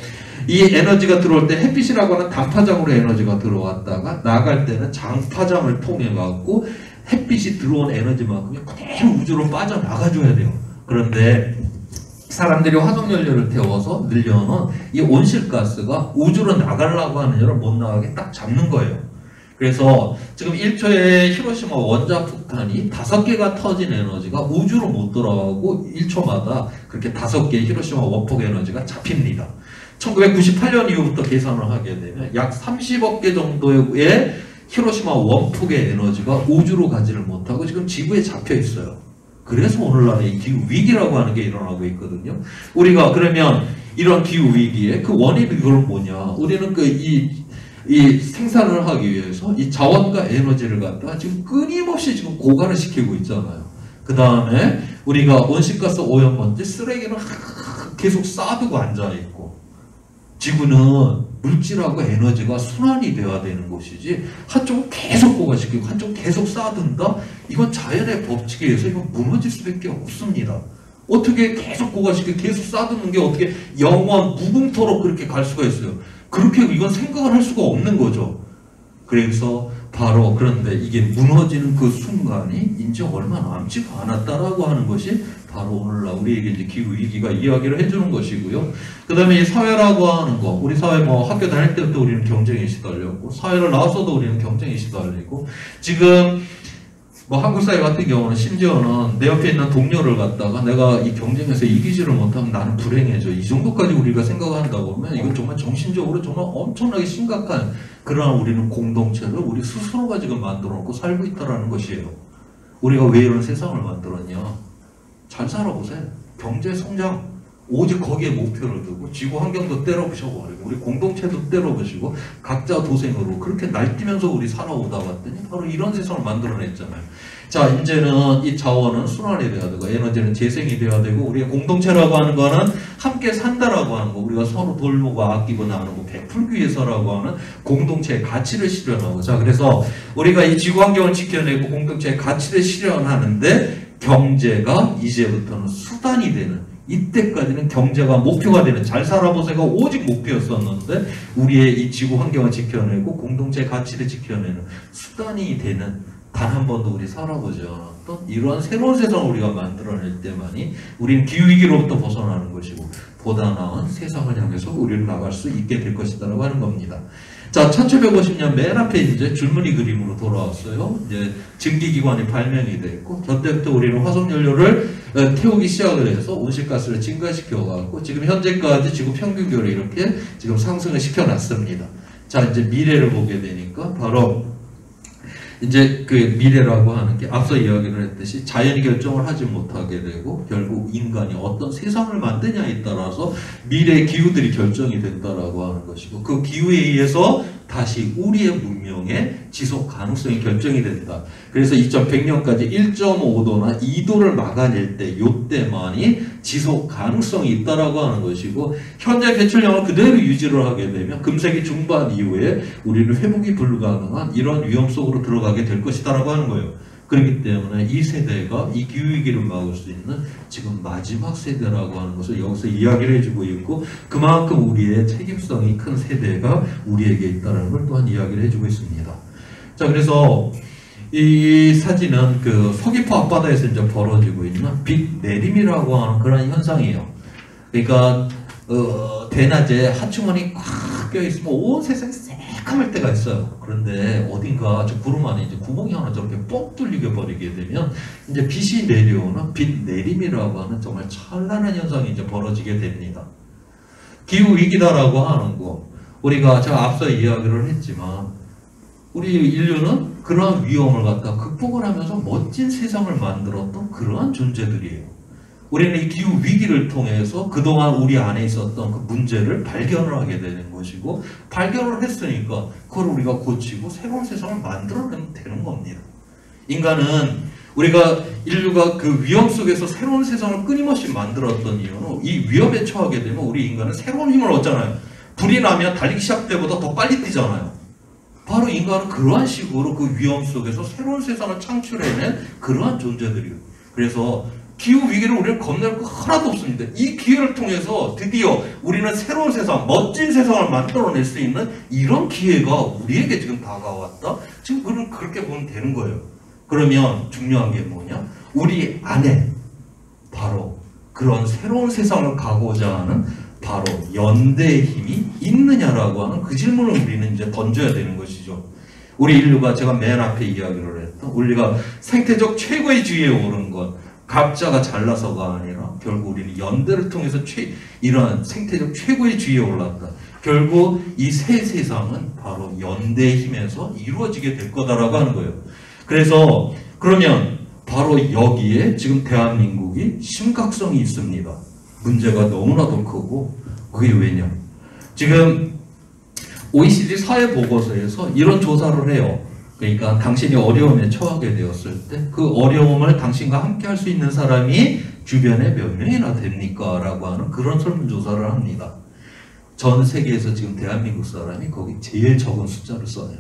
이 에너지가 들어올 때 햇빛이라고 하는 단파장으로 에너지가 들어왔다가 나갈 때는 장파장을 통해 갖고 햇빛이 들어온 에너지만큼이 그대로 우주로 빠져나가줘야 돼요. 그런데 사람들이 화석연료를 태워서 늘려놓은 이 온실가스가 우주로 나가려고 하는 열을 못 나가게 딱 잡는 거예요. 그래서 지금 1초에 히로시마 원자폭탄이 5개가 터진 에너지가 우주로 못 돌아가고 1초마다 그렇게 5개의 히로시마 원폭 에너지가 잡힙니다. 1998년 이후부터 계산을 하게 되면 약 30억 개 정도의 히로시마 원폭의 에너지가 우주로 가지를 못하고 지금 지구에 잡혀 있어요. 그래서 오늘날의 이 기후 위기라고 하는 게 일어나고 있거든요. 우리가 그러면 이런 기후 위기의 그 원인이 그건 뭐냐? 우리는 이 생산을 하기 위해서 이 자원과 에너지를 갖다가 지금 끊임없이 지금 고갈을 시키고 있잖아요. 그 다음에 우리가 온실가스 오염먼지 쓰레기는 계속 쌓아두고 앉아있고, 지구는 물질하고 에너지가 순환이 되어야 되는 것이지 한쪽은 계속 고갈시키고 한쪽은 계속 쌓아둔다? 이건 자연의 법칙에 의해서 이건 무너질 수밖에 없습니다. 어떻게 계속 고갈시키고 계속 쌓아두는 게 어떻게 영원 무궁토록 그렇게 갈 수가 있어요? 그렇게 이건 생각을 할 수가 없는 거죠. 그래서 바로 그런데 이게 무너지는 그 순간이 이제 얼마 남지가 않았다라고 하는 것이 바로 오늘날 우리에게 이제 기후위기가 이야기를 해주는 것이고요. 그 다음에 이 사회라고 하는 거, 우리 사회 뭐 학교 다닐 때부터 우리는 경쟁에 시달렸고, 사회를 나와서도 우리는 경쟁에 시달리고, 지금 뭐 한국 사회 같은 경우는 심지어는 내 옆에 있는 동료를 갖다가 내가 이 경쟁에서 이기지를 못하면 나는 불행해져. 이 정도까지 우리가 생각한다고 하면 이건 정말 정신적으로 정말 엄청나게 심각한 그러한 우리는 공동체를 우리 스스로가 지금 만들어 놓고 살고 있다는 것이에요. 우리가 왜 이런 세상을 만들었냐? 잘 살아보세요. 경제 성장 오직 거기에 목표를 두고 지구 환경도 때려부셔버리고 우리 공동체도 때려부시고 각자 도생으로 그렇게 날뛰면서 우리 살아오다 봤더니 바로 이런 세상을 만들어냈잖아요. 자, 이제는 이 자원은 순환이 돼야 되고 에너지는 재생이 돼야 되고 우리의 공동체라고 하는 거는 함께 산다라고 하는 거, 우리가 서로 돌보고 아끼고 나누고 베풀기 위해서라고 하는 공동체의 가치를 실현하고, 자, 그래서 우리가 이 지구 환경을 지켜내고 공동체의 가치를 실현하는데 경제가 이제부터는 수단이 되는, 이때까지는 경제가 목표가 되는, 잘 살아보세요가 오직 목표였었는데 우리의 이 지구 환경을 지켜내고 공동체의 가치를 지켜내는 수단이 되는, 단 한 번도 우리 살아보지 않았던 이러한 새로운 세상을 우리가 만들어낼 때만이 우리는 기후위기로부터 벗어나는 것이고 보다 나은 세상을 향해서 우리는 나갈 수 있게 될 것이다라고 하는 겁니다. 자, 1750년 맨 앞에 이제 줄무늬 그림으로 돌아왔어요. 이제 증기기관이 발명이 됐고, 그때부터 우리는 화석연료를 태우기 시작을 해서 온실가스를 증가시켜갖고, 지금 현재까지 지구 평균기온을 이렇게 지금 상승을 시켜놨습니다. 자, 이제 미래를 보게 되니까, 바로, 이제 그 미래라고 하는 게 앞서 이야기를 했듯이 자연이 결정을 하지 못하게 되고 결국 인간이 어떤 세상을 만드냐에 따라서 미래의 기후들이 결정이 된다라고 하는 것이고, 그 기후에 의해서 다시 우리의 문명의 지속 가능성이 결정이 된다. 그래서 2100년까지 1.5도나 2도를 막아낼 때 요때만이 지속 가능성이 있다라고 하는 것이고, 현재 배출량을 그대로 유지를 하게 되면 금세기 중반 이후에 우리는 회복이 불가능한 이런 위험 속으로 들어가게 될 것이다라고 하는 거예요. 그렇기 때문에 이 세대가 이 기후위기를 막을 수 있는 지금 마지막 세대라고 하는 것을 여기서 이야기를 해주고 있고, 그만큼 우리의 책임성이 큰 세대가 우리에게 있다는 걸 또한 이야기를 해주고 있습니다. 자, 그래서 이 사진은 그 서귀포 앞바다에서 이제 벌어지고 있는 빛 내림이라고 하는 그런 현상이에요. 그러니까 대낮에 하충원이 꽉 껴있으면 온 세상이 새까말 때가 있어요. 그런데 어딘가 저 구름 안에 이제 구멍이 하나 저렇게 뻥 뚫리게 버리게 되면 이제 빛이 내려오는 빛 내림이라고 하는 정말 찬란한 현상이 이제 벌어지게 됩니다. 기후 위기다라고 하는 거, 우리가 제가 앞서 이야기를 했지만 우리 인류는 그러한 위험을 갖다 극복을 하면서 멋진 세상을 만들었던 그러한 존재들이에요. 우리는 이 기후 위기를 통해서 그동안 우리 안에 있었던 그 문제를 발견을 하게 되는 것이고, 발견을 했으니까 그걸 우리가 고치고 새로운 세상을 만들어내면 되는 겁니다. 인간은 우리가 인류가 그 위험 속에서 새로운 세상을 끊임없이 만들었던 이유는 이 위험에 처하게 되면 우리 인간은 새로운 힘을 얻잖아요. 불이 나면 달리기 시작 때보다 더 빨리 뛰잖아요. 바로 인간은 그러한 식으로 그 위험 속에서 새로운 세상을 창출해낸 그러한 존재들이에요. 그래서 기후 위기를 우리는 겁낼 거 하나도 없습니다. 이 기회를 통해서 드디어 우리는 새로운 세상, 멋진 세상을 만들어낼 수 있는 이런 기회가 우리에게 지금 다가왔다. 지금 그럼 그렇게 보면 되는 거예요. 그러면 중요한 게 뭐냐? 우리 안에 바로 그런 새로운 세상을 가고자 하는 바로 연대의 힘이 있느냐라고 하는 그 질문을 우리는 이제 던져야 되는 것이죠. 우리 인류가 제가 맨 앞에 이야기를 했던 우리가 생태적 최고의 지위에 오른 것, 각자가 잘나서가 아니라 결국 우리는 연대를 통해서 이러한 생태적 최고의 지위에 올랐다. 결국 이 새 세상은 바로 연대의 힘에서 이루어지게 될 거다라고 하는 거예요. 그래서 그러면 바로 여기에 지금 대한민국이 심각성이 있습니다. 문제가 너무나도 크고, 그게 왜냐? 지금 OECD 사회보고서에서 이런 조사를 해요. 그러니까 당신이 어려움에 처하게 되었을 때 그 어려움을 당신과 함께 할 수 있는 사람이 주변에 몇 명이나 됩니까? 라고 하는 그런 설문조사를 합니다. 전 세계에서 지금 대한민국 사람이 거기 제일 적은 숫자를 써요.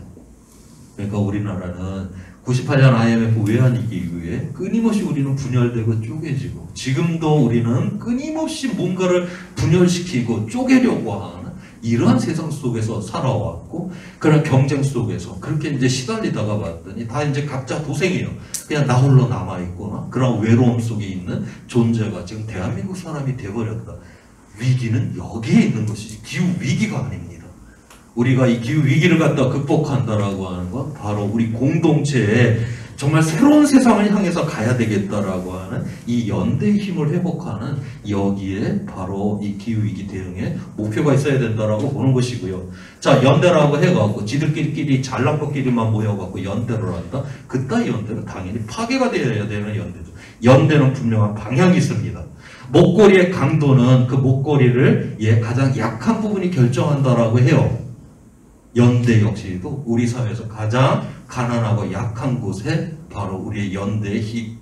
그러니까 우리나라는 98년 IMF 외환위기 이후에 끊임없이 우리는 분열되고 쪼개지고, 지금도 우리는 끊임없이 뭔가를 분열시키고 쪼개려고 하는 이러한 세상 속에서 살아왔고, 그런 경쟁 속에서 그렇게 이제 시달리다가 봤더니 다 이제 각자 도생이에요. 그냥 나 홀로 남아있거나 그런 외로움 속에 있는 존재가 지금 대한민국 사람이 돼버렸다. 위기는 여기에 있는 것이지 기후 위기가 아닙니다. 우리가 이 기후 위기를 갖다 극복한다라고 하는 건 바로 우리 공동체에 정말 새로운 세상을 향해서 가야 되겠다라고 하는 이 연대의 힘을 회복하는, 여기에 바로 이 기후 위기 대응에 목표가 있어야 된다라고 보는 것이고요. 자, 연대라고 해갖고 지들끼리 잘난 것끼리만 모여갖고 연대를 한다. 그따위 연대는 당연히 파괴가 되어야 되는 연대죠. 연대는 분명한 방향이 있습니다. 목걸이의 강도는 그 목걸이를 가장 약한 부분이 결정한다라고 해요. 연대 역시도 우리 사회에서 가장 가난하고 약한 곳에 바로 우리의 연대의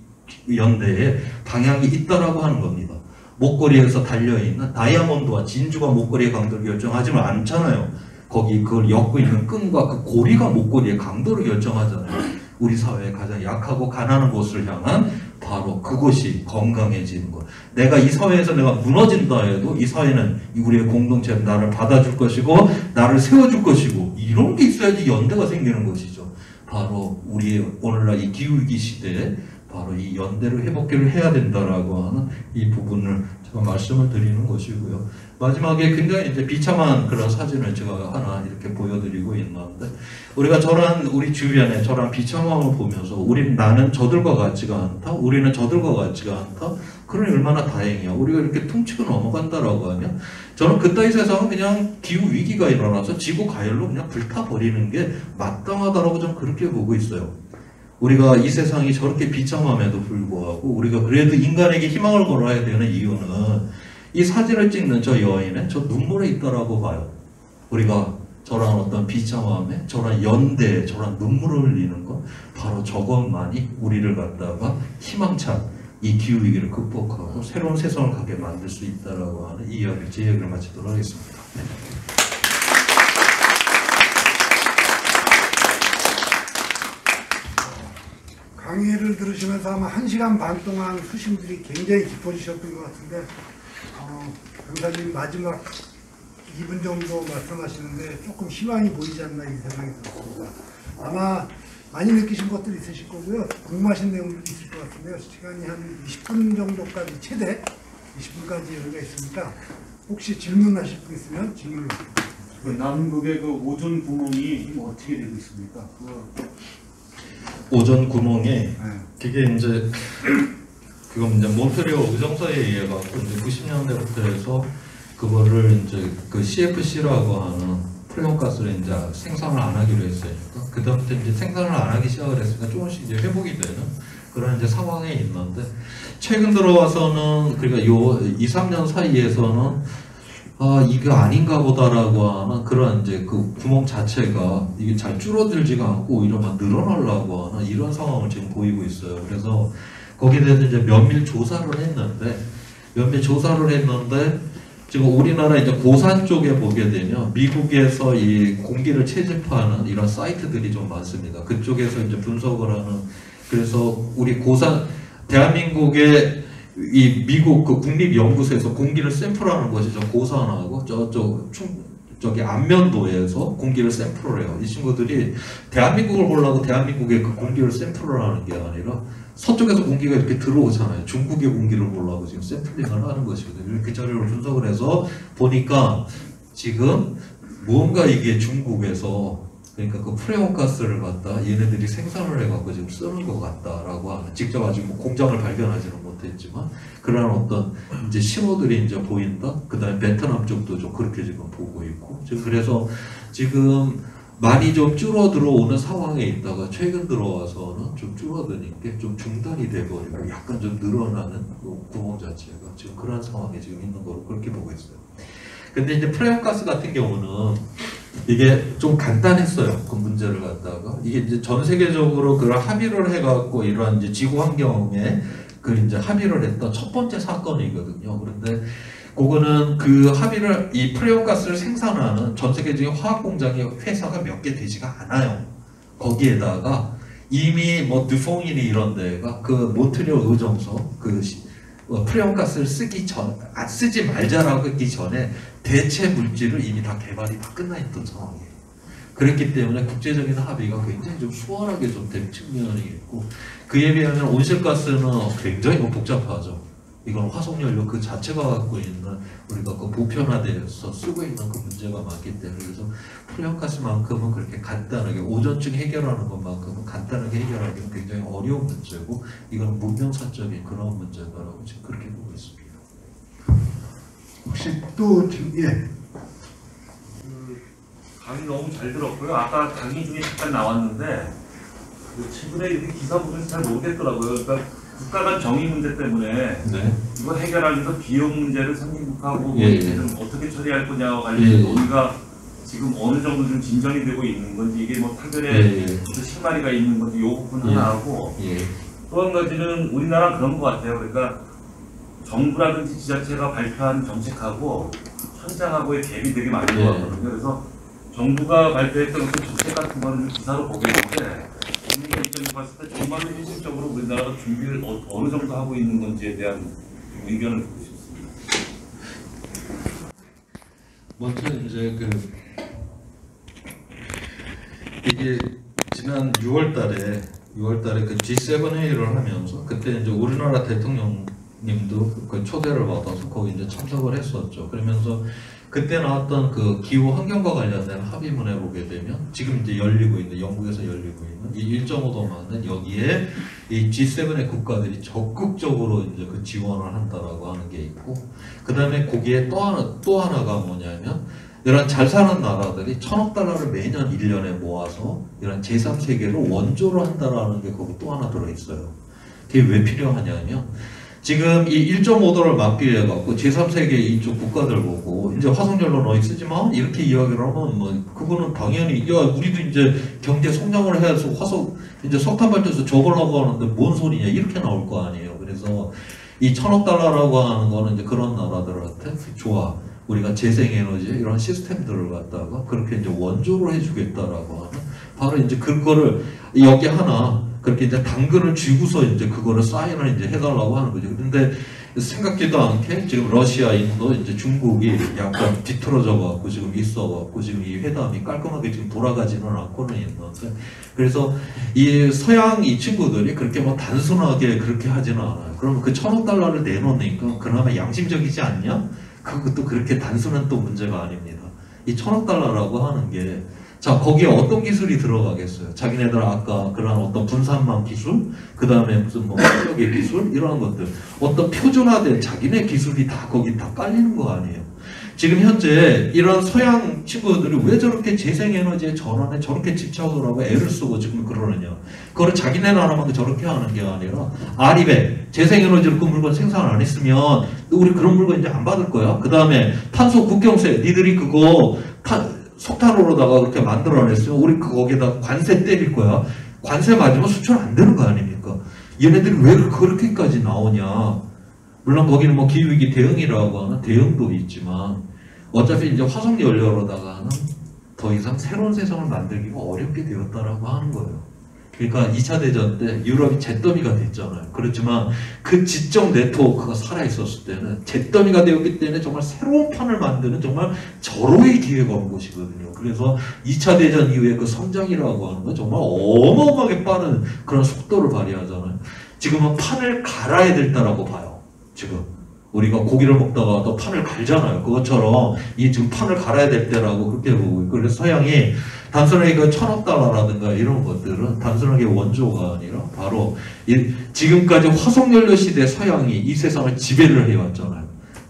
방향이 있다라고 하는 겁니다. 목걸이에서 달려있는 다이아몬드와 진주가 목걸이의 강도를 결정하지는 않잖아요. 거기 그걸 엮고 있는 끈과 그 고리가 목걸이의 강도를 결정하잖아요. 우리 사회의 가장 약하고 가난한 곳을 향한 바로 그곳이 건강해지는 것. 내가 이 사회에서 내가 무너진다 해도 이 사회는 우리의 공동체는 나를 받아줄 것이고 나를 세워줄 것이고, 이런 게 있어야지 연대가 생기는 것이죠. 바로 우리의 오늘날 이 기후위기 시대에 바로 이 연대를 회복을 해야 된다라고 하는 이 부분을 제가 말씀을 드리는 것이고요. 마지막에 굉장히 이제 비참한 그런 사진을 제가 하나 이렇게 보여드리고 있는데, 우리가 우리 주변에 저런 비참함을 보면서 나는 저들과 같지가 않다, 우리는 저들과 같지가 않다, 그러니 얼마나 다행이야, 우리가 이렇게 퉁치고 넘어간다라고 하면, 저는 그따위 세상은 그냥 기후 위기가 일어나서 지구 가열로 그냥 불타버리는 게 마땅하다라고 저는 그렇게 보고 있어요. 우리가 이 세상이 저렇게 비참함에도 불구하고 우리가 그래도 인간에게 희망을 걸어야 되는 이유는 이 사진을 찍는 저 여인의 저 눈물에 있다라고 봐요. 우리가 저런 어떤 비참함에, 저런 연대에, 저런 눈물을 흘리는 것, 바로 저것만이 우리를 갖다가 희망찬 이 기후위기를 극복하고 새로운 세상을 가게 만들 수 있다라고 하는 이 이야기를, 제 이야기를 마치도록 하겠습니다. 네. 강의를 들으시면서 아마 1시간 반 동안 수심들이 굉장히 깊어지셨던 것 같은데, 강사님 마지막 2분 정도 말씀하시는데 조금 희망이 보이지 않나 이 생각이 들었습니다. 아마 많이 느끼신 것들이 있으실 거고요. 궁금하신 내용들이 있을 것 같은데요. 시간이 한 20분 정도까지, 최대 20분까지 여유가 있으니까 혹시 질문하실 분 있으면 질문을 주세요. 남극의 그 오존 구멍이 어떻게 되고 있습니까? 오존 구멍에 그게 이제 그건 이제 몬트리올 의정서에 의해 갖고 이제 90년대부터 해서 그거를 이제 그 CFC라고 하는 플레온가스를 이제 생산을 안 하기로 했어요. 그다음부터 이제 생산을 안 하기 시작을 했으니까 조금씩 이제 회복이 되는 그런 이제 상황에 있는데 최근 들어와서는 그러니까 요 2, 3년 사이에서는 이게 아닌가 보다라고 하는 그런 이제 그 구멍 자체가 이게 잘 줄어들지가 않고 오히려 막 늘어나려고 하는 이런 상황을 지금 보이고 있어요. 그래서 거기에 대해서 이제 면밀 조사를 했는데 지금 우리나라 이제 고산 쪽에 보게 되면 미국에서 이 공기를 채집하는 이런 사이트들이 좀 많습니다. 그쪽에서 이제 분석을 하는 그래서 우리 고산 대한민국의 이 미국 그 국립연구소에서 공기를 샘플하는 것이 저 고산하고 저기 안면도에서 공기를 샘플을 해요. 이 친구들이 대한민국을 보려고 대한민국의 그 공기를 샘플을 하는 게 아니라 서쪽에서 공기가 이렇게 들어오잖아요. 중국의 공기를 보려고 지금 샘플링을 하는 것이거든요. 이렇게 자료를 분석을 해서 보니까 지금 뭔가 이게 중국에서 그러니까 그 프레온가스를 갖다 얘네들이 생산을 해갖고 지금 쓰는 것 같다라고 하는 직접 아직 뭐 공장을 발견하지는 못했지만 그러한 어떤 이제 신호들이 이제 보인다. 그다음에 베트남 쪽도 좀 그렇게 지금 보고 있고 지금 그래서 지금 많이 좀 줄어들어 오는 상황에 있다가 최근 들어와서는 좀 줄어드는 게 좀 중단이 돼버리고 약간 좀 늘어나는 그 구멍 자체가 지금 그런 상황에 지금 있는 거로 그렇게 보고 있어요. 근데 이제 프레온가스 같은 경우는 이게 좀 간단했어요. 그 문제를 갖다가 이게 이제 전 세계적으로 그런 합의를 해갖고 이러한 이제 지구 환경에 그 이제 합의를 했던 첫 번째 사건이거든요. 그런데 그거는 그 합의를 이 프레온가스를 생산하는 전 세계적인 화학 공장의 회사가 몇 개 되지가 않아요. 거기에다가 이미 뭐 드퐁이니 이런 데가 그 몬트리올 의정서 그 프레온가스를 쓰지 말자라고 했기 전에 대체 물질을 이미 다 개발이 다 끝나 있던 상황이에요. 그렇기 때문에 국제적인 합의가 굉장히 좀 수월하게 좀 된 측면이 있고 그에 비하면 온실가스는 굉장히 복잡하죠. 이건 화석연료 그 자체가 갖고 있는 우리가 그 보편화돼서 쓰고 있는 그 문제가 많기 때문에 그래서 프레온가스만큼은 그렇게 간단하게 오전증 해결하는 것만큼은 간단하게 해결하기는 굉장히 어려운 문제고 이건 문명사적인 그런 문제다라고 지금 그렇게 보고 있습니다. 혹시 또 강의 너무 잘 들었고요. 아까 강의 중에 잠깐 나왔는데 최근에 이렇게 기사 보면 잘 모르겠더라고요. 그러니까 국가 간 정의 문제 때문에 네. 이거 해결하기 위해서 비용 문제를 선진국하고 예, 좀 어떻게 처리할 거냐와 관련해서 예, 예. 논의가 지금 어느 정도 좀 진전이 되고 있는 건지 이게 뭐 타결에 예, 실마리가 있는 건지 요 부분 예. 하나 하고 예. 또 한 가지는 우리나라 그런 것 같아요. 그러니까 정부라든지 지자체가 발표한 정책하고 현장하고의 갭이 되게 많은 예. 것 같거든요. 그래서 정부가 발표했던 그 정책 같은 거는 기사로 보겠는데 국민의 입장에서 봤을 때 정말로 현실적으로 우리나라가 준비를 어느 정도 하고 있는 건지에 대한 의견을 듣고 싶습니다. 먼저 이제 이게 지난 6월달에 그 G7 회의를 하면서 그때 이제 우리나라 대통령님도 그 초대를 받아서 거기 이제 참석을 했었죠. 그러면서 그때 나왔던 그 기후 환경과 관련된 합의문에 보게 되면 지금 이제 열리고 있는 영국에서 열리고 있는 이 1.5도만은 여기에 이 G7의 국가들이 적극적으로 이제 그 지원을 한다라고 하는 게 있고 그 다음에 거기에 또 하나가 뭐냐면 이런 잘 사는 나라들이 1,000억 달러를 매년 1년에 모아서 이런 제3세계를 원조로 한다라는 게 거기 또 하나 들어있어요. 그게 왜 필요하냐면 지금 이 1.5도를 막기 위해 갖고 제3세계 이쪽 국가들 보고 이제 화석연료 너희 쓰지 마 이렇게 이야기를 하면 뭐 그거는 당연히 야 우리도 이제 경제 성장을 해서 이제 석탄 발전소 접으려고 하는데 뭔 소리냐 이렇게 나올 거 아니에요. 그래서 이 1,000억 달러라고 하는 거는 이제 그런 나라들한테 좋아. 우리가 재생에너지 이런 시스템들을 갖다가 그렇게 이제 원조로 해주겠다라고 하는 바로 이제 그거를 여기 하나 그렇게 이제 당근을 쥐고서 이제 그거를 사인을 이제 해달라고 하는 거죠. 근데 생각지도 않게 지금 러시아, 인도, 이제 중국이 약간 뒤틀어져 갖고 지금 있어 갖고 지금 이 회담이 깔끔하게 지금 돌아가지는 않고는 있는데 그래서 이 서양 이 친구들이 그렇게 뭐 단순하게 그렇게 하지는 않아요. 그러면 그 1,000억 달러를 내놓으니까 그나마 양심적이지 않냐? 그것도 그렇게 단순한 또 문제가 아닙니다. 이 1,000억 달러라고 하는 게 자 거기에 어떤 기술이 들어가겠어요? 자기네들 아까 그런 어떤 분산망 기술, 그 다음에 무슨 뭐 화력의 기술 이러한 것들 어떤 표준화된 자기네 기술이 다 거기 다 깔리는 거 아니에요? 지금 현재 이런 서양 친구들이 왜 저렇게 재생에너지의 전환에 저렇게 집착을 하고 애를 쓰고 지금 그러느냐. 그거를 자기네 나라만 저렇게 하는 게 아니라 아리백, 재생에너지로 그 물건 생산 안 했으면 우리 그런 물건 이제 안 받을 거야. 그 다음에 탄소 국경세, 니들이 그거 석탄으로다가 그렇게 만들어냈으면 우리 거기에다 관세 때릴 거야. 관세 맞으면 수출 안 되는 거 아닙니까? 얘네들이 왜 그렇게까지 나오냐. 물론 거기는 뭐 기후위기 대응이라고 하는 대응도 있지만 어차피 이제 화석연료로다가는 더 이상 새로운 세상을 만들기가 어렵게 되었다라고 하는 거예요. 그러니까 2차 대전 때 유럽이 잿더미가 됐잖아요. 그렇지만 그 지적 네트워크가 살아있었을 때는 잿더미가 되었기 때문에 정말 새로운 판을 만드는 정말 절호의 기회가 온 것이거든요. 그래서 2차 대전 이후에 그 성장이라고 하는 건 정말 어마어마하게 빠른 그런 속도를 발휘하잖아요. 지금은 판을 갈아야 된다라고 봐요. 지금 우리가 고기를 먹다가 또 판을 갈잖아요. 그것처럼 이 지금 판을 갈아야 될 때라고 그렇게 보고 있고, 그래서 서양이 단순하게 그 $1000억 이런 것들은 단순하게 원조가 아니라 바로 지금까지 화석연료 시대 서양이 이 세상을 지배를 해왔잖아요.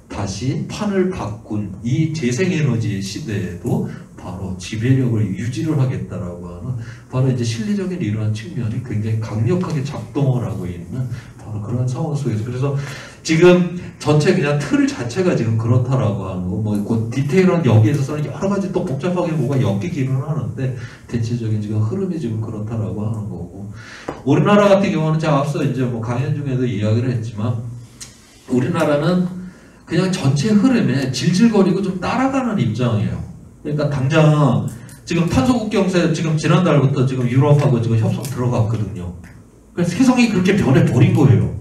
다시 판을 바꾼 이 재생에너지 시대에도 바로 지배력을 유지를 하겠다라고 하는 바로 이제 실리적인 이러한 측면이 굉장히 강력하게 작동을 하고 있는 바로 그런 상황 속에서, 그래서 지금 전체 그냥 틀 자체가 지금 그렇다라고 하는 거, 뭐 그 디테일한 여기에 있어서는 여러 가지 또 복잡하게 뭐가 엮이기는 하는데 대체적인 지금 흐름이 지금 그렇다라고 하는 거고, 우리나라 같은 경우는 제가 앞서 이제 뭐 강연 중에도 이야기를 했지만 우리나라는 그냥 전체 흐름에 질질거리고 좀 따라가는 입장이에요. 그러니까 당장 지금 탄소국경세 지금 지난달부터 지금 유럽하고 지금 협상 들어갔거든요. 그래서 세상이 그렇게 변해버린 거예요.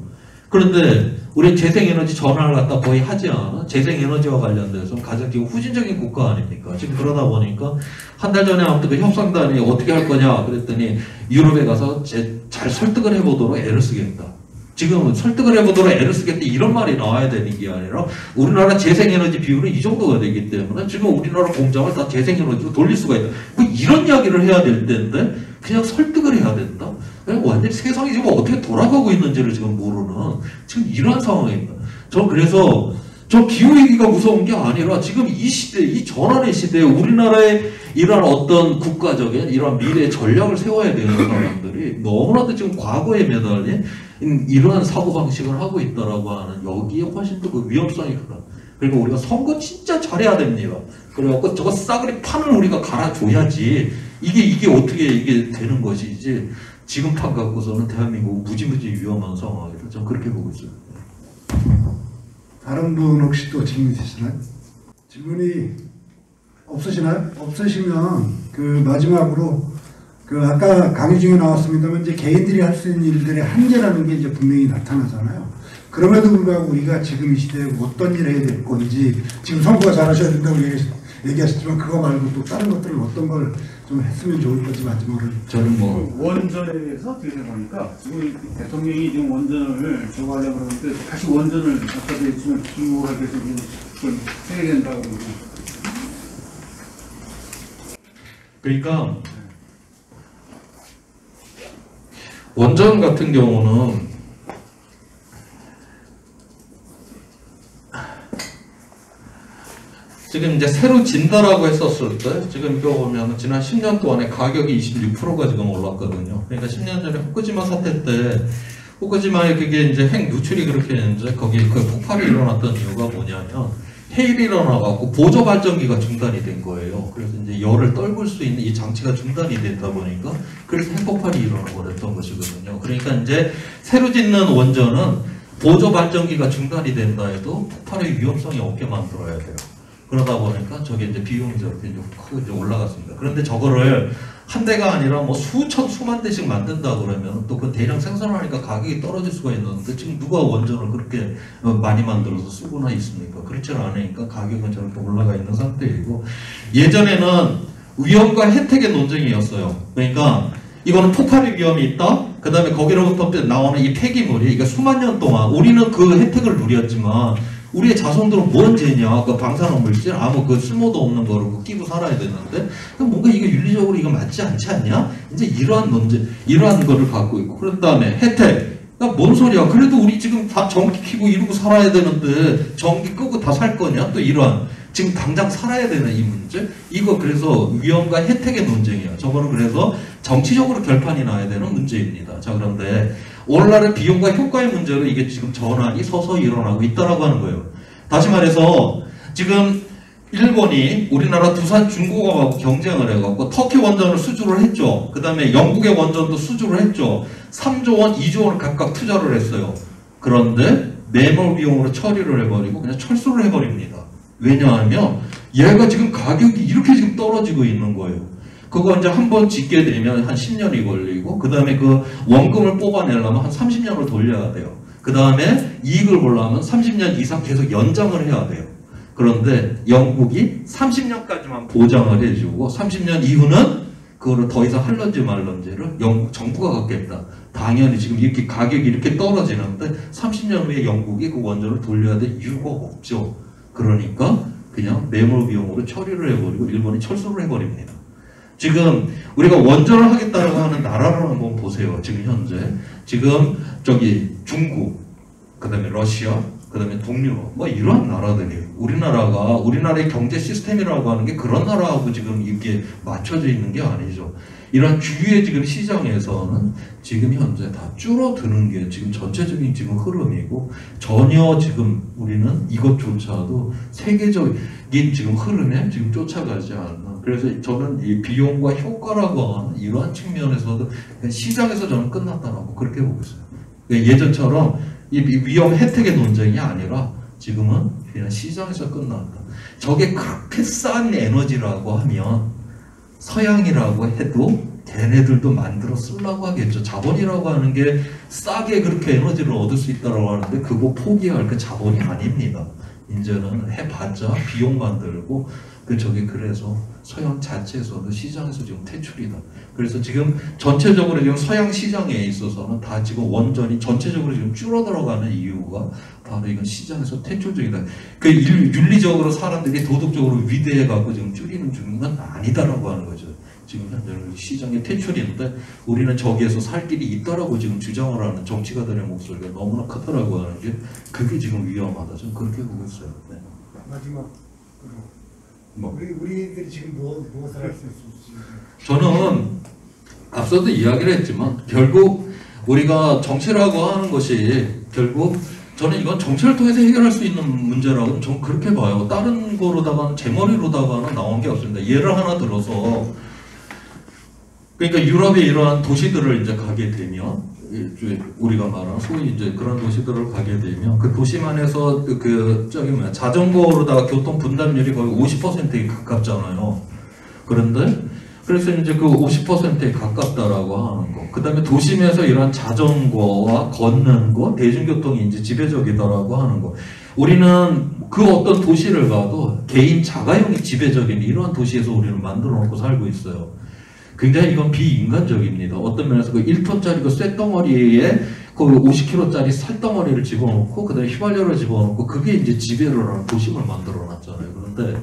그런데 우리 재생에너지 전환을 갖다 거의 하지 않아. 재생에너지와 관련돼서 가장 지금 후진적인 국가 아닙니까? 지금 그러다 보니까 한 달 전에 아무튼 그 협상단이 어떻게 할 거냐 그랬더니 유럽에 가서 잘 설득을 해보도록 애를 쓰겠다. 지금 설득을 해보도록 애를 쓰겠다 이런 말이 나와야 되는 게 아니라 우리나라 재생에너지 비율은 이 정도가 되기 때문에 지금 우리나라 공장을 다 재생에너지로 돌릴 수가 있다. 뭐 이런 이야기를 해야 될 텐데 그냥 설득을 해야 된다. 완전히 세상이 지금 어떻게 돌아가고 있는지를 지금 모르는 지금 이러한 상황입니다. 저 그래서 저 기후위기가 무서운 게 아니라 지금 이 시대, 이 전환의 시대에 우리나라의 이러한 어떤 국가적인 이러한 미래의 전략을 세워야 되는 사람들이 너무나도 지금 과거에 매달린 이러한 사고방식을 하고 있다라고 하는 여기에 훨씬 더 그 위험성이 크다. 그리고 우리가 선거 진짜 잘해야 됩니다. 그래갖고 저거 싸그리 판을 우리가 갈아줘야지 이게 어떻게 이게 되는 것이지 지금 판 갖고서는 대한민국 무지무지 위험한 상황이라 저는 그렇게 보고 있어요. 다른 분 혹시 또 질문 있으시나요? 질문이 없으시나요? 없으시면 그 마지막으로 그 아까 강의 중에 나왔습니다만 이제 개인들이 할 수 있는 일들의 한계라는 게 이제 분명히 나타나잖아요. 그럼에도 불구하고 우리가 지금 이 시대에 어떤 일을 해야 될 건지, 지금 선거가 잘하셔야 된다고 얘기하셨지만 그거 말고 또 다른 것들은 어떤 걸 좀 했으면 좋을 건지 마지막으로. 저는 뭐 원전에 대해서 어떻게 생각합니까? 지금 대통령이 지금 원전을 저거 하려고 그러는데 다시 원전을 갖다 대주면 기후하게 해서 그걸 해야 된다고 그러고. 그러니까 원전 같은 경우는 지금 이제 새로 진다라고 했었을 때 지금 이거 보면 지난 10년 동안에 가격이 26%가 지금 올랐거든요. 그러니까 10년 전에 후쿠시마 사태 때 후쿠시마에 그게 이제 핵 누출이 그렇게 이제 거기 그 폭발이 일어났던 이유가 뭐냐면 해일이 일어나갖고 보조 발전기가 중단이 된 거예요. 그래서 이제 열을 떨굴 수 있는 이 장치가 중단이 되다 보니까 그래서 핵폭발이 일어나고 그랬던 것이거든요. 그러니까 이제 새로 짓는 원전은 보조 발전기가 중단이 된다 해도 폭발의 위험성이 없게 만들어야 돼요. 그러다 보니까 저게 이제 비용이 저렇게 크게 이제 올라갔습니다. 그런데 저거를 한 대가 아니라 뭐 수천 수만 대씩 만든다 그러면 또 그 대량 생산하니까 가격이 떨어질 수가 있는데 지금 누가 원전을 그렇게 많이 만들어서 쓰고나 있습니까? 그렇지 않으니까 가격은 저렇게 올라가 있는 상태이고, 예전에는 위험과 혜택의 논쟁이었어요. 그러니까 이거는 폭발의 위험이 있다. 그 다음에 거기로부터 나오는 이 폐기물이 그러니까 수만 년 동안 우리는 그 혜택을 누렸지만 우리의 자손들은 뭔 죄냐? 그 방사능 물질 아무 그 쓸모도 없는 거를 끼고 살아야 되는데 뭔가 이거 윤리적으로 이거 맞지 않지 않냐? 이제 이러한 논제, 이러한 거를 갖고 있고, 그런 다음에 혜택. 그러니까 뭔 소리야? 그래도 우리 지금 다 전기 켜고 이러고 살아야 되는데 전기 끄고 다 살 거냐? 또 이러한. 지금 당장 살아야 되는 이 문제, 이거 그래서 위험과 혜택의 논쟁이에요. 저거는 그래서 정치적으로 결판이 나야 되는 문제입니다. 자, 그런데 오늘날의 비용과 효과의 문제로 이게 지금 전환이 서서히 일어나고 있다라고 하는 거예요. 다시 말해서 지금 일본이 우리나라 두산 중공업하고 경쟁을 해갖고 터키 원전을 수주를 했죠. 그 다음에 영국의 원전도 수주를 했죠. 3조 원, 2조 원을 각각 투자를 했어요. 그런데 매몰 비용으로 처리를 해버리고 그냥 철수를 해버립니다. 왜냐하면 얘가 지금 가격이 이렇게 지금 떨어지고 있는 거예요. 그거 이제 한번 짓게 되면 한 10년이 걸리고, 그 다음에 그 원금을 뽑아내려면 한 30년을 돌려야 돼요. 그 다음에 이익을 보려면 30년 이상 계속 연장을 해야 돼요. 그런데 영국이 30년까지만 보장을 해주고 30년 이후는 그거를 더 이상 할런지 말런지를 영국 정부가 갖겠다. 당연히 지금 이렇게 가격이 이렇게 떨어지는데 30년 후에 영국이 그 원전을 돌려야 될 이유가 없죠. 그러니까 그냥 매몰 비용으로 처리를 해버리고 일본이 철수를 해버립니다. 지금 우리가 원전을 하겠다고 하는 나라를 한번 보세요. 지금 현재 지금 저기 중국, 그 다음에 러시아, 그 다음에 동유럽, 뭐 이런 나라들이에요. 우리나라의 경제 시스템이라고 하는 게 그런 나라하고 지금 이게 맞춰져 있는 게 아니죠. 이런 주위의 지금 시장에서는 지금 현재 다 줄어드는 게 지금 전체적인 지금 흐름이고, 전혀 지금 우리는 이것조차도 세계적인 지금 흐름에 지금 쫓아가지 않는, 그래서 저는 이 비용과 효과라고 하는 이러한 측면에서도 시장에서 저는 끝났다라고 그렇게 보고 있어요. 예전처럼 이 위험 혜택의 논쟁이 아니라 지금은 그냥 시장에서 끝났다. 저게 그렇게 싼 에너지라고 하면 서양이라고 해도 걔네들도 만들어 쓰려고 하겠죠. 자본이라고 하는 게 싸게 그렇게 에너지를 얻을 수 있다고 하는데 그거 포기할 그 자본이 아닙니다. 이제는 해봤자 비용만 들고 그래서 서양 자체에서도 시장에서 지금 퇴출이다. 그래서 지금 전체적으로 지금 서양 시장에 있어서는 다 지금 원전이 전체적으로 지금 줄어들어가는 이유가 바로 이건 시장에서 퇴출 중이다. 그 윤리적으로 사람들이 도덕적으로 위대해갖고 지금 줄이는 중은 아니다라고 하는 거죠. 지금 현재는 시장의 퇴출인데 우리는 저기에서 살 길이 있다라고 지금 주장을 하는 정치가들의 목소리가 너무나 크다라고 하는 게 그게 지금 위험하다. 저는 그렇게 보고 있어요. 네. 마지막으로 뭐. 우리들이 지금 무엇을 할 수 있을지. 저는 앞서도 이야기를 했지만 결국 우리가 정치라고 하는 것이 결국 저는 이건 정치를 통해서 해결할 수 있는 문제라고 저는 그렇게 봐요. 다른 거로다가는 제 머리로다가는 나온 게 없습니다. 예를 하나 들어서 그러니까 유럽의 이러한 도시들을 이제 가게 되면 우리가 말하는 소위 이제 그런 도시들을 가게 되면 그 도시만에서 자전거로다가 교통 분담률이 거의 50%에 가깝잖아요. 그런데 그래서 이제 그 50%에 가깝다라고 하는 거. 그 다음에 도심에서 이런 자전거와 걷는 거, 대중교통이 이제 지배적이다라고 하는 거. 우리는 그 어떤 도시를 가도 개인 자가용이 지배적인 이러한 도시에서 우리는 만들어 놓고 살고 있어요. 굉장히 이건 비인간적입니다. 어떤 면에서 그 1톤짜리 그 쇳덩어리에 그 50kg짜리 살덩어리를 집어넣고 그 다음에 휘발유를 집어넣고 그게 이제 지배를 하는 도심을 만들어 놨잖아요. 그런데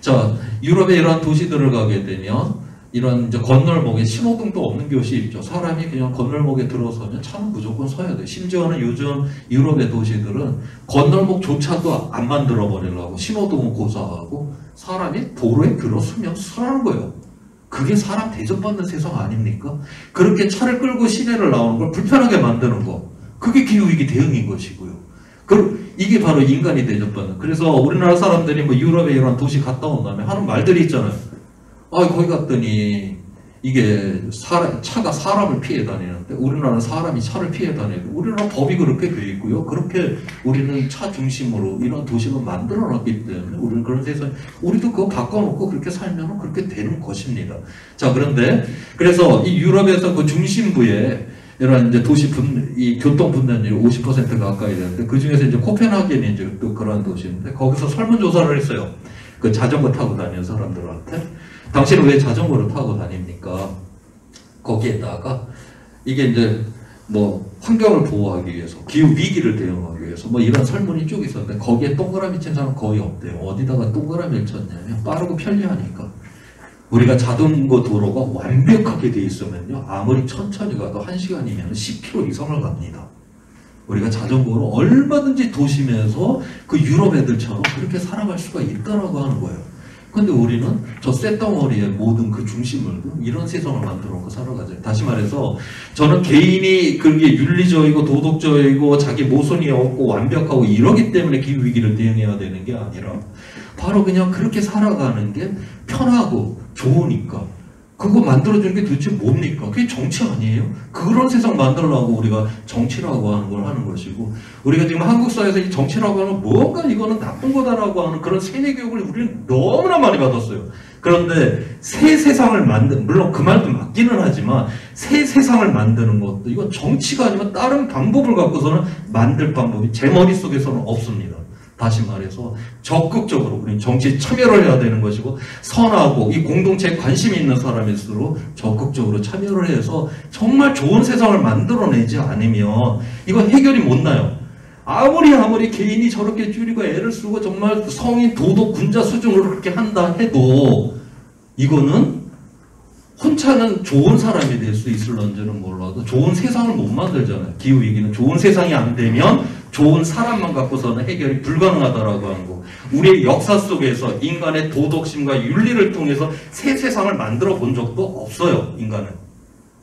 자, 유럽의 이러한 도시들을 가게 되면 이런 이제 건널목에 신호등도 없는 곳이 있죠. 사람이 그냥 건널목에 들어서면 차는 무조건 서야 돼. 심지어는 요즘 유럽의 도시들은 건널목조차도 안 만들어 버리려고 신호등을 고사하고 사람이 도로에 들어서면 서라는 거예요. 그게 사람 대접받는 세상 아닙니까? 그렇게 차를 끌고 시내를 나오는 걸 불편하게 만드는 거. 그게 기후위기 대응인 것이고요. 이게 바로 인간이 대접받는. 그래서 우리나라 사람들이 뭐 유럽에 이런 도시 갔다 온 다음에 하는 말들이 있잖아요. 거기 갔더니 이게 차가 사람을 피해 다니는데 우리나라는 사람이 차를 피해 다니고 우리나라 법이 그렇게 돼 있고요. 그렇게 우리는 차 중심으로 이런 도시를 만들어 놨기 때문에 우리는 그런 세상에 우리도 그거 바꿔놓고 그렇게 살면 그렇게 되는 것입니다. 자, 그래서 이 유럽에서 그 중심부에 이런 이제 이 교통 분담률이 50% 가까이 되는데 그 중에서 이제 코펜하겐이 이제 또 그런 도시인데 거기서 설문조사를 했어요. 그 자전거 타고 다니는 사람들한테. 당신은 왜 자전거를 타고 다닙니까? 거기에다가 이게 이제 뭐 환경을 보호하기 위해서, 기후 위기를 대응하기 위해서 뭐 이런 설문이 쭉 있었는데 거기에 동그라미 친 사람 거의 없대요. 어디다가 동그라미를 쳤냐면 빠르고 편리하니까. 우리가 자전거 도로가 완벽하게 돼 있으면요 아무리 천천히 가도 1시간이면 10km 이상을 갑니다. 우리가 자전거로 얼마든지 도심에서 그 유럽 애들처럼 그렇게 살아갈 수가 있다라고 하는 거예요. 근데 우리는 저 쇳덩어리의 모든 그 중심을 이런 세상을 만들어 놓고 살아가죠. 다시 말해서 저는 개인이 그게 윤리적이고 도덕적이고 자기 모순이 없고 완벽하고 이러기 때문에 기후위기를 대응해야 되는 게 아니라 바로 그냥 그렇게 살아가는 게 편하고 좋으니까 그거 만들어주는 게 도대체 뭡니까? 그게 정치 아니에요? 그런 세상 만들려고 우리가 정치라고 하는 걸 하는 것이고, 우리가 지금 한국 사회에서 이 정치라고 하는 뭔가 이거는 나쁜 거다라고 하는 그런 세뇌 교육을 우리는 너무나 많이 받았어요. 그런데 새 세상을 물론 그 말도 맞기는 하지만 새 세상을 만드는 것도 이건 정치가 아니면 다른 방법을 갖고서는 만들 방법이 제 머릿속에서는 없습니다. 다시 말해서 적극적으로 우리는 정치에 참여를 해야 되는 것이고, 선하고 이 공동체에 관심이 있는 사람일수록 적극적으로 참여를 해서 정말 좋은 세상을 만들어내지 않으면 이건 해결이 못 나요. 아무리 개인이 저렇게 줄이고 애를 쓰고 정말 성인 도덕 군자 수준으로 그렇게 한다 해도 이거는 혼자는 좋은 사람이 될 수 있을런지는 몰라도 좋은 세상을 못 만들잖아요. 기후위기는 좋은 세상이 안 되면 좋은 사람만 갖고서는 해결이 불가능하다라고 하는 거. 우리의 역사 속에서 인간의 도덕심과 윤리를 통해서 새 세상을 만들어 본 적도 없어요. 인간은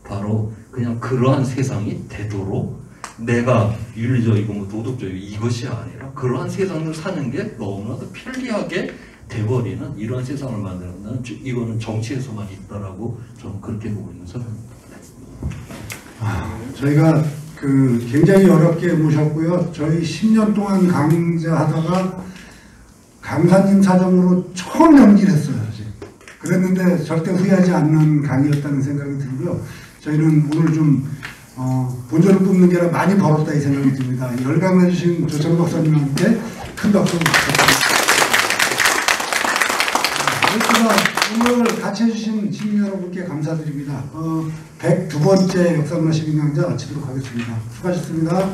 바로 그냥 그러한 세상이 되도록 내가 윤리적이고 뭐 도덕적이고 이것이 아니라 그러한 세상을 사는 게 너무나도 편리하게 돼버리는 이런 세상을 만드는, 이거는 정치에서만 있다라고 저는 그렇게 보고 있는 사람입니다. 저희가 굉장히 어렵게 모셨고요. 저희 10년 동안 강좌하다가 강사님 사정으로 처음 연기를 했어요. 사실. 그랬는데 절대 후회하지 않는 강의였다는 생각이 들고요. 저희는 오늘 좀 본전을 뽑는 게 아니라 많이 벌었다 이 생각이 듭니다. 열강해주신 조철 박사님한테 큰 박수 부탁드립니다. 오늘 같이 해주신 시민 여러분께 감사드립니다. 102번째 역사문화 시민강좌 마치도록 하겠습니다. 수고하셨습니다.